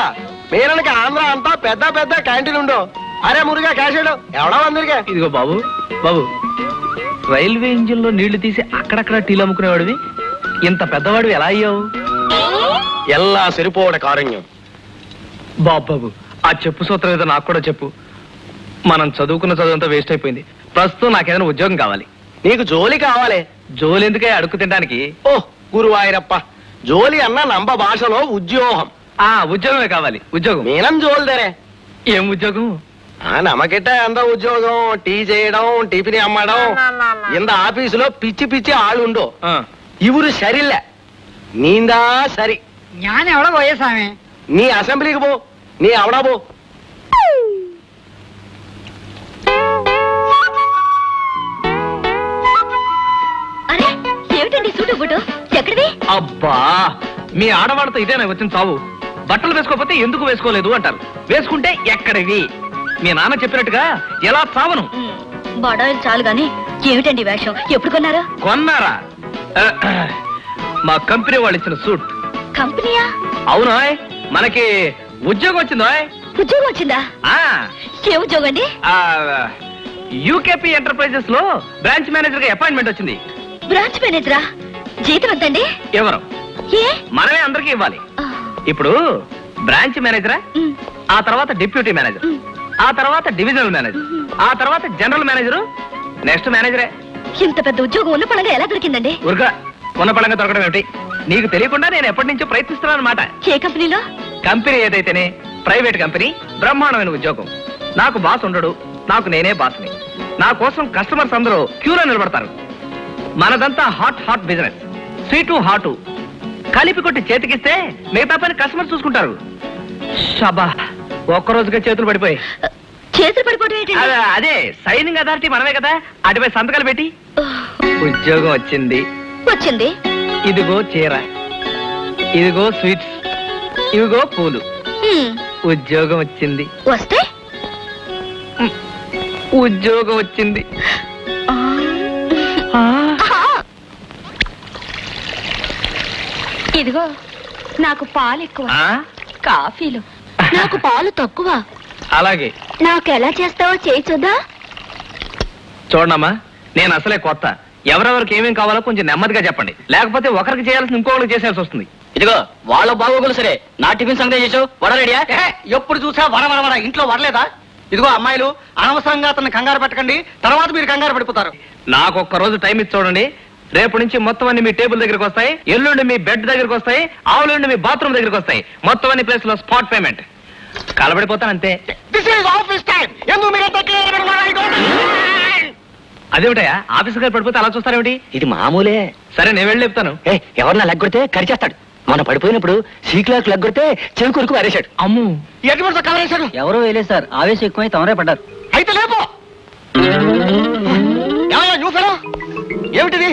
మేననికి ఆంధ్ర అంతా పెద్ద పెద్ద క్యాంటీన్ ఉండో. అరే మురుగా క్యాష్ ఎవడా అందరికే. ఇదిగో బాబు బాబు, రైల్వే ఇంజిన్ లో నీళ్లు తీసి అక్కడక్కడ టీలు అమ్ముకునేవాడివి ఇంత పెద్దవాడివి ఎలా అయ్యావు? ఎల్లా సరిపోవడ కారణ్యం. బాబు ఆ చెప్పు సూత్రం ఏదో నాకు కూడా చెప్పు. మనం చదువుకున్న చదువంతా వేస్ట్ అయిపోయింది. ప్రస్తుతం నాకేదైనా ఉద్యోగం కావాలి. నీకు జోలి కావాలి. జోలి ఎందుకే అడుగు తినడానికి? ఓ గురువాయిరప్ప, జోలి అన్న నంబ భాషలో ఉద్యోగం. ఉద్యోగమే కావాలి. ఉద్యోగం మేనం జోలిదరే. ఏం ఉద్యోగం? నమ్మకిట్ట ఎంత ఉద్యోగం, టీ చేయడం, టిఫిన్ అమ్మడం. ఇంత ఆఫీసులో పిచ్చి పిచ్చి ఆళ్ళుండో. ఇవురు సరిలే, నీందా సరి. జ్ఞానం ఎవడో పోయేసామే. నీ అసెంబ్లీకి పో, నీ అవడా పో. అరే ఏమిటండి సూటు బుటు ఎక్కడిది? అబ్బా, మీ ఆడవాళ్ళతో ఇదేనా వచ్చిన చావు? బట్టలు వేసుకోకపోతే ఎందుకు వేసుకోలేదు అంటారు, వేసుకుంటే ఎక్కడివి? మీ నాన్న చెప్పినట్టుగా ఎలా చావను? బడాయిలు చాలు గాని ఏమిటండి వేషం? ఎప్పుడు కొన్నారా? కొన్నారా? మా కంపెనీ వాళ్ళు ఇచ్చిన సూట్. కంపెనీయా? అవునా, మనకి ఉద్యోగం వచ్చిందో. ఉద్యోగం వచ్చిందా? ఏ ఉద్యోగం అండి? యూకేపీ ఎంటర్ప్రైజెస్ లో బ్రాంచ్ మేనేజర్ గా అపాయింట్మెంట్ వచ్చింది. బ్రాంచ్ మేనేజరా? జీతం ఎంతండి? ఎవరు? ఏ మనమే అందరికి ఇవ్వాలి. ఇప్పుడు బ్రాంచ్ మేనేజరా, ఆ తర్వాత డిప్యూటీ మేనేజర్, ఆ తర్వాత డివిజనల్ మేనేజర్, ఆ తర్వాత జనరల్ మేనేజరు, నెక్స్ట్ మేనేజరే. ఇంత పెద్ద ఉద్యోగం ఉన్న పడంగా ఎలా దొరికిందండి? ఊరుగా ఉన్న పడంగా దొరకడం ఏమిటి? నీకు తెలియకుండా నేను ఎప్పటి నుంచో ప్రయత్నిస్తున్నాను అనమాట. ఏ కంపెనీలో? కంపెనీ ఏదైతేనే ప్రైవేట్ కంపెనీ, బ్రహ్మాండమైన ఉద్యోగం. నాకు బాస్ ఉండడు, నాకు నేనే బాస్ని. నా కోసం కస్టమర్స్ అందరూ క్యూలో నిలబడతారు. మనదంతా hot hot business, sweet hot కలిపి కొట్టి చేతికిస్తే మిగతా పని కస్టమర్ చూసుకుంటారు. షబా, ఒక్కరోజుగా చేతులు పడిపోయి. చేతులు పడిపోవడం ఏంటి? అదే సైనింగ్ అథారిటీ మనమే కదా, అటుపై సంతకాలు పెట్టి ఉద్యోగం వచ్చింది. వచ్చింది. ఇదిగో చీర, ఇదిగో స్వీట్స్, ఇదిగో పూలు. ఉద్యోగం వచ్చింది. వస్తే ఉద్యోగం వచ్చింది. ఇదిగో నాకు పాలు ఎక్కువ, కాఫీలు. నాకు పాలు తక్కువ. అలాగే. నాకు ఎలా చేస్తావో చేయి చూద్దా? చూడమ్మా, నేను అసలే కొత్త. ఎవరెవరికి ఏమేం కావాలో కొంచెం నెమ్మదిగా చెప్పండి, లేకపోతే ఒకరికి చేయాల్సిన ఇంకొకరికి చేసేయాల్సి వస్తుంది. ఇదిగో వాళ్ళ బాగోగులు సరే, నా టిఫిన్ సంగతి చేసావు. వడ రెడీయా? ఎప్పుడు చూసా వడ వడ వడ, ఇంట్లో వడలేదా? ఇదిగో అమ్మాయిలు, అనవసరంగా అతన్ని కంగారు పెట్టకండి, తర్వాత మీరు కంగారు పడిపోతారు. నాకు ఒక్క రోజు టైం ఇచ్చి చూడండి. రేపు నుంచి మొత్తం అన్ని మీ టేబుల్ దగ్గరికి వస్తాయి, ఎల్లుండి మీ బెడ్ దగ్గరికి వస్తాయి, ఆవులుండి మీ బాత్రూమ్ దగ్గరికి వస్తాయి. మొత్తం అన్ని ప్లేస్ లో స్పాట్ పేమెంట్. కలబడిపోతాను అంతే. అదేమిటయా ఆఫీస్ గారు పడిపోతే అలా చూస్తారేమిటి? ఇది మామూలే. సరే నేను వెళ్ళి చెప్తాను. ఎవరన్నా లెగ్గొడితే కరిచేస్తాడు. మన పడిపోయినప్పుడు సీక్లాక్ లెగ్గొడితే చెవి కొరకు అరేశాడు. అమ్ము, కవరేశాడు. ఎవరో వేలేదు సార్, ఆవేశం ఎక్కువై తమరే పడ్డారు. అయితే లేపో. ఏమిటిది?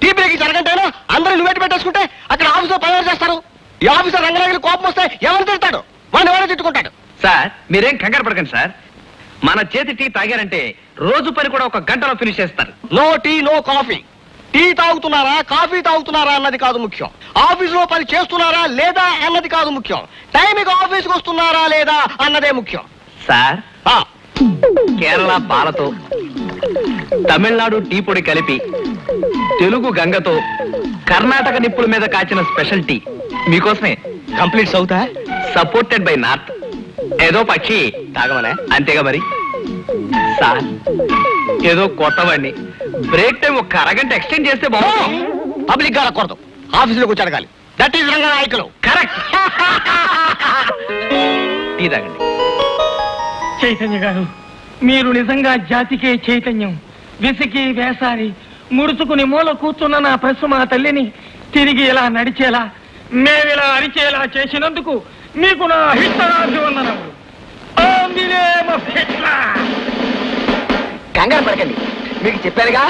టీ బ్రేక్ జరగంటేనా అందరూ నువ్వెట్టి పెట్టేసుకుంటే అక్కడ ఆఫీసులో పని చేస్తారు. ఈ ఆఫీసర్ రంగనాయకులు కోపం వస్తే ఎవరు తిడతాడు? వాడిని ఎవరైనా తిట్టుకుంటాడు. సార్ మీరేం కంగారు పడకండి సార్. మన చేతి టీ తాగారంటే రోజు పని కూడా ఒక గంటలో ఫినిష్ చేస్తారు. No tea no coffee. Tea తాగుతున్నారా కాఫీ తాగుతున్నారా అన్నది కాదు ముఖ్యం. ఆఫీసులో పని చేస్తున్నారా లేదా అన్నది కాదు ముఖ్యం. టైంకి ఆఫీస్కి వస్తున్నారా లేదా అన్నదే ముఖ్యం. సార్, కేరళ పాలతో తమిళనాడు టీ పొడి కలిపి తెలుగు గంగతో కర్ణాటక నిప్పుల మీద కాచిన స్పెషల్ టీ మీకోసమే. కంప్లీట్ అవుతా సపోర్టెడ్ బై నార్త్. ఏదో పక్షి తాగమనే అంతేగా మరి. సార్, ఏదో కొత్తవాడిని, బ్రేక్ టైం ఒక అరగంట ఎక్స్టెండ్ చేస్తే బాగుంది. పబ్లిక్ గా రాకూడదు, ఆఫీసులోకి వచ్చి అడగాలి. That is Ranganayakulu. Correct. Tea తాగండి. చైతన్య గారు, మీరు నిజంగా జాతికే చైతన్యం. విసికి వేసారి ముడుచుకుని మూల కూర్చున్న నా ప్రశ్న మా తల్లిని తిరిగి ఇలా నడిచేలా, మేమిలా అరిచేలా చేసినందుకు మీకు నా హితరాభివందనములు. కంగారు పడకండి, మీకు చెప్పానుగా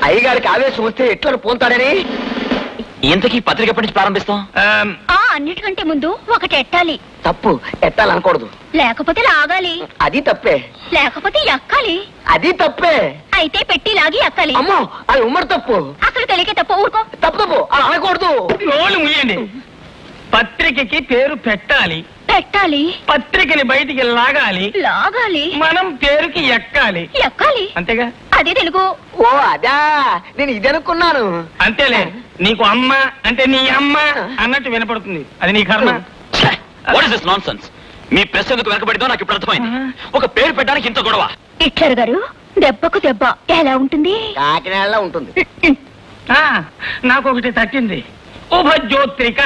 అయ్యగారికి ఆవేశం వస్తే ఎట్లా పోతాడని. ఇంతకీ పత్రిక ఎప్పటి నుంచి ప్రారంభిస్తాం? అన్నిటికంటే ముందు ఒకటి ఎట్టాలి, తప్పు, ఎత్తాలనకూడదు. లేకపోతే లాగాలి, అది తప్పే. లేకపోతే ఎక్కాలి, అది తప్పే. అయితే పెట్టి లాగి ఎక్కాలి. అమ్మో, అది ఉమ్మడి తప్పు. అసలు తెలియకే తప్ప ఊరుకో. తప్పు తప్పు, అలా అనకూడదు. నోళ్ళు ముయ్యండి. పత్రికకి పేరు పెట్టాలి, పెట్టాలి, పత్రికని బయటికి లాగాలి, లాగాలి, మనం పేరుకి ఎక్కాలి. ఎక్కాలి, అంతేగా? అదే తెలుగు. ఓ అదా, నేను ఇది అనుకున్నాను. అంతేలే, నీకు అమ్మ అంటే నీ అమ్మ అన్నట్టు వినపడుతుంది, అది నీ కర్మ. What is this nonsense? మీ ప్రశ్న ఎందుకు వెనకబడిందో నాకు ఇప్పుడు అర్థమైంది. ఒక పేరు పెట్టడానికి ఇంత గొడవ. ఇట్లర్ గారు, దెబ్బకు దెబ్బ ఎలా ఉంటుంది? కాకినాడలో ఉంటుంది. నాకు ఒకటి తట్టింది, ఉభజ్యోత్రిక.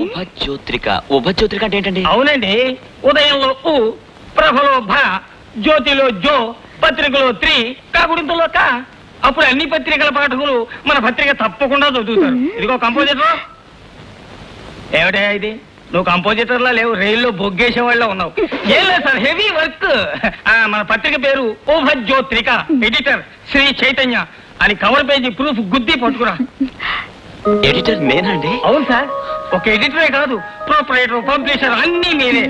ఉభజ్యోత్రిక. ఉభజ్యోత్రిక అంటే ఏంటండి? అవునండి, ఉదయంలో ఉ, ప్రభలో భ, జ్యోతిలో జో, పత్రికలో త్రి, కాకుడింతలో కా. అప్పుడు అన్ని పత్రికల పాఠకులు మన పత్రిక తప్పకుండా చదువుతారు. ఇదిగో కంపోజిటర్. ఏమిటా ఇది? నువ్వు కంపోజిటర్లా లేవు, రైల్లో బొగ్గేసే వాళ్ళ ఉన్నావు. ఏం లేదు సార్, హెవీ వర్క్. మన పత్రిక పేరు ఉభజ్యోత్రిక, ఎడిటర్ శ్రీ చైతన్య అని కవర్ పేజీ ప్రూఫ్ గుద్ది పట్టుకురా. ఎడిటర్ నేనండి? అవును సార్, ఒక ఎడిటరే కాదు, ప్రొపరేటర్, పబ్లిషర్ అన్ని మీరే.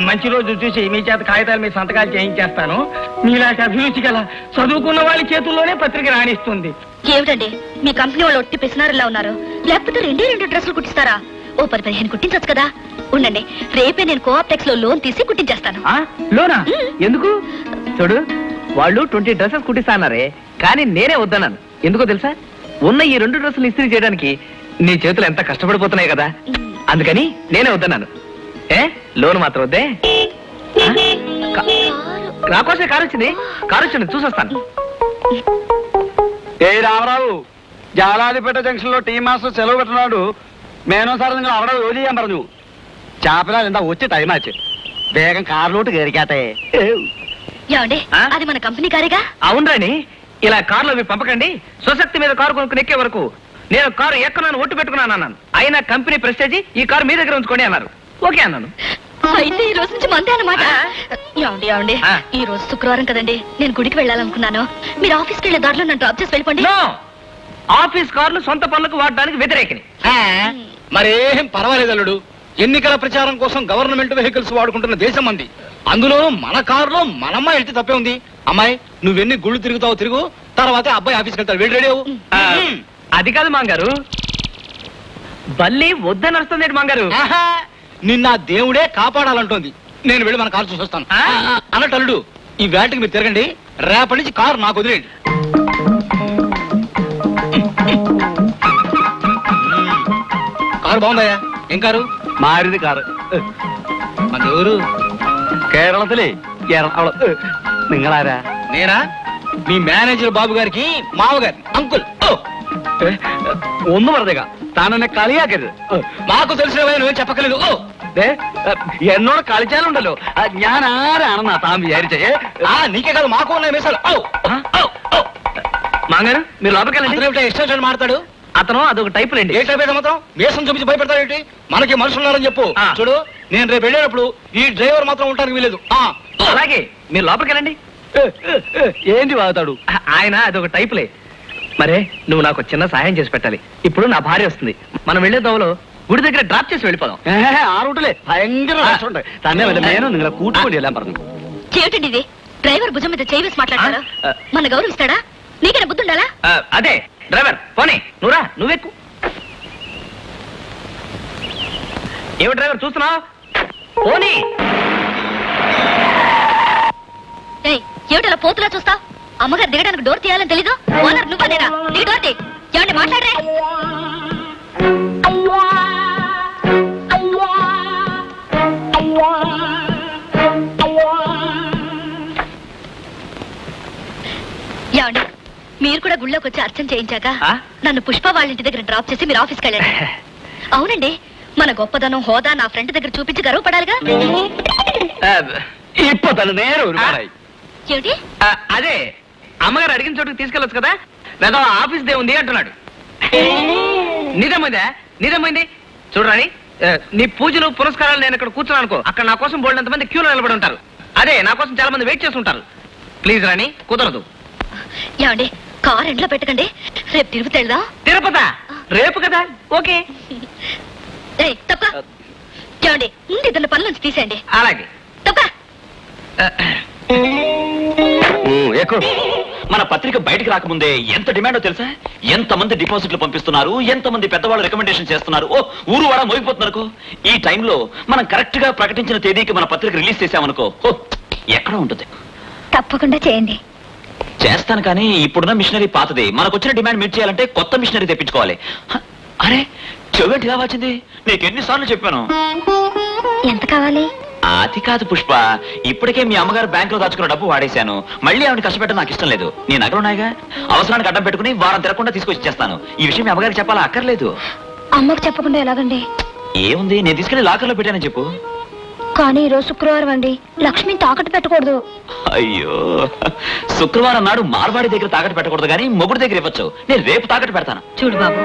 మంచి రోజు చూసి మీ చేత కాగితాల మీద సంతకాలు చేయించేస్తాను. మీలాంటి అభిరుచి గల చదువుకున్న వాళ్ళ చేతుల్లోనే పత్రిక రాణిస్తుంది. ఏమిటండి మీ కంపెనీ వాళ్ళు ఒట్టి పిసినారులా ఉన్నారు? లేకపోతే రెండు డ్రెస్సులు కుట్టిస్తారా? ఓ 10-15 కుట్టించచ్చు కదా. ఉండండి, రేపే నేను కోఆప్టెక్స్ లో లోన్ తీసి కుట్టించేస్తాను. లోనా? ఎందుకు? చూడు, వాళ్ళు 20 డ్రెస్సెస్ కుట్టిస్తానరే, కానీ నేనే వద్దన్నాను. ఎందుకో తెలుసా? ఉన్న ఈ 2 డ్రెస్సులు ఇస్త్రీ చేయడానికి నీ చేతులు ఎంత కష్టపడిపోతున్నాయి కదా, అందుకని నేనే వద్దన్నాను. లోన్ మాత్రం వద్దే. నాకోసే కారు వచ్చింది, చూసొస్తాను. ఏ రామరావు, జాలాదిపేట జంక్షన్ లో టీ మాస్టర్ సెలవు పెట్టినాడు. మేనో సార్ നിങ്ങൾ അവിടെ ജോലി ചെയ്യാൻ പറഞ്ഞു. ചാപ്പല എന്താ వచ్చి టైం ఆచి వేగం కారులోട്ട് కയറിക്കാത്തെ. ఏమండి, అది మన కంపెనీ కారేగా? అవునరాని, ఇలా కార్లు అవి పంపకండి. స్వశక్తి మీద కారు కొనుక్కుని ఎక్కే వరకు నేను కారు ఎక్కనని ఒట్టు పెట్టుకున్నాను అన్నాను. అయినా కంపెనీ ప్రెస్టేజీ ఈ కారు మీ దగ్గర ఉంచుకోండి అన్నారు. ఓకే అన్నాను. అయితే ఈ రోజు నుంచి మందే అన్నమాట. ఏమండి, ఈ రోజు శుక్రవారం కదండి, నేను గుడికి వెళ్ళాలనుకున్నాను. మీరు ఆఫీస్కి వెళ్ళే దారిలో నన్ను డ్రాప్ చేసి వెళ్ళిపోండి. ఆఫీస్ కార్లు సొంత పనులకు వాడడానికి వ్యతిరేకిని. మరేం పర్వాలేదు అల్లుడు, ఎన్నికల ప్రచారం కోసం గవర్నమెంట్ వెహికల్స్ వాడుకుంటున్న దేశం మంది. అందులో మన కారులో మనమ్మాయి వెళ్తే తప్పే ఉంది. అమ్మాయి, నువ్వెన్ని గుళ్ళు తిరుగుతావో తిరుగు, తర్వాత అబ్బాయి ఆఫీస్కి వెళ్తాడు. వెళ్ళి రెడీ అవ్వు. అది కాదు మాంగారు, బల్లి వద్దని వస్తుంది మాంగారు. నిన్న దేవుడే కాపాడాలంటోంది. నేను వెళ్ళి మన కారు చూసొస్తాను. అన్నట్టు అల్లుడు, ఈ వేటకి మీరు తిరగండి, రేపటి నుంచి కారు నాకు వదిలేండి. కారు బాగుందయ్యా. ఏం కారు? മാരുതി കാറ്. మన ఎవరు? കേരളത്തിലെ എറണാകുളം. നിങ്ങളാരാ? నేనా? మీ మేనేజర్ బాబు గారికి మామగారి అంకుల్. ഒന്ന് പറഞ്ഞേക്കാം, താനെന്നെ കളിയാക്കരുത്. మాకు తెలిసిన నువ్వేం చెప్పకలేదు. എന്നോട് കളിച്ചാലുണ്ടല്ലോ, ഞാൻ ആരാണെന്നാ താൻ വിചാരിച്ചേ? నీకే కాదు, మాకు ఉన్నాయి మీసాలు. మాంగారు, మీరు లోపలికి వెళ్ళండి. ఎక్స్టెన్షన్ మాడతాడు అతను అదొక టైప్ రండి. ఏ టైప్ అయితే మాత్రం మీసం చూపించి భయపెడతాడేంటి? మనకి మనుషులు ఉన్నారని చెప్పు. చూడు, నేను రేపు వెళ్ళేటప్పుడు ఈ డ్రైవర్ మాత్రం ఉండడానికి వీలేదు. అలాగే, మీరు లోపలికి వెళ్ళండి. ఏంటి వాగుతాడు ఆయన అదొక టైపులే. మరే, నువ్వు నాకు చిన్న సహాయం చేసి పెట్టాలి. ఇప్పుడు నా భార్య వస్తుంది, మనం వెళ్లే దోవలో గుడి దగ్గర డ్రాప్ చేసి వెళ్ళిపోదాం. ആ റൂട്ടിലെ ഭയങ്കര രസമുണ്ട്. തന്നെ വല്ല മേനോ നിങ്ങളെ കൂട്ടുകൊണ്ടി എല്ലാം പറഞ്ഞു. ఏమిటండి ఇది? డ్రైవర్ భుజం మీద చేయి వేసి మాట్లాడతారా? మన గౌరవిస్తాడా? నీకైనా బుద్ధి ఉండాలా? అదే డ్రైవర్, పోనీ నువ్వురా, నువ్వెక్కు. ఏమి డ్రైవర్ చూస్తున్నావు? పోనీ. ఏమిటలా పోతులా చూస్తా? అమ్మగారు దిగడానికి డోర్ తీయాలని తెలీదు? ఓనర్ నువ్వనేనా? నీ డోర్ తీ. ఏమండి మాట్లాడరే? ఏమండి, మీరు కూడా గుళ్ళోకి వచ్చి అర్చన చేయించాక నన్ను పుష్ప వాళ్ళ ఇంటి దగ్గర డ్రాప్ చేసి మీరు ఆఫీస్కి వెళ్ళండి. అవునండి, మన గొప్పదనం హోదా నా ఫ్రెండ్ దగ్గర చూపించి గర్వపడాలిగా. ఇప్పు తన నేరు ఏమిటి? అదే అమ్మగారు అడిగిన చోటుకి తీసుకెళ్ళొచ్చు కదా. లేదా ఆఫీస్ దే ఉంది అంటున్నాడు. నిజమైందా? నిజమైంది. చూడరాని, నీ పూజలు పురస్కారాలు నేను ఇక్కడ కూర్చున్నాను అనుకో, అక్కడ నా కోసం బోల్డంత మంది క్యూలో నిలబడి ఉంటారు. అదే నా కోసం చాలా మంది వెయిట్ చేసి ఉంటారు. ప్లీజ్ రాణి, కుదరదు. ఏమండి కార్ ఎండ్లో పెట్టకండి, రేపు తిరుపతి వెళ్దాం. తిరుపతా? రేపు కదా, ఓకే. తప్ప ఏమండి ముందు ఇద్దరు పనుల నుంచి తీసేయండి. అలాగే. తప్ప ఎక్కువ మన పత్రిక బయటికి రాకముందే ఎంత డిమాండో తెలుసా? ఎంత మంది డిపాజిట్లు పంపిస్తున్నారు, ఎంత మంది పెద్దవాళ్ళు రికమెండేషన్ చేస్తున్నారు. ఓ ఊరు వాడ మోగిపోతున్నారు. ఈ టైంలో మనం కరెక్ట్ గా ప్రకటించిన తేదీకి మన పత్రిక రిలీజ్ చేసామనుకో, ఎక్కడ ఉంటుంది? తప్పకుండా చేయండి. చేస్తాను, కానీ ఇప్పుడున్న మిషనరీ పాతది. మనకు వచ్చిన డిమాండ్ మీట్ చేయాలంటే కొత్త మిషనరీ తెప్పించుకోవాలి. అరే చెవిటి ఇలా వచ్చింది, నీకు ఎన్నిసార్లు చెప్పాను. ఎంత కావాలి? అది కాదు పుష్ప, ఇప్పటికే మీ అమ్మగారు బ్యాంకులో దాచుకున్న డబ్బు వాడేశాను. మళ్ళీ ఆవిడ కష్టపెట్టడం నాకు ఇష్టం లేదు. నీ నగలు ఉన్నాయిగా, అవసరానికి అడ్డం పెట్టుకుని వారం తిరగకుండా తీసుకొచ్చి చేస్తాను. ఈ విషయం మీ అమ్మగారికి చెప్పాలా? అక్కర్లేదు. అమ్మకు చెప్పకుండా ఎలాగండి? ఏముంది, నేను తీసుకెళ్లి లాకర్లో పెట్టానని చెప్పు. కానీ ఈరోజు శుక్రవారం అండి, లక్ష్మిని తాకట్టు పెట్టకూడదు. అయ్యో, శుక్రవారం నాడు మార్వాడి దగ్గర తాకట్టు పెట్టకూడదు, కానీ మొగుడు దగ్గర ఇవ్వచ్చు. నేను రేపు తాకట్టు పెడతాను. చూడు బాబు,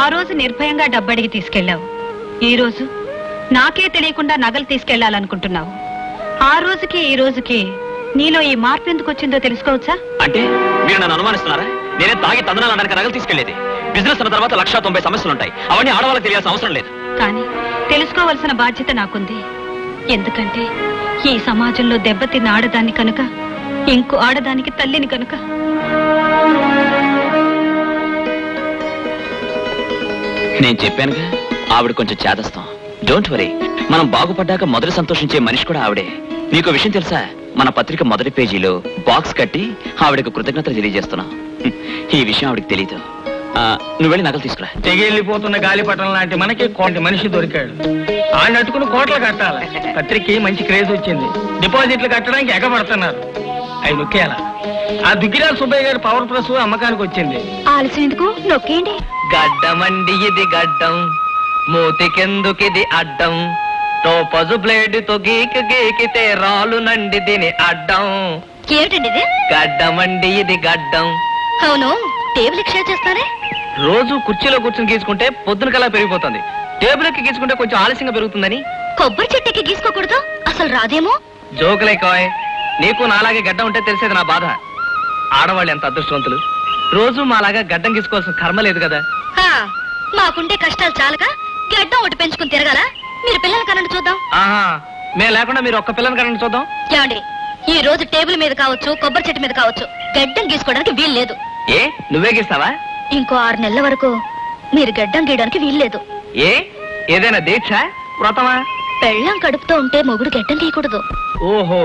ఆ రోజు నిర్భయంగా డబ్బడిగి తీసుకెళ్ళావు. ఈ రోజు నాకే తెలియకుండా నగలు తీసుకెళ్లాలనుకుంటున్నావు. ఆ రోజుకి ఈ రోజుకి నీలో ఈ మార్పు ఎందుకు వచ్చిందో తెలుసుకోవచ్చా? అంటే మీరు నన్ను అనుమానిస్తున్నారా? నేనే తాగి తందనాలు అనడానికి నగలు తీసుకెళ్లేది. బిజినెస్ అన్న తర్వాత 190 సమస్యలుంటాయి. అవన్నీ ఆడవాళ్ళకి తెలియాల్సిన అవసరం లేదు. కానీ తెలుసుకోవలసిన బాధ్యత నాకుంది. ఎందుకంటే ఈ సమాజంలో దెబ్బతిన్న ఆడదాన్ని కనుక, ఇంకో ఆడదానికి తల్లిని కనుక. నేను చెప్పానుగా, ఆవిడ కొంచెం చేదస్తాం. డోంట్ వరీ, మనం బాగుపడ్డాక మొదటి సంతోషించే మనిషి కూడా ఆవిడే. నీకు విషయం తెలుసా? మన పత్రిక మొదటి పేజీలో బాక్స్ కట్టి ఆవిడకు కృతజ్ఞతలు తెలియజేస్తున్నాం. ఈ విషయం ఆవిడకి తెలీదు. నువ్వు వెళ్ళి నగలు తీసుకురా. తెగిళ్ళిపోతున్న గాలిపటం లాంటి మనకి కోటి మనిషి దొరికాడు. ఆయన అట్టుకుని కోట్లు కట్టాలి. పత్రికకి మంచి క్రేజ్ వచ్చింది. డిపాజిట్లు కట్టడానికి ఎగబడుతున్నారు. అవి నొక్కేయాలా? ఆ దుగ్గిరాల సుబ్బయ్య గారి పవర్ ప్లస్ అమ్మకానికి వచ్చింది. ఆలస్యం ఎందుకు, నొక్కేయండి. గడ్డమండి ఇది గడ్డం, మూతికెందుకిది అడ్డం, టోపజు బ్లేడ్తో గీకితే రాలు నండి దీని అడ్డం. ఏమిటండి ఇది? గడ్డమండి ఇది గడ్డం. అవును, టేబుల్ ఎక్స్చేంజ్ చేస్తారే? రోజు కుర్చీలో కూర్చుని గీసుకుంటే పొద్దున కల్లా పెరిగిపోతుంది. టేబుల్ ఎక్కి గీసుకుంటే కొంచెం ఆలస్యంగా పెరుగుతుందని. కొబ్బరి చెట్టుకి గీసుకోకూడదు, అసలు రాదేమో. జోకులైకోయ్, నీకు నాలాగే గడ్డం ఉంటే తెలిసేది నా బాధ. ఆడవాళ్ళు ఎంత అదృష్టవంతులు. రోజు మాలాగా గడ్డం గీసుకోవాల్సిన కర్మ లేదు కదా. మాకుండే కష్టాలు చాలక గడ్డం ఒకటి పెంచుకుని తిరగాల? మీరు పిల్లల కనండి చూద్దాం. ఆహా, మేము లేకుండా మీరు ఒక్క పిల్లని కనండి చూద్దాం. ఏమండి, ఈ రోజు టేబుల్ మీద కావచ్చు, కొబ్బరి చెట్టు మీద కావచ్చు, గడ్డం గీసుకోవడానికి వీలు లేదు. ఏ నువ్వే గీస్తావా? ఇంకో 6 నెలల వరకు మీరు గడ్డం గీయడానికి వీలు లేదు. ఏ ఏదైనా దీక్ష, వ్రతమా? పెళ్ళం కడుపుతో ఉంటే మొగుడు గడ్డం గీయకూడదు. ఓహో,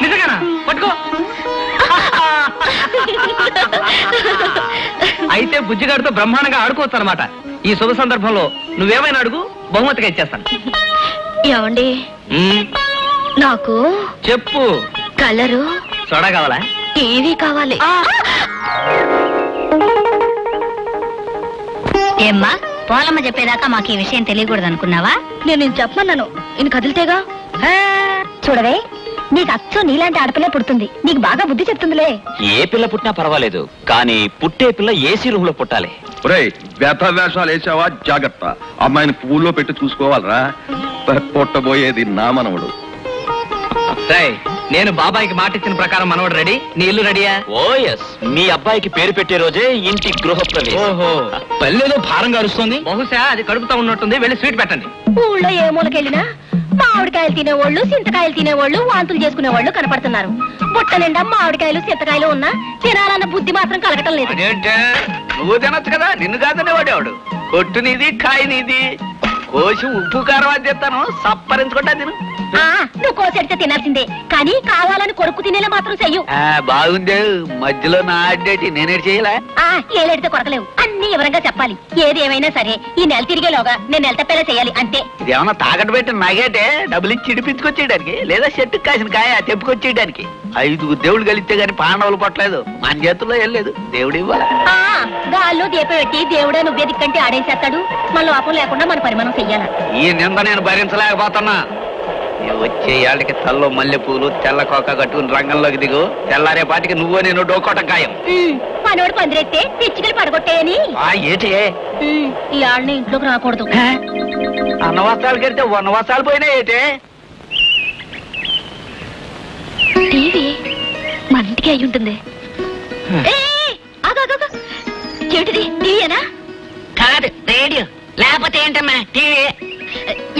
నిజంగానా? పట్టుకో. అయితే బుజ్జిగాడితో బ్రహ్మాండంగా ఆడుకోవచ్చు అనమాట. ఈ శుభ సందర్భంలో నువ్వేమైనా అడుగు, బహుమతిగా ఇచ్చేస్తాను. ఏమండి, నాకు చెప్పు. కలరు సోడా కావాలా? టీవీ కావాలి. ఏమ్మా, పోలమ్మ చెప్పేదాకా మాకు ఈ విషయం తెలియకూడదు అనుకున్నావా? నేను చెప్పమన్నాను, ఈయన కదిలితేగా. చూడవే, నీకు అచ్చం నీలాంటి ఆడపిల్ల పుడుతుంది. నీకు బాగా బుద్ధి చెప్తుందిలే. ఏ పిల్ల పుట్టినా పర్వాలేదు, కానీ పుట్టే పిల్ల ఏసీ రూమ్ లో పుట్టాలి. వ్యర్థ వేషాలు వేసావా? జాగ్రత్త, అమ్మాయిని పూల్లో పెట్టి చూసుకోవాలరా. పొట్టబోయేది నా మనవడు. నేను బాబాయికి మాట ఇచ్చిన ప్రకారం మనవడు రెడీ. నీ ఇల్లు రెడీయా? ఓ ఎస్, మీ అబ్బాయికి పేరు పెట్టే రోజే ఇంటి గృహప్రవేశం. ఓహో, పల్లెలో భారంగా అరుస్తోంది. బహుశా అది కడుపుతా ఉన్నట్టుంది. వెళ్ళి స్వీట్ పెట్టండి. ఊళ్ళో ఏ మూలకెళ్ళినా మామిడికాయలు తినేవాళ్ళు, చింతకాయలు తినేవాళ్ళు, వాంతులు చేసుకునేవాళ్ళు కనపడుతున్నారు. బుట్ట నిండా మామిడికాయలు, చింతకాయలు ఉన్నా తినాలన్న బుద్ధి మాత్రం కలగటం లేదు. అదేంటే, నువ్వు తినొచ్చు కదా, నిన్ను కాదనే వాడేవాడు. కొట్టు నీది, కాయ నీది. కోసి ఉప్పు కారం అది తెస్తాను, సప్పరించుకుంటా తిను. నువ్వు కోసెడితే తినాల్సిందే, కానీ కావాలని కొరుకు తినేలా మాత్రం చెయ్యు. బాగుందే, మధ్యలో నా అడ్డేటి నేనేటి చేయలే. ఏలేడితే కొరకలేవు, అన్ని వివరంగా చెప్పాలి. ఏది ఏమైనా సరే ఈ నెల తిరిగేలోగా నేను నెల తప్పేలా చేయాలి, అంతే. ఇదేమన్నా తాకట్టు పెట్టి నగేటే డబ్బులు ఇచ్చి ఇడిపించుకొచ్చేయడానికి, లేదా చెట్టుకు కాసిన కాయ తెప్పుకొచ్చేయడానికి. 5 దేవుడు కలిస్తే గాని పాండవులు పట్టలేదు. మన చేతుల్లో వెళ్ళలేదు, దేవుడు ఇవ్వాలి. గాల్లో దీపం పెట్టి దేవుడే నువ్వే దిక్కంటే ఆడేసేస్తాడు. మన లోపం లేకుండా మన పరిమాణం చెయ్యాలి. ఈ నింద నేను భరించలేకపోతున్నా. వచ్చే ఏళ్ళకి తల్లో మల్లెపూలు, తెల్ల కోక కట్టుకుని రంగంలోకి దిగు. తెల్లారే పాటికి నువ్వు నేను డోకోట ఖాయం. మనోడు పందిరెత్తే పిచ్చికలు పడగొట్టేయని ఏంటి ఈ ఆళ్ళని ఇంట్లోకి రాకూడదు అన్న వస్త్రాలు కడితే ఉన్న వస్త్రాలు పోయినా ఏంటి టీవీ మన ఇంటికి అయి ఉంటుంది. ఏమిటిది టీవీనా? కాదు రేడియో, లేకపోతే ఏంటమ్మా టీవీ.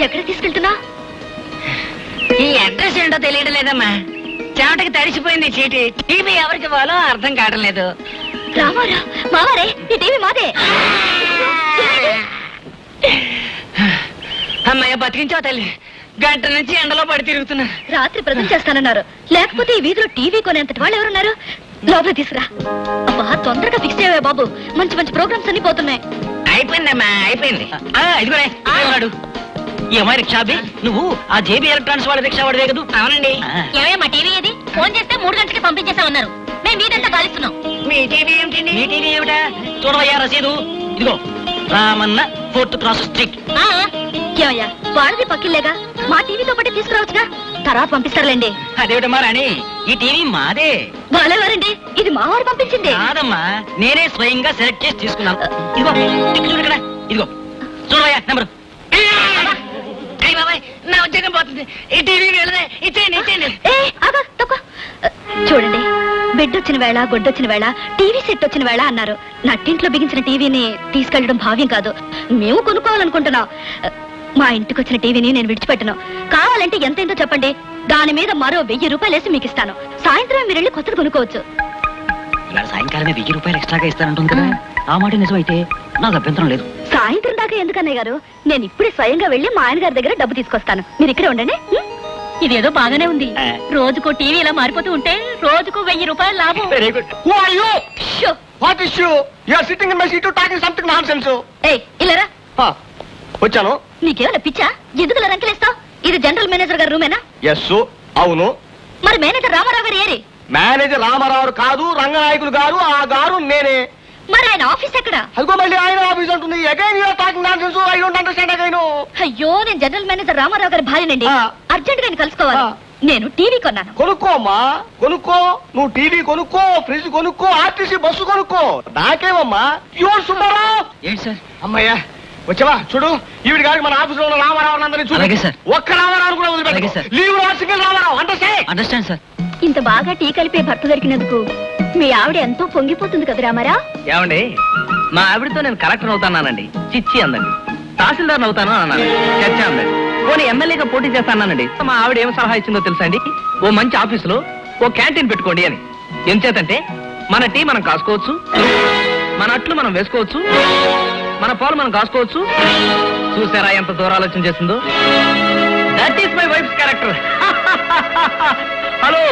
ఎక్కడ తీసుకెళ్తున్నా? ఈ అడ్రస్ ఏంటో తెలియడం లేదమ్మా. చెమటకి తడిసిపోయింది చీటి. టీవీ ఎవరికి ఇవ్వాలో అర్థం కావడం లేదు. రామారా మావారే ఈ టీవీ మాదే. అమ్మాయి బతికించావు తల్లి. గంట నుంచి ఎండలో పడి తిరుగుతున్నా. రాత్రి ప్రజెంట్ చేస్తానన్నారు, లేకపోతే ఈ వీధిలో టీవీ కొనేంతటి వాళ్ళు ఎవరున్నారు? లోపల తీసుకురా. అబ్బా తొందరగా ఫిక్స్ అయ్యా బాబు, మంచి మంచి ప్రోగ్రామ్స్ అన్ని పోతున్నాయి. అయిపోయిందమ్మా అయిపోయింది. ఇదిగోనే ఉన్నాడు ఈ అమ్మాయి రిక్షాబి. నువ్వు ఆ జేబీ ఎలక్ట్రానిక్స్ వాళ్ళ రిక్షా వాడిదే కదా? అవునండి. ఏమయ్యా మా టీవీ ఏది? ఫోన్ చేస్తే 3 గంటలకి పంపించేసామన్నారు. మేము మీదంతా గాలిస్తున్నాం. మీ టీవీ ఏమిటండి? మీ టీవీ ఏమిటా? చూడవయ్యా రసీదు. ఇదిగో రామన్న 4th క్రాస్ స్ట్రీట్. ఏమయ్యా వాళ్ళది పక్కిల్లేగా, మా టీవీతో పాటు తీసుకురావచ్చుగా. తర్వాత పంపిస్తారులేండి. అదేమిటమ్మా రాణి, ఈ టీవీ మాదే. వాళ్ళెవరండి? ఇది మా వారు పంపించింది. కాదమ్మా, నేనే స్వయంగా సెలెక్ట్ చేసి తీసుకున్నాను. ఇదిగో టిక్ చూడు ఇక్కడ. ఇదిగో చూడవయ్యా నెంబరు. బాబాయ్ నా ఉద్యోగం పోతుంది. ఈ టీవీ ఇచ్చేయండి. చూడండి, బెడ్ వచ్చిన వేళ, గొడ్డొచ్చిన వేళ, టీవీ సెట్ వచ్చిన వేళ అన్నారు. నట్టింట్లో బిగించిన టీవీని తీసుకెళ్లడం భావ్యం కాదు. మేము కొనుక్కోవాలనుకుంటున్నాం. మా ఇంటికి వచ్చిన టీవీని నేను విడిచిపెట్టను. కావాలంటే ఎంతైందో చెప్పండి, దాని మీద మరో 1000 రూపాయలు వేసి మీకు ఇస్తాను. సాయంత్రం మీరు వెళ్ళి కొత్తది కొనుక్కోవచ్చు. ఇలా సాయంకాలమే 1000 రూపాయలు ఎక్స్ట్రాగా ఇస్తానంటుంది కదా? ఆ మాట నిజమైతే నాకు అభ్యంతరం లేదు. సాయంత్రం దాకా ఎందుకన్నయ్య గారు? నేను ఇప్పుడే స్వయంగా వెళ్ళి మా ఆయన గారి దగ్గర డబ్బు తీసుకొస్తాను. మీరు ఇక్కడే ఉండండి. ఇదేదో బాగానే ఉంది. రోజుకో టీవీ ఇలా మారిపోతూ ఉంటే రోజుకు 1000 రూపాయలు లాభం. Very good. Who are you? Show. What is you? You are sitting in my seat talking something nonsense. ఏయ్ ఇల్లరా, వచ్చాను. నీకేమైనా పిచ్చా? ఎందుకు ఇలా రంకెలేస్తావు? ఇది జనరల్ మేనేజర్ గారి రూమేనా? ఎస్ అవును. మరి మేనేజర్ రామారావు గారు ఏరి? మేనేజర్ రామారావు కాదు, రంగనాయకులు గారు. ఆ గారు నేనే. మరి ఆయన ఆఫీస్ ఎక్కడ? అదిగో మళ్ళీ ఆయన ఆఫీస్ అంటుంది. Again you are talking nonsense. I don't understand again. అయ్యో, నేను జనరల్ మేనేజర్ రామారావు గారి భార్యనండి. అర్జెంట్ గా కలుసుకోవాలి. నేను టీవీ కొన్నాను. కొనుక్కోమ్మా, కొనుక్కో. నువ్వు టీవీ కొనుక్కో, ఫ్రిడ్జ్ కొనుక్కో, ఆర్టీసీ బస్సు కొనుక్కో. నాకేమమ్మా. యువర్ సుబ్బారావు. ఏంటి సార్? అమ్మయ్యా వచ్చావా? చూడు, ఈవిడ గారికి మన ఆఫీస్ లో ఉన్న రామారావు అందరినీ చూడు. అలాగే సార్. ఒక్క రామారావు కూడా అలాగే వదిలిపెట్టు. Sir. Leave not single Ramarao. Understand sir. ఇంత బాగా టీ కలిపే భర్త దొరికినందుకు మీ ఆవిడ ఎంతో పొంగిపోతుంది కదా రామారా? ఏమండి, మా ఆవిడతో నేను కలెక్టర్ అవుతానండి. చిచ్చి అందండి. తహసీల్దార్ అవుతాను అన్నాను. చర్చ అందండి. పోనీ ఎమ్మెల్యేగా పోటీ చేస్తానండి. మా ఆవిడ ఏం సలహా ఇచ్చిందో తెలుసా అండి? ఓ మంచి ఆఫీసులో ఓ క్యాంటీన్ పెట్టుకోండి అని. ఎంచేతంటే మన టీ మనం కాసుకోవచ్చు, మన అట్లు మనం వేసుకోవచ్చు, మన పాలు మనం కాసుకోవచ్చు. చూసారా ఎంత దూరం ఆలోచన చేస్తుందో? That is my wife character. Hello,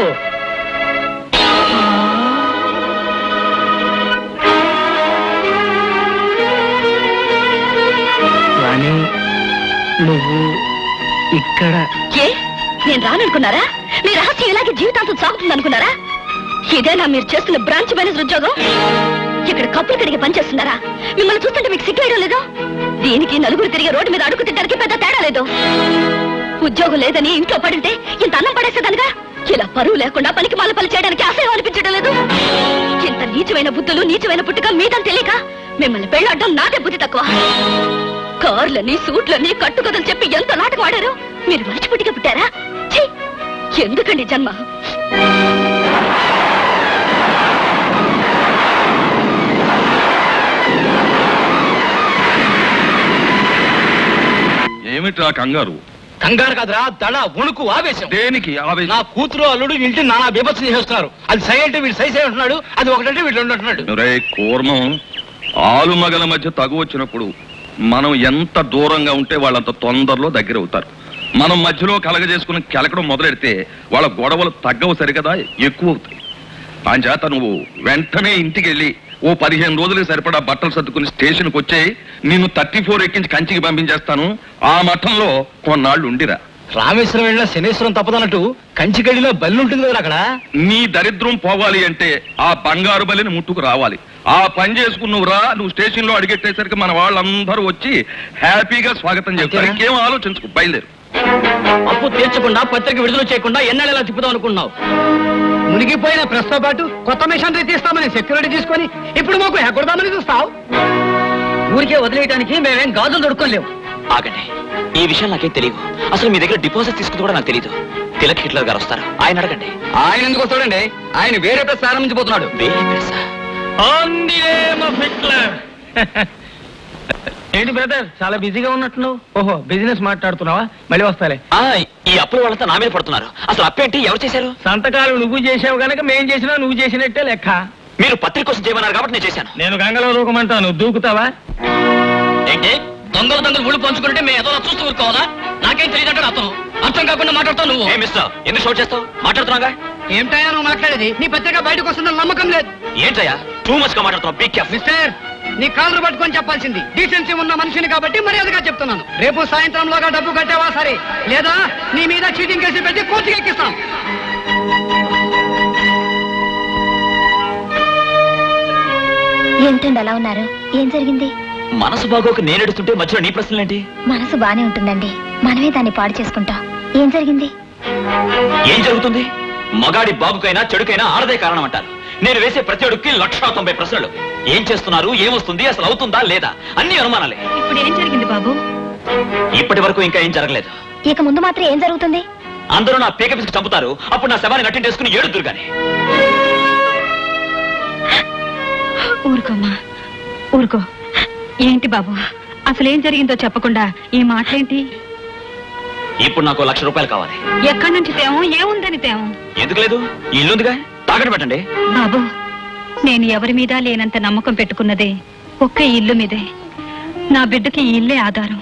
Rani నువ్వు ఇక్కడ? ఏ నేను రాననుకున్నారా? మీ రహస్యం ఇలాగే జీవితాంతం సాగుతుంది అనుకున్నారా? ఇదేనా మీరు చేస్తున్న బ్రాంచ్ మేనేజర్ ఉద్యోగం? ఇక్కడ కప్పులు కడిగి పనిచేస్తున్నారా? మిమ్మల్ని చూస్తుంటే మీకు సిగ్గేయడం లేదు? దీనికి నలుగురు తిరిగి రోడ్డు మీద అడుగు తిట్టడానికి పెద్ద తేడా లేదు. ఉద్యోగం లేదని ఇంట్లో పడింటే ఇంత అన్నం పడేసేదానిగా. ఇలా పరువు లేకుండా పనికి మాల పని చేయడానికి అసహ్యం అనిపించడం లేదు? ఇంత నీచమైన బుద్ధులు, నీచమైన పుట్టుక మీదని తెలియక మిమ్మల్ని పెళ్ళాడడం నాదే బుద్ధి తక్కువ. కార్లని, సూట్లని, కట్టుకథలు చెప్పి ఎంత నాటకం ఆడారు. మీరు మంచి పుట్టిగా పుట్టారా? ఛీ! ఎందుకండి జన్మ? ఏమిట్రా కంగారు? కంగారు కాదురా, దడ, వణుకు, ఆవేశం. దేనికి ఆవేశం? నా కూతురు అల్లుడు ఇంటి నానా బీభత్సం చేస్తున్నారు. అది సై అంటే వీడు సై అంటున్నాడు, అది ఒకటంటే వీడు రెండు అంటున్నాడు. రే కూర్మం, ఆలు మగల మధ్య తగు వచ్చినప్పుడు మనం ఎంత దూరంగా ఉంటే వాళ్ళంత తొందరలో దగ్గర అవుతారు. మనం మధ్యలో కలగజేసుకుని కెలకడం మొదలెడితే వాళ్ళ గొడవలు తగ్గవు సరికదా, ఎక్కువ అవుతాయి. అంచేత నువ్వు వెంటనే ఇంటికి వెళ్ళి ఓ 15 రోజులకు సరిపడా బట్టలు సర్దుకుని స్టేషన్కి వచ్చేయి. నిన్ను 34 ఎక్కించి కంచికి పంపించేస్తాను. ఆ మఠంలో కొన్నాళ్ళు ఉండిరా. రామేశ్వరం వెళ్ళినా శనేశ్వరం తప్పదన్నట్టు కంచిగడిలో బల్లి ఉంటుంది కదా అక్కడ. నీ దరిద్రం పోవాలి అంటే ఆ బంగారు బలిని ముట్టుకు రావాలి. ఆ పని చేసుకున్నావురా, నువ్వు స్టేషన్ లో అడిగెట్టేసరికి మన వాళ్ళందరూ వచ్చి హ్యాపీగా స్వాగతం చెప్తారు. ఇంకేం ఆలోచించుకు, బయలుదేరు. అప్పు తీర్చకుండా పత్రిక విడుదల చేయకుండా ఎన్నడెలా తిప్పుదాం అనుకున్నావు? మునిగిపోయిన ప్రెస్ తో పాటు కొత్త మిషనరీ తీస్తామని సెక్యూరిటీ తీసుకొని ఇప్పుడు మాకు ఎక్కడదామని చూస్తావు. ఊరికే వదిలేయడానికి మేమేం గాజులు దొరుకోలేము. ఆగండి, ఈ విషయం నాకేం తెలియదు. అసలు మీ దగ్గర డిపాజిట్ తీసుకుంది కూడా నాకు తెలియదు. తిలక్ హిట్లర్ గారు వస్తారు, ఆయన అడగండి. ఆయన ఎందుకు వస్తాడండి? ఆయన వేరే ప్రెస్ ప్రారంభించబోతున్నాడు. వేరే ప్రెస్? ఏంటి బ్రదర్, చాలా బిజీగా ఉన్నట్టున్నావు? ఓహో, బిజినెస్ మాట్లాడుతున్నావా? మళ్ళీ వస్తాలే. ఈ అప్పుల వాళ్ళంతా నా మీద పడుతున్నారు. అసలు అప్పేంటి, ఎవరు చేశారు? సంతకాలు నువ్వు చేసావు గనక మేం చేసినా నువ్వు చేసినట్టే లెక్క. మీరు పత్రిక కోసం చేయమన్నారు కాబట్టి నేను చేశాను. నేను గంగలో దూకమంటాను, దూకుతావా? ఏంటి దొంగలు ఊళ్ళు పంచుకుంటే మేము ఏదో చూస్తూ ఊరుకోవాలా? నాకేం తెలియదంటాడు అతను. అర్థం కాకుండా మాట్లాడతావు నువ్వు. ఏ మిస్టర్, ఎందుకు షోట్ చేస్తావు? మాట్లాడుతున్నాగా. ఏమిటయా నువ్వు మాట్లాడేది? నీ పత్రిక బయటకు వస్తుందని నమ్మకం లేదు. ఏంటయ్యా టూ మచ్ గా మాట్లాడుతున్నావు? Be careful. మిస్టర్, నీ కాళ్ళు పట్టుకొని చెప్పాల్సింది. డీసెన్సీ ఉన్న మనిషిని కాబట్టి మర్యాదగా చెప్తున్నాను. రేపు సాయంత్రంలోగా డబ్బు కట్టావా సరే, లేదా నీ మీద చీటింగ్ కేసు పెట్టి కోర్టుకి ఎక్కిస్తాం. ఏంటండి అలా ఉన్నారు? ఏం జరిగింది? మనసు బాగోక నేను ఎడుతుంటే మధ్యలో నీ ప్రశ్నలేంటి? మనసు బానే ఉంటుందండి, మనమే దాన్ని పాడు చేసుకుంటాం. ఏం జరిగింది? ఏం జరుగుతుంది? మగాడి బాగుకైనా చెడుకైనా ఆడదే కారణం అంటారు. నేను వేసే ప్రతి అడుగుకి 190 ప్రశ్నలు. ఏం చేస్తున్నారు, ఏమొస్తుంది, అసలు అవుతుందా లేదా, అన్ని అనుమానాలే. ఇప్పుడు ఏం జరిగింది బాబు? ఇప్పటి వరకు ఇంకా ఏం జరగలేదు. ఇక ముందు మాత్రం ఏం జరుగుతుంది? అందరూ నా పేక పిసికి చంపుతారు. అప్పుడు నా శవాన్ని నట్టింటేసుకుని ఏడుతురు గాని. ఊరుకోమ్మా, ఊరుకో. ఏంటి బాబు, అసలేం జరిగిందో చెప్పకుండా ఈ మాటలేంటి? ఇప్పుడు నాకు 1,00,000 రూపాయలు కావాలి. ఎక్కడి నుంచి తేమో, ఏముందని తేమో? ఎందుకు లేదు? ఈ ఇల్లుందిగా, తాకట్టు పెట్టండి. బాబు, నేను ఎవరి మీద లేనంత నమ్మకం పెట్టుకున్నదే ఒక్క ఇల్లు మీదే. నా బిడ్డకి ఈ ఇల్లే ఆధారం.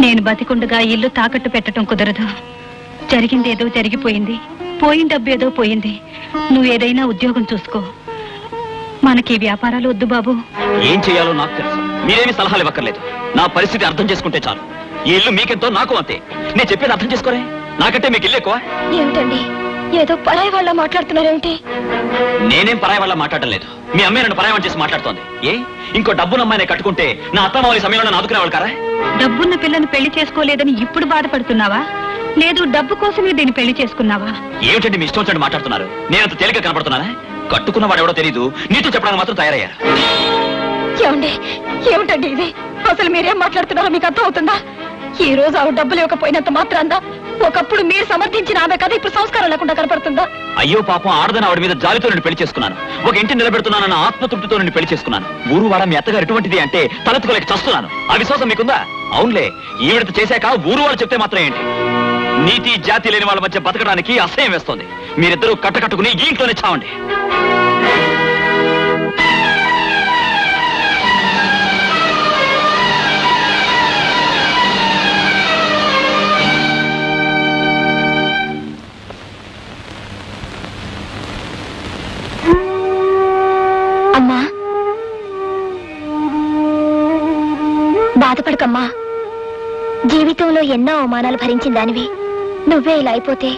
నేను బతికుండగా ఇల్లు తాకట్టు పెట్టడం కుదరదు. జరిగిందేదో జరిగిపోయింది, పోయిన డబ్బు ఏదో పోయింది. నువ్వు ఏదైనా ఉద్యోగం చూసుకో. మనకి ఈ వ్యాపారాలు వద్దు బాబు. ఏం చేయాలో నాకు తెలుసు. మీరేమి సలహాలు ఇవ్వక్కర్లేదు. నా పరిస్థితి అర్థం చేసుకుంటే చాలు. ఈ ఇల్లు మీకెంతో నాకు అంతే. నేను చెప్పేది అర్థం చేసుకోరే. నాకంటే మీకు ఇల్లు ఎక్కువ. ఏమిటండి, ఏదో పరాయి వాళ్ళ మాట్లాడుతున్నారేమిటి? నేనేం పరాయి వాళ్ళ మాట్లాడడం లేదు. మీ అమ్మాయి నన్ను పరాయి చేసి మాట్లాడుతోంది. ఏ ఇంకో డబ్బున్న అమ్మాయిని కట్టుకుంటే నా అత్తమావళి సమయంలో నన్ను ఆదుకునేవాళ్ళు కారా? డబ్బున్న పిల్లని పెళ్లి చేసుకోలేదని ఇప్పుడు బాధపడుతున్నావా, లేదు డబ్బు కోసమే దీన్ని పెళ్లి చేసుకున్నావా? ఏమిటండి మీ ఇష్టం వచ్చినట్టు మాట్లాడుతున్నారు? నేనంత తేలిక కనపడుతున్నానా? కట్టుకున్న వాడు ఎవడో తెలీదు, నీతో చెప్పడానికి మాత్రం తయారయ్యారు. ఏమండి, ఏమిటండి ఇది? అసలు మీరేం మాట్లాడుతున్నారో మీకు అర్థం అవుతుందా? ఈ రోజు ఆవిడ డబ్బులు ఇవ్వకపోయినంత మాత్రాందా ఒకప్పుడు మీరు సమర్థించిన ఆమె కదా ఇప్పుడు సంస్కారం లేకుండా కనపడుతుందా? అయ్యో పాపం, ఆడదని ఆవిడ మీద జాలితో నేను పెళ్లి చేసుకున్నాను. ఒక ఇంటిని నిలబెడుతున్నానన్న ఆత్మతృప్తితో నేను పెళ్లి చేసుకున్నాను. ఊరు వాడ మీ అత్తగారు ఎటువంటిది అంటే తలెత్తుకోలేక చస్తున్నాను. ఆ విశ్వాసం మీకుందా? అవునులే, ఈవిడతో చేశాక ఊరు వాళ్ళు చెప్తే మాత్రం ఏంటి? నీతి జాతి లేని వాళ్ళ మధ్య బతకడానికి అసహ్యం వేస్తోంది. మీరిద్దరూ కట్టకట్టుకుని ఈ ఇంట్లోనే చావండి. అమ్మా, బాధపడకమ్మా. జీవితంలో ఎన్నో అవమానాలు భరించిన దానివి. నువ్వే ఇలా అయిపోతే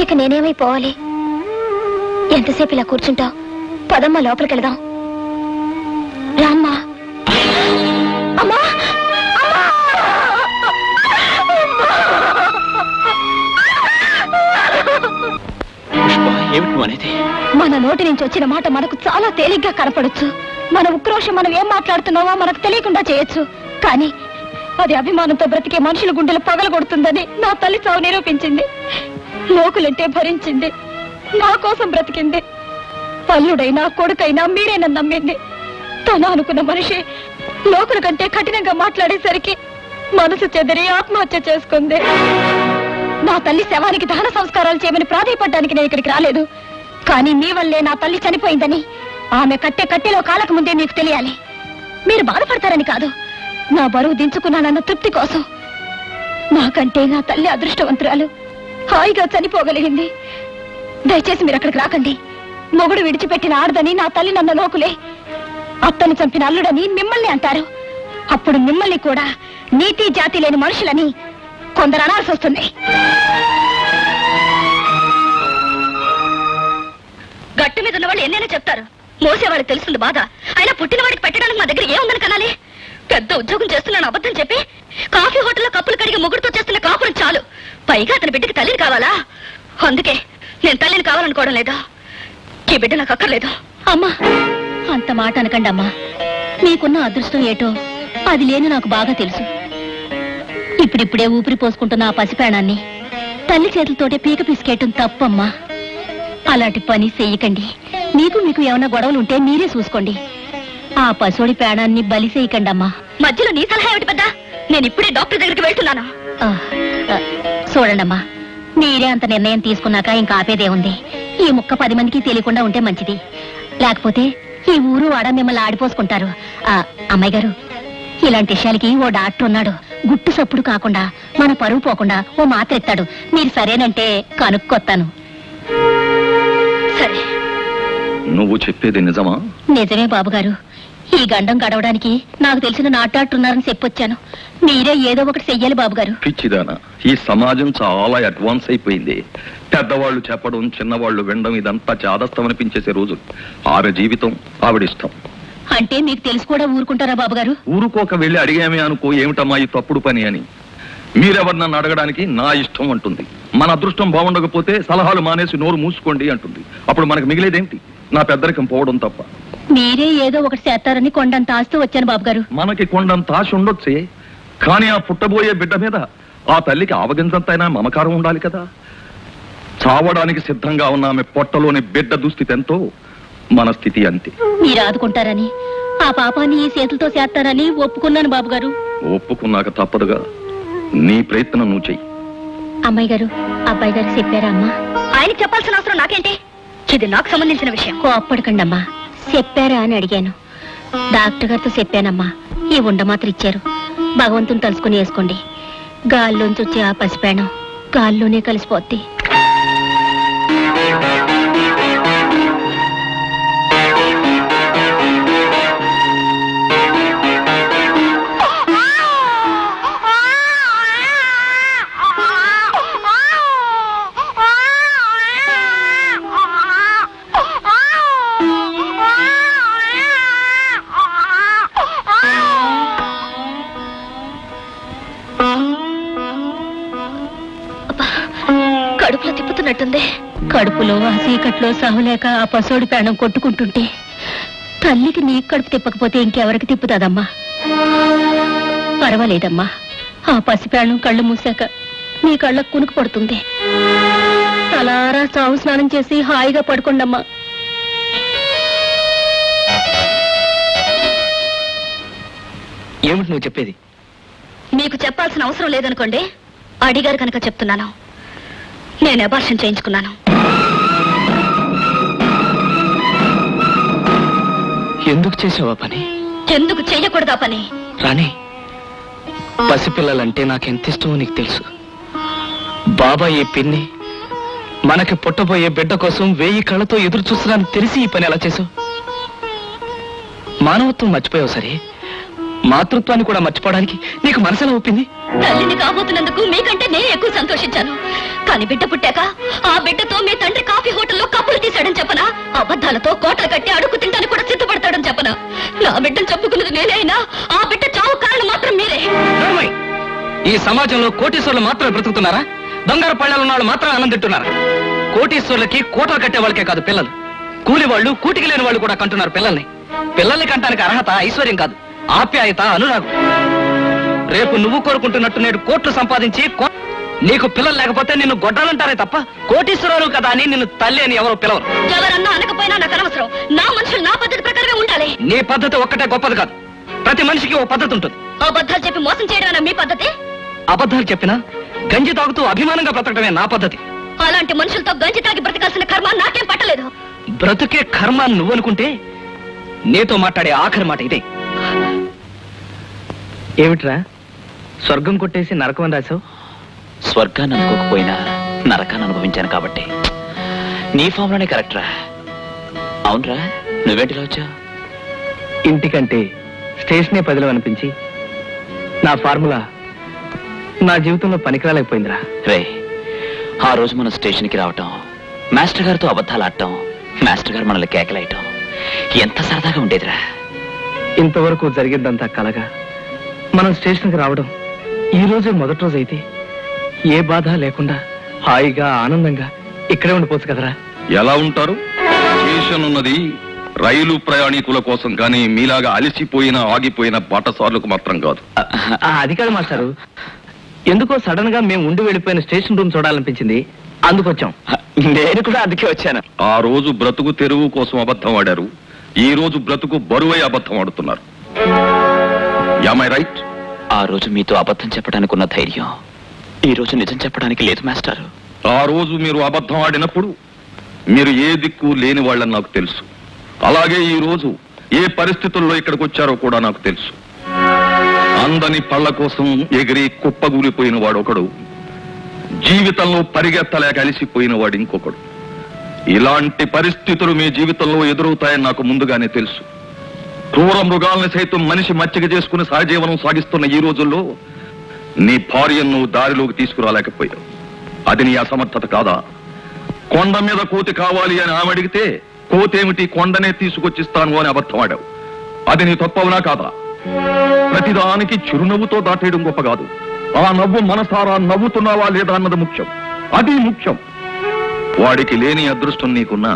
ఇక నేనేమైపోవాలి? ఎంతసేపు ఇలా కూర్చుంటావు? పదమ్మా, లోపలికి వెళదాం. రామ్మా. అమ్మా, ఏమిటి అనేది? మన నోటి నుంచి వచ్చిన మాట మనకు చాలా తేలిగ్గా కనపడొచ్చు. మన ఉక్రోషం మనం ఏం మాట్లాడుతున్నావో మనకు తెలియకుండా చేయొచ్చు. కానీ అది అభిమానంతో బ్రతికే మనుషుల గుండెలు పగలగొడుతుందని నా తల్లి చావు నిరూపించింది. లోకులంటే భరించింది, నా కోసం బ్రతికింది. పల్లుడైనా కొడుకైనా మీరేనా నమ్మింది. తను అనుకున్న మనిషి లోకుల కంటే కఠినంగా మాట్లాడేసరికి మనసు చెదిరి ఆత్మహత్య చేసుకుంది. నా తల్లి శవానికి దహన సంస్కారాలు చేయమని ప్రాధాయపడ్డానికి నేను ఇక్కడికి రాలేదు. కానీ మీ వల్లే నా తల్లి చనిపోయిందని ఆమె కట్టెలో కాలకు ముందే మీకు తెలియాలి. మీరు బాధపడతారని కాదు, నా బరువు దించుకున్నానన్న తృప్తి కోసం. నాకంటే నా తల్లి అదృష్టవంతురాలు, హాయిగా చనిపోగలిగింది. దయచేసి మీరు అక్కడికి రాకండి. మొగుడు విడిచిపెట్టిన ఆడదని నా తల్లి నన్న లోకులే. అత్తను చంపిన అల్లుడని మిమ్మల్ని అంటారు. అప్పుడు మిమ్మల్ని కూడా నీతి జాతి లేని మనుషులని కొందరు అనాల్సి వస్తుంది. గట్టు మీద ఉన్న వాళ్ళు ఎన్నైనా చెప్తారు, మోసేవాళ్ళకి తెలుస్తుంది బాధ. అయినా పుట్టిన వాడికి పెట్టడానికి మా దగ్గర ఏముందని కనాలి? పెద్ద ఉద్యోగం చేస్తున్నాను అబద్ధం చెప్పి కాఫీ హోటల్లో కప్పులు కడిగి ముగ్గురుతో చేస్తున్న కాపురం చాలు, పైగా అతని బిడ్డకి తల్లిని కావాలా? అందుకే నేను తల్లిని కావాలనుకోవడం లేదా. ఈ బిడ్డ నాకు అక్కర్లేదు. అమ్మా, అంత మాట అనకండి అమ్మా. మీకున్న అదృష్టం ఏటో అది లేని నాకు బాగా తెలుసు. ఇప్పుడిప్పుడే ఊపిరి పోసుకుంటున్న ఆ పసిపేణాన్ని తల్లి చేతులతోటే పీక పిసికేయటం తప్పమ్మా. అలాంటి పని చెయ్యకండి. మీకు ఏమైనా గొడవలు ఉంటే మీరే చూసుకోండి. ఆ పశువుడి పేణాన్ని బలి చేయకండి అమ్మా. మధ్యలో నీ సలహా ఏమిటి పెద్ద? నేను ఇప్పుడే డాక్టర్ దగ్గరికి వెళ్తున్నాను. చూడండమ్మా, మీరే అంత నిర్ణయం తీసుకున్నాక ఇంకా ఆపేదే ఉంది. ఈ ముక్క 10 మందికి తెలియకుండా ఉంటే మంచిది. లేకపోతే ఈ ఊరు వాడ మిమ్మల్ని ఆడిపోసుకుంటారు. అమ్మాయి గారు, ఇలాంటి విషయాలకి ఓ డాక్టర్ ఉన్నాడు. గుట్టు సప్పుడు కాకుండా మన పరువు పోకుండా ఓ మాత్ర ఇస్తాడు. మీరు సరేనంటే కనుక్కొత్తాను. సరే. నువ్వు చెప్పేది నిజమా? నిజమే బాబుగారు. ఈ గండం గడవడానికి నాకు తెలిసిన నాటాడుతున్నారని చెప్పొచ్చాను. మీరే ఏదో ఒకటి చెయ్యాలి బాబుగారు. పిచ్చిదానా, ఈ సమాజం చాలా అడ్వాన్స్ అయిపోయింది. పెద్దవాళ్ళు చెప్పడం, చిన్నవాళ్ళు వినడం, ఇదంతా చాదస్తం అనిపించేసే రోజు. ఆమె జీవితం, ఆవిడిష్టం. అంటే మీకు తెలిసి కూడా ఊరుకుంటారా బాబుగారు? ఊరుకోక వెళ్ళి అడిగామే అనుకో, ఏమిటమ్మా ఈ తప్పుడు పని అని. మీరెవరు నన్ను అడగడానికి నా ఇష్టం అంటుంది. మన అదృష్టం బాగుండకపోతే సలహాలు మానేసి నోరు మూసుకోండి అంటుంది. అప్పుడు మనకు మిగిలేదేంటి? నా పెద్దరికం పోవడం తప్ప. మీరే ఏదో ఒకటి చేస్తారని కొండంత ఆస్తూ వచ్చాను బాబుగారు. మనకి కొండంత ఆశ ఉండొచ్చే, కానీ ఆ పుట్టబోయే బిడ్డ మీద ఆ తల్లికి ఆవగించంతైనా మమకారం ఉండాలి కదా. చావడానికి సిద్ధంగా ఉన్న ఆమె పొట్టలోని బిడ్డ దుస్థితి ఎంతో మన స్థితి అంతే. మీరు ఆదుకుంటారని, ఆ పాపాన్ని ఈ చేతులతో చేస్తారని ఒప్పుకున్నాను బాబుగారు. ఒప్పుకున్నాక తప్పదుగా. నీ ప్రయత్నం నువ్వు చెయ్యి. అమ్మాయి గారు, అబ్బాయి గారు చెప్పారా అమ్మా? ఆయనకి చెప్పాల్సిన అవసరం నాకేంటి? ఇది నాకు సంబంధించిన విషయం. కోప్పడకండి అమ్మా. చెప్పారా అని అడిగాను. డాక్టర్ గారితో చెప్పానమ్మా. ఈ ఉండ మాత్రం ఇచ్చారు. భగవంతుని తలుసుకుని వేసుకోండి. గాల్లోంచి వచ్చే ఆ పసిపేణం గాల్లోనే కలిసిపోద్ది. కడుపులో తిప్పుతున్నట్టుంది. కడుపులో ఆ చీకట్లో సహలేక ఆ పసోడి ప్రాణం కొట్టుకుంటుంటే తల్లికి నీ కడుపు తిప్పకపోతే ఇంకెవరికి తిప్పుతాదమ్మా? పర్వాలేదమ్మా, ఆ పసిప్రాణం కళ్ళు మూసాక నీ కళ్ళకు కునుకు పడుతుంది. తలారా సాగు స్నానం చేసి హాయిగా పడుకోండమ్మా. ఏమిటి నువ్వు చెప్పేది? మీకు చెప్పాల్సిన అవసరం లేదనుకోండి. అడిగారు కనుక చెప్తున్నాను. నేను అబార్షన్ చేయించుకున్నాను. ఎందుకు చేసావా పని? ఎందుకు చెయ్యకూడదా పని? రాణి, పసిపిల్లలంటే నాకెంత ఇష్టమో నీకు తెలుసు. బాబాయ్ ఈ పిన్ని మనకి పుట్టబోయే బిడ్డ కోసం 1000 కళ్ళతో ఎదురు చూస్తున్నాను తెలిసి ఈ పని ఎలా చేసావు? మానవత్వం మర్చిపోయావు సరే, మాతృత్వాన్ని కూడా మర్చిపోవడానికి నీకు మనసులో ఒప్పింది? తల్లిని కాబోతున్నందుకు మీకంటే నేను ఎక్కువ సంతోషించాను. కానీ బిడ్డ పుట్టాక ఆ బిడ్డతో మీ తండ్రి కాఫీ హోటల్లో కప్పులు తీశాడని చెప్పనా? అబద్ధాలతో కోటలు కట్టి అడుగు తింటానికి కూడా సిద్ధపడతాడని చెప్పనా? నా బిడ్డను చెప్పుకున్నది నేనే అయినా ఆ బిడ్డ చావు కారణం మాత్రం మీరే. ఈ సమాజంలో కోటీశ్వర్లు మాత్రమే బ్రతుకుతున్నారా? బంగారు పళ్ళాలు ఉన్న వాళ్ళు మాత్రం ఆనందింటున్నారా? కోటీశ్వర్లకి కోటలు కట్టే వాళ్ళకే కాదు పిల్లలు, కూలి వాళ్ళు, కూటికి లేని వాళ్ళు కూడా కంటున్నారు పిల్లల్ని. పిల్లల్ని కంటానికి అర్హత ఐశ్వర్యం కాదు, ఆప్యాయత, అనురాగం. రేపు నువ్వు కోరుకుంటున్నట్టు నేడు కోట్లు సంపాదించి నీకు పిల్లలు లేకపోతే నిన్ను గొడ్డాలంటారే తప్ప కోటీశ్వరాలు కదా అని నిన్ను తల్లి అని ఎవరు పిలవరు. ఎవరన్నా అనకపోయినా నాకు అనవసరం. నా మనుషులు నా పద్ధతి ప్రకారమే ఉండాలి. నీ పద్ధతి ఒక్కటే గొప్పది కాదు. ప్రతి మనిషికి ఓ పద్ధతి ఉంటుంది. అబద్ధాలు చెప్పి మోసం చేయడమేనా మీ పద్ధతి? అబద్ధాలు చెప్పినా గంజి తాగుతూ అభిమానంగా బ్రతకడమే నా పద్ధతి. అలాంటి మనుషులతో గంజి తాగి బ్రతకాల్సిన కర్మ నాకేం పట్టలేదు. బ్రతుకే కర్మ నువ్వనుకుంటే నీతో మాట్లాడే ఆఖరి మాట ఇదే. ఏమిట్రా స్వర్గం కొట్టేసి నరకం అని రాసావు? స్వర్గాన్ని అనుకోకపోయినా నరకాన్ని అనుభవించాను కాబట్టి నీ ఫామ్లోనే కరెక్ట్ రా. అవునరా, నువ్వేంటిలో వచ్చావు? ఇంటికంటే స్టేషనే పదిలో అనిపించి నా ఫార్ములా నా జీవితంలో పనికిరాలేకపోయిందిరా. రే, ఆ రోజు మనం స్టేషన్కి రావటం, మాస్టర్ గారితో అబద్ధాలు ఆడటం, మాస్టర్ గారు మనల్ని కేకలేయటం ఎంత సరదాగా ఉండేదిరా. ఇంతవరకు జరిగిందంతా కలగా మనం స్టేషన్కి రావడం ఈ రోజే మొదటి రోజు అయితే ఏ బాధ లేకుండా హాయిగా ఆనందంగా ఇక్కడే ఉండిపోవచ్చు కదరా. ఎలా ఉంటారు? స్టేషన్ ఉన్నది రైలు ప్రయాణికుల కోసం కానీ మీలాగా అలసిపోయిన ఆగిపోయిన బాటసార్లకు మాత్రం కాదు. అది కాదు మాస్టారు, ఎందుకో సడన్ గా మేము ఉండి వెళ్ళిపోయిన స్టేషన్ రూమ్ చూడాలనిపించింది, అందుకొచ్చాం. నేను కూడా అందుకే వచ్చాను. ఆ రోజు బ్రతుకు తెరువు కోసం అబద్ధం ఆడారు, ఈ రోజు బ్రతుకు బరువై అబద్ధం ఆడుతున్నారు. Am I right? ఆ రోజు మీతో అబద్ధం చెప్పడానికి ఉన్న ధైర్యం ఈ రోజు నిజం చెప్పడానికి లేదు మాస్టర్. ఆ రోజు మీరు అబద్ధం ఆడినప్పుడు మీరు ఏ దిక్కు లేని వాళ్ళని నాకు తెలుసు. అలాగే ఈ రోజు ఏ పరిస్థితుల్లో ఇక్కడికి వచ్చారో కూడా నాకు తెలుసు. అందని పళ్ళ కోసం ఎగిరి కుప్పగూలిపోయిన వాడు ఒకడు, జీవితంలో పరిగెత్తలేక అలిసిపోయిన వాడు ఇంకొకడు. ఇలాంటి పరిస్థితులు మీ జీవితంలో ఎదురవుతాయని నాకు ముందుగానే తెలుసు. క్రూర మృగాల్ని సైతం మనిషి మచ్చిక చేసుకుని సహజీవనం సాగిస్తున్న ఈ రోజుల్లో నీ భార్యను దారిలోకి తీసుకురాలేకపోయావు. అది నీ అసమర్థత కాదా? కొండ మీద కోతి కావాలి అని ఆమె అడిగితే కోతేమిటి కొండనే తీసుకొచ్చిస్తాను అని అబద్ధం ఆడావు. అది నీ తప్పవునా కాదా? ప్రతిదానికి చిరునవ్వుతో దాటేయడం గొప్ప కాదు, ఆ నవ్వు మనసారా నవ్వుతున్నావా లేదా అన్నది ముఖ్యం. అది ముఖ్యం. వాడికి లేని అదృష్టం నీకున్నా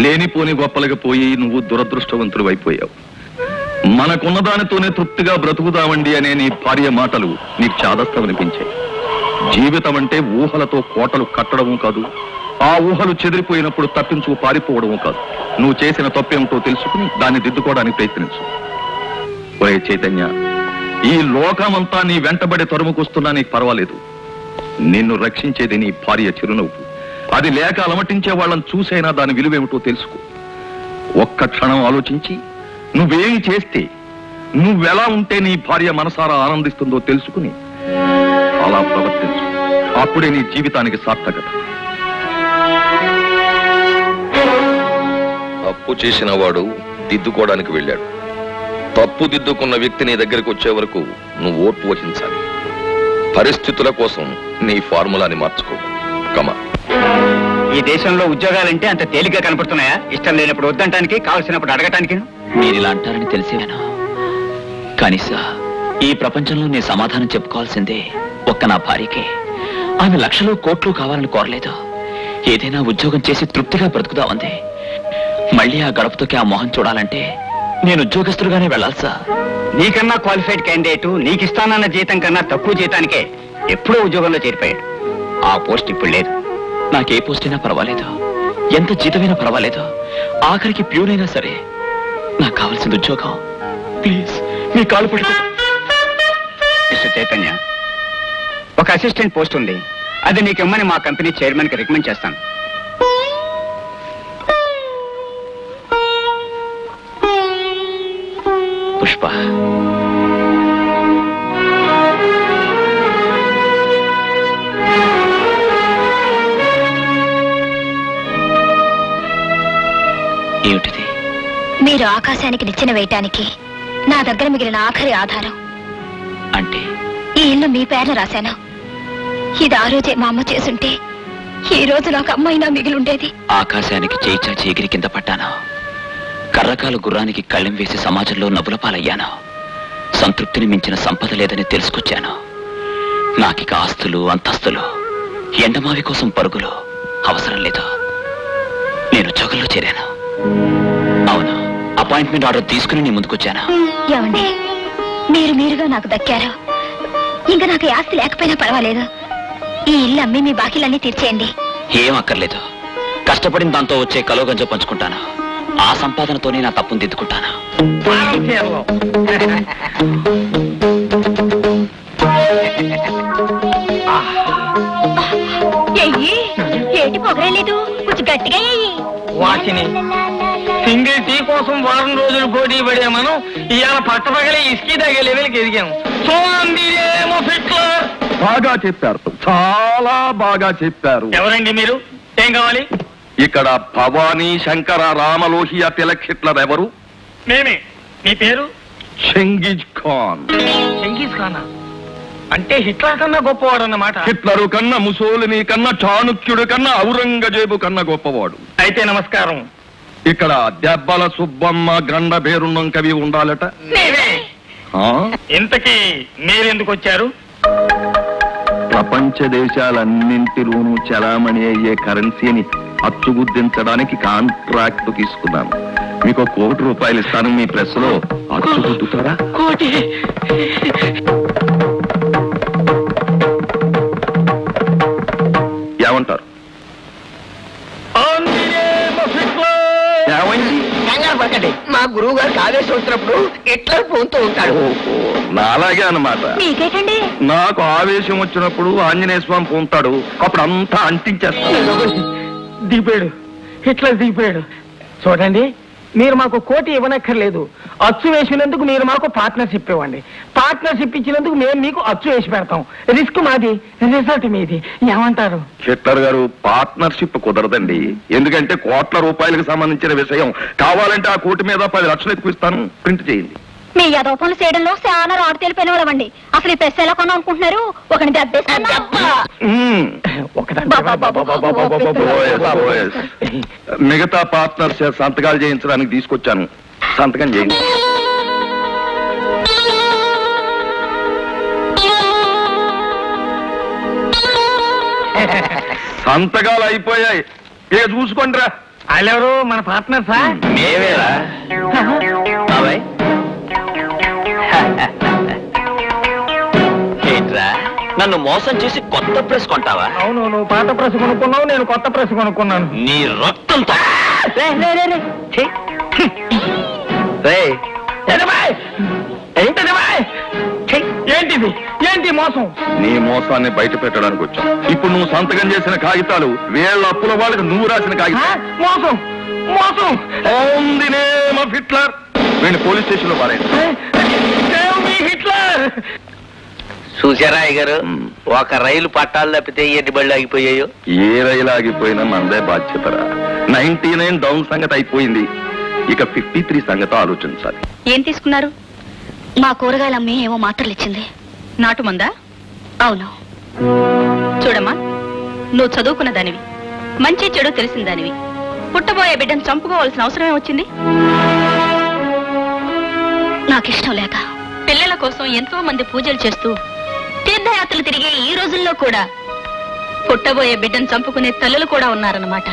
లేనిపోని గొప్పలకి పోయి నువ్వు దురదృష్టవంతుడు అయిపోయావు. మనకున్న దానితోనే తృప్తిగా బ్రతుకుదామండి అనే నీ భార్య మాటలు నీకు చాదస్తమనిపించాయి. జీవితం అంటే ఊహలతో కోటలు కట్టడము కాదు, ఆ ఊహలు చెదిరిపోయినప్పుడు తప్పించు పారిపోవడము కాదు. నువ్వు చేసిన తప్పేమిటో తెలుసుకుని దాన్ని దిద్దుకోవడానికి ప్రయత్నించు. ఒరే చైతన్య, ఈ లోకమంతా నీ వెంటబడి తరుముకొస్తున్నా నీకు పర్వాలేదు. నిన్ను రక్షించేది నీ భార్య చిరునవ్వు. అది లేక అలమటించే వాళ్ళని చూసైనా దాని విలువేమిటో తెలుసుకో. ఒక్క క్షణం ఆలోచించి నువ్వేమి చేస్తే, నువ్వెలా ఉంటే నీ భార్య మనసారా ఆనందిస్తుందో తెలుసుకుని అలా ప్రవర్తించు. అప్పుడే నీ జీవితానికి సార్థకత. తప్పు చేసిన వాడు దిద్దుకోవడానికి వెళ్ళాడు. తప్పు దిద్దుకున్న వ్యక్తి నీ దగ్గరికి వచ్చే వరకు నువ్వు ఓర్పు వహించాలి. పరిస్థితుల కోసం నీ ఫార్ములాని మార్చుకో. కమా. ఈ దేశంలో ఉద్యోగాలంటే అంత తేలిగ్గా కనపడుతున్నాయా? ఇష్టం లేనప్పుడు వద్దంటానికి, కావలసినప్పుడు అడగటానికి. మీరు ఇలా అంటారని తెలిసేవాను, కానీ సార్ ఈ ప్రపంచంలో నేను సమాధానం చెప్పుకోవాల్సిందే ఒక్క నా భార్యకే. ఆమె లక్షలు కోట్లు కావాలని కోరలేదు. ఏదైనా ఉద్యోగం చేసి తృప్తిగా బ్రతుకుదామంది. మళ్ళీ ఆ గడపతోకి ఆ మొహం చూడాలంటే నేను ఉద్యోగస్తులుగానే వెళ్ళాలి సార్. నీకన్నా క్వాలిఫైడ్ క్యాండిడేట్ నీకిస్తానన్న జీతం కన్నా తక్కువ జీతానికే ఎప్పుడో ఉద్యోగంలో చేరిపోయాడు. ఆ పోస్ట్ ఇప్పుడు లేదు. నాకే పోస్ట్ అయినా పర్వాలేదు, ఎంత జీతమైనా పర్వాలేదు, ఆఖరికి ప్యూన్ అయినా సరే నాకు కావాల్సింది ఉద్యోగం. ప్లీజ్ మీ కాలు పడుకో. మిస్టర్ చైతన్య, ఒక అసిస్టెంట్ పోస్ట్ ఉంది, అది నీకు ఇమ్మని మా కంపెనీ చైర్మన్ కి రికమెండ్ చేస్తాను. పుష్ప, ఏమిటిది? మీరు ఆకాశానికి నిచ్చెన వేయటానికి నా దగ్గర మిగిలిన ఆఖరి ఆధారం. అంటే ఈ ఇల్లు మీ పేరున రాశాను. ఇది ఆ రోజే మా అమ్మ చేసుంటే ఈ రోజు నాకు అమ్మైనా మిగిలిండేది. ఆకాశానికి చేయిచాచి ఎగిరి కింద పడ్డాను. కర్రకాలు గుర్రానికి కళ్ళెం వేసి సమాజంలో నవ్వుల పాలయ్యాను. సంతృప్తిని మించిన సంపద లేదని తెలుసుకొచ్చాను. నాకిక ఆస్తులు, అంతస్తులు, ఎండమావి కోసం పరుగులు అవసరం లేదు. నేను ఉద్యోగంలో చేరాను. అవును, అపాయింట్మెంట్ ఆర్డర్ తీసుకుని నీ ముందుకొచ్చాను. ఏమండి, మీరుగా నాకు దక్కారు. ఇంకా నాకు ఈ ఆస్తి లేకపోయినా పర్వాలేదు. ఈ ఇల్లు అమ్మి మీ బాకీలన్నీ తీర్చేయండి. ఏం అక్కర్లేదు. కష్టపడిన దాంతో వచ్చే కలోగంజో పంచుకుంటాను. ఆ సంపాదనతోనే నా తప్పును దిద్దుకుంటాను. ఏంటి పొగరేలేదు, కొంచెం గట్టిగా ఎయ్యి. వాచిని సింగిల్ టీ కోసం వారం రోజులు పోటీ పడే మనం ఇవాళ పట్టపగలే ఇసుకీ తగ్గే లెవెల్కి ఎదిగాము. బాగా చెప్పారు, చాలా బాగా చెప్పారు. ఎవరండి మీరు? ఏం కావాలి? ఇక్కడ భవానీ, శంకర, రామలోహియ, తిలక్, హిట్లర్ ఎవరు? మేమే. మీ పేరు? చెంగిజ్ ఖాన్. చెంగీజ్ ఖానా? అంటే హిట్లర్ కన్నా గొప్పవాడు అన్నమాట. హిట్లరు కన్నా, ముసోలిని కన్నా, చాణుక్యుడు కన్నా, ఔరంగజేబు కన్నా గొప్పవాడు. అయితే నమస్కారం. ఇక్కడ దెబ్బల సుబ్బమ్మ, గండ బేరున్నం కవి ఉండాలట. ఆ? ఇంతకీ మీరెందుకు వచ్చారు? ప్రపంచ దేశాలన్నింటిలోనూ చలామణి అయ్యే కరెన్సీని అచ్చుగుద్దించడానికి కాంట్రాక్ట్ తీసుకున్నాను. మీకు ₹1,00,00,000 ఇస్తాను. మీ ప్రెస్ లో అచ్చుగుద్దుతారా? ఏమంటారు? ఏమైంది? కంగారు పడకండి, మా గురువు గారికి ఆవేశం వచ్చినప్పుడు ఇట్లా పోతూ ఉంటాడు. ఓహో, నాలాగే అన్నమాట. మీకేటండి నాకు ఆవేశం వచ్చినప్పుడు ఆంజనేయ స్వామి పొంతాడు, అప్పుడు అంతా అంటించేస్తాడు. దిగిపోయాడు, ఇట్లా దిగిపోయాడు. చూడండి, మీరు మాకు కోటి ఇవ్వనక్కర్లేదు. అచ్చు వేసినందుకు మీరు మాకు పార్ట్నర్షిప్ ఇవ్వండి. పార్ట్నర్షిప్ ఇచ్చినందుకు మేము మీకు అచ్చు వేసి పెడతాం. రిస్క్ మాది, రిజల్ట్ మీది. ఏమంటారు? హిట్లర్ గారు, పార్ట్నర్షిప్ కుదరదండి. ఎందుకంటే ₹1,00,00,000 సంబంధించిన విషయం. కావాలంటే ఆ కోటి మీద 10 లక్షలు ఎక్కువ ఇస్తాను, ప్రింట్ చేయండి. మీ యదోపనులు చేయడంలో చాలా రాడు తెలిపోయిన వాళ్ళండి. అసలు ఈ ప్రెస్ ఎలా కొన్నా అనుకుంటున్నారు? ఒకటి దెబ్బేస్తాను. మ్మ్. ఒకటంటే ఓఎస్, ఓఎస్. మిగతా పార్ట్నర్స్ సంతకాలు చేయించడానికి తీసుకొచ్చాను. సంతకం చేయండి. సంతకాలు అయిపోయాయి, ఇక చూసుకోండిరా. వాళ్ళెవరు? మన పార్ట్నర్సా? మేవేరా బాబాయ్? ఏంట్రా, నన్ను మోసం చేసి కొత్త ప్రెస్ కొంటావా? అవును, నువ్వు పాత ప్రెస్ కొనుక్కున్నావు, నేను కొత్త ప్రెస్ కొనుక్కున్నాను. నీ రక్తంతో ఏంటిది? ఏంటి మోసం? నీ మోసాన్ని బయట పెట్టడానికి వచ్చాం. ఇప్పుడు నువ్వు సంతకం చేసిన కాగితాలు వీళ్ళ అప్పుల వాళ్ళకి నువ్వు రాసిన ఆ? కాగితాలు. మోసం, మోసం. On the name of Hitler. వీడిని పోలీస్ స్టేషన్ లో పారేయండి. Save me, Hitler. చూసారా అయ్యగారు, ఒక రైలు పట్టాలు తప్పితే ఎన్ని బళ్ళు ఆగిపోయాయో. ఏ రైలు ఆగిపోయినా మనదే బాధ్యతరా. 99 డౌన్ సంగతి అయిపోయింది, ఇక 53 సంగతి ఆలోచించాలి. ఏం తీసుకున్నారు? మా కూరగాయలమ్మి ఏమో మాత్రలు ఇచ్చింది. నాటు మందా? అవును. చూడమ్మా, నువ్వు చదువుకున్న దానివి, మంచి చెడు తెలిసిన దానివి. పుట్టబోయే బిడ్డను చంపుకోవాల్సిన అవసరమే వచ్చింది? నాకిష్టం లేక. పిల్లల కోసం ఎంతో మంది పూజలు చేస్తూ తీర్థయాత్రలు తిరిగే ఈ రోజుల్లో కూడా పుట్టబోయే బిడ్డను చంపుకునే తల్లులు కూడా ఉన్నారన్నమాట.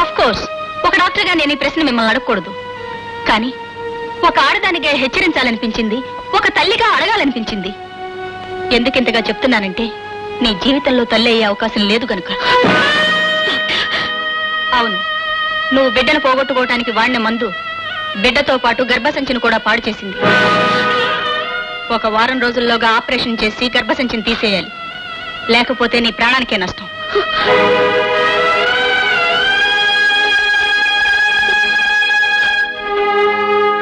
ఆఫ్ కోర్స్, ఒక డాక్టర్గా నేను ఈ ప్రశ్న మిమ్మల్ని అడగకూడదు, కానీ ఒక ఆడదానిగా హెచ్చరించాలనిపించింది, ఒక తల్లిగా అడగాలనిపించింది. ఎందుకింతగా చెప్తున్నానంటే, నీ జీవితంలో తల్లి అయ్యే అవకాశం లేదు గనుక. అవును, నువ్వు బిడ్డను పోగొట్టుకోవటానికి వాడిన మందు బిడ్డతో పాటు గర్భసంచిని కూడా పాడు చేసింది. ఒక వారం రోజుల్లోగా ఆపరేషన్ చేసి గర్భసంచిని తీసేయాలి, లేకపోతే నీ ప్రాణానికే నష్టం.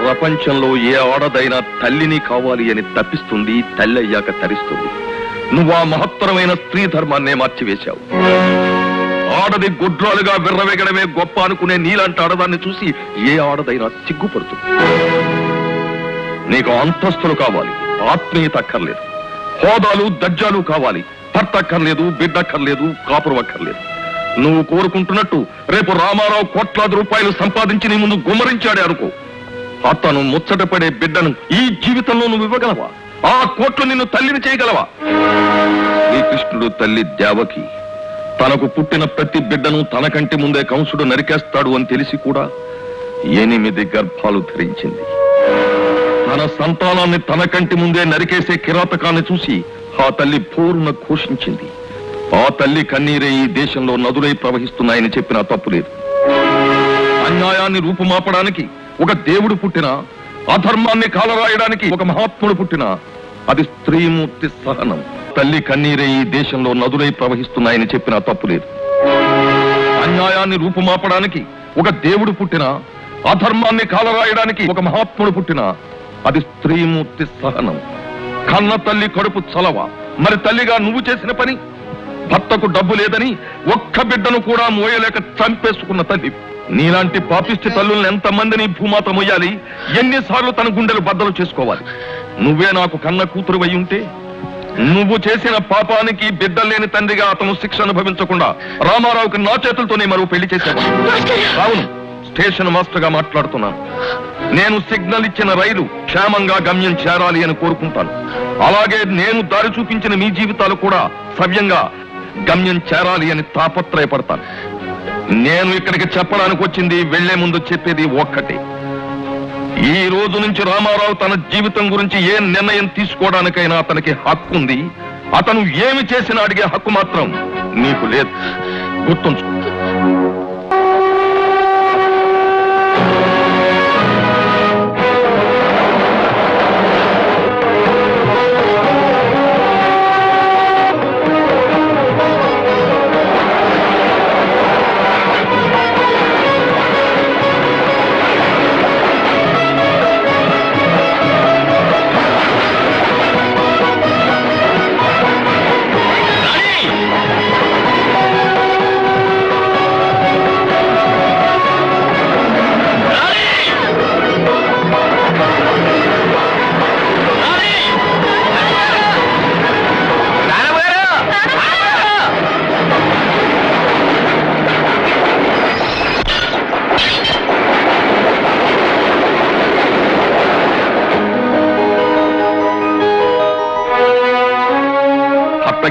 ప్రపంచంలో ఏ ఆడదైనా తల్లిని కావాలి అని తప్పిస్తుంది, తల్లి అయ్యాక తరిస్తుంది. నువ్వు ఆ మహత్తరమైన స్త్రీ ధర్మాన్నే మార్చివేశావు. ఆడది గుడ్రాలుగా విర్రవేగడమే గొప్ప అనుకునే నీలాంటి ఆడదాన్ని చూసి ఏ ఆడదైనా సిగ్గుపడుతుంది. నీకు అంతస్తులు కావాలి, ఆత్మీయత అక్కర్లేదు. హోదాలు దజ్జాలు కావాలి, భర్త అక్కర్లేదు, బిడ్డ అక్కర్లేదు, కాపురం అక్కర్లేదు. నువ్వు కోరుకుంటున్నట్టు రేపు రామారావు ₹1,00,000 సంపాదించి నీ ముందు గుమ్మరించాడే అనుకో, అతను ముచ్చటపడే బిడ్డను ఈ జీవితంలో నువ్వు ఇవ్వగలవా? ఆ కోట్లు నిన్ను తల్లిని చేయగలవా? శ్రీకృష్ణుడు తల్లి దేవకి తనకు పుట్టిన ప్రతి బిడ్డను తన కంటి ముందే కంసుడు నరికేస్తాడు అని తెలిసి కూడా 8 గర్భాలు ధరించింది. తన సంతానాన్ని తన కంటి ముందే నరికేసే కిరాతకాన్ని చూసి ఆ తల్లి పూర్ణ ఘోషించింది. ఆ తల్లి కన్నీరే ఈ దేశంలో నదులై ప్రవహిస్తున్నాయని చెప్పినా తప్పులేదు. అన్యాయాన్ని రూపుమాపడానికి ఒక దేవుడు పుట్టినా, అధర్మాన్ని కాలరాయడానికి ఒక మహాత్ముడు పుట్టినా, అది స్త్రీమూర్తి సహనం. తల్లి కన్నీరే ఈ దేశంలో నదులై ప్రవహిస్తున్నాయని చెప్పినా తప్పులేదు. అన్యాయాన్ని రూపుమాపడానికి ఒక దేవుడు పుట్టినా, అధర్మాన్ని కాలరాయడానికి ఒక మహాత్ముడు పుట్టినా, అది స్త్రీమూర్తి సహనం. కన్న తల్లి కడుపు చలవ. మరి తల్లిగా నువ్వు చేసిన పని, భర్తకు డబ్బు లేదని ఒక్క బిడ్డను కూడా మోయలేక చంపేసుకున్న తల్లి. నీలాంటి పాపిష్టి తల్లుల్ని ఎంతమందిని భూమాత మొయ్యాలి? ఎన్నిసార్లు తన గుండెలు బద్దలు చేసుకోవాలి? నువ్వే నాకు కన్న కూతురు అయి ఉంటే, నువ్వు చేసిన పాపానికి బిడ్డ లేని తండ్రిగా అతను శిక్ష అనుభవించకుండా రామారావుకి నా చేతులతోనే మరో పెళ్లి చేసేవాడు. అవును, స్టేషన్ మాస్టర్ గా మాట్లాడుతున్నాను. నేను సిగ్నల్ ఇచ్చిన రైలు క్షేమంగా గమ్యం చేరాలి అని కోరుకుంటాను. అలాగే నేను దారి చూపించిన మీ జీవితాలు కూడా సవ్యంగా గమ్యం చేరాలి అని తాపత్రయపడతాను. నేను ఇక్కడికి చెప్పడానికి వచ్చింది, వెళ్లే ముందు చెప్పేది ఒక్కటే. ఈ రోజు నుంచి రామారావు తన జీవితం గురించి ఏ నిర్ణయం తీసుకోవడానికైనా అతనికి హక్కు ఉంది. అతను ఏమి చేసినా అడిగే హక్కు మాత్రం నీకు లేదు. గుర్తుంచు.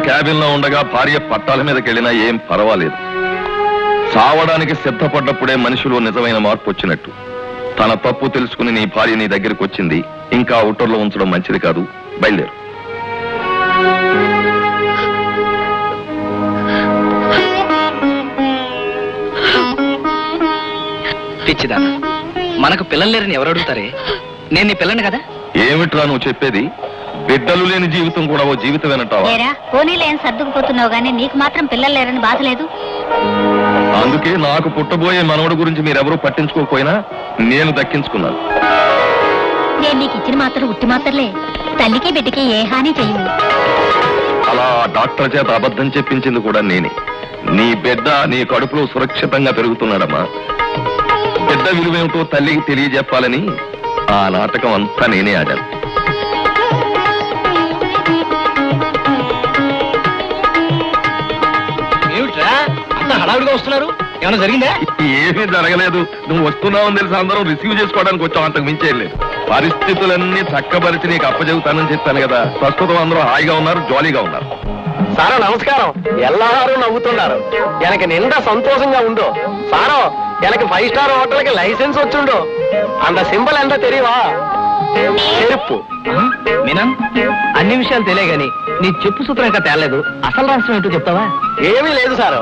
క్యాబిన్ లో ఉండగా భార్య పట్టాల మీదకి వెళ్ళినా ఏం పర్వాలేదు. చావడానికి సిద్ధపడ్డప్పుడే మనిషిలో నిజమైన మార్పు వచ్చినట్టు. తన తప్పు తెలుసుకుని నీ భార్య నీ దగ్గరికి వచ్చింది. ఇంకా అవుటర్లో ఉంచడం మంచిది కాదు. బయలుదేరు. పిచ్చిదాన, మనకు పిల్లలు లేరని ఎవరు అడుగుతారే? నేను నీ పిల్లని కదా. ఏమిట్రా నువ్వు చెప్పేది? బిడ్డలు లేని జీవితం కూడా ఓ జీవితమేనంటావా? పోనీలు ఏం సర్దుకుపోతున్నావు గానీ నీకు మాత్రం పిల్లలు లేరని బాధ లేదు. అందుకే నాకు పుట్టబోయే మనవడు గురించి మీరెవరూ పట్టించుకోకపోయినా నేను దక్కించుకున్నాను. నేను నీకు ఇచ్చిన మాత్రం ఉట్టి మాత్రలే, తల్లికి బిడ్డకి ఏ హాని చెయ్యవు. అలా డాక్టర్ చేత అబద్ధం చెప్పించింది కూడా నేనే. నీ బిడ్డ నీ కడుపులో సురక్షితంగా పెరుగుతున్నాడమ్మా. బిడ్డ విలువేమిటో తల్లికి తెలియజెప్పాలని ఆ నాటకం అంతా నేనే ఆడాను. అంత హడావుడిగా వస్తున్నారు, ఏమైనా జరిగిందా? ఏమీ జరగలేదు. నువ్వు వస్తున్నావని తెలిసి అందరం రిసీవ్ చేసుకోవడానికి వచ్చావు, అంతకు మించేయలేదు. పరిస్థితులన్నీ చక్కబరిచి నీకు అప్పచెబుతానని చెప్పాను కదా. ప్రస్తుతం అందరూ హాయిగా ఉన్నారు, జాలీగా ఉన్నారు. సారో నమస్కారం. ఎల్లవారు నవ్వుతున్నారు. ఎనకి నిండా సంతోషంగా ఉందో. సారో ఎనకి 5 స్టార్ హోటల్కి లైసెన్స్ వచ్చుండో. అంత సింబల్ ఎంత తెలియవా? చెరుపు. మీనా, అన్ని విషయాలు తెలియగాని నీ చెప్పు సూత్రం ఇంకా తేలేదు. అసలు రహస్యం ఏంటో చెప్తావా? ఏమీ లేదు సారో.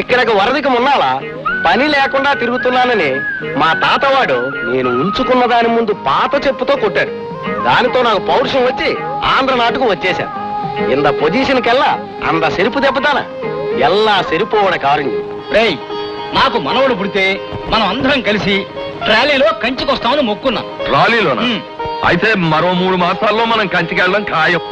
ఇక్కడికి వరదకి మున్నాలా పని లేకుండా తిరుగుతున్నానని మా తాతవాడు నేను ఉంచుకున్న దాని ముందు పాత చెప్పుతో కొట్టాడు. దానితో నాకు పౌరుషం వచ్చి ఆంధ్ర నాటుకు వచ్చేశా. ఇంత పొజిషన్ కెల్లా అంత సెరుపు దెబ్బతానా ఎల్లా సెరుపోవడ కారుణ్యం. రేయ్, నాకు మనవడు పుడితే మనం అందరం కలిసి ట్రాలీలో కంచికొస్తామని మొక్కున్నాం. ట్రాలీలోనా? అయితే మరో 3 మాసాల్లో మనం కంచికి వెళ్ళడం ఖాయం.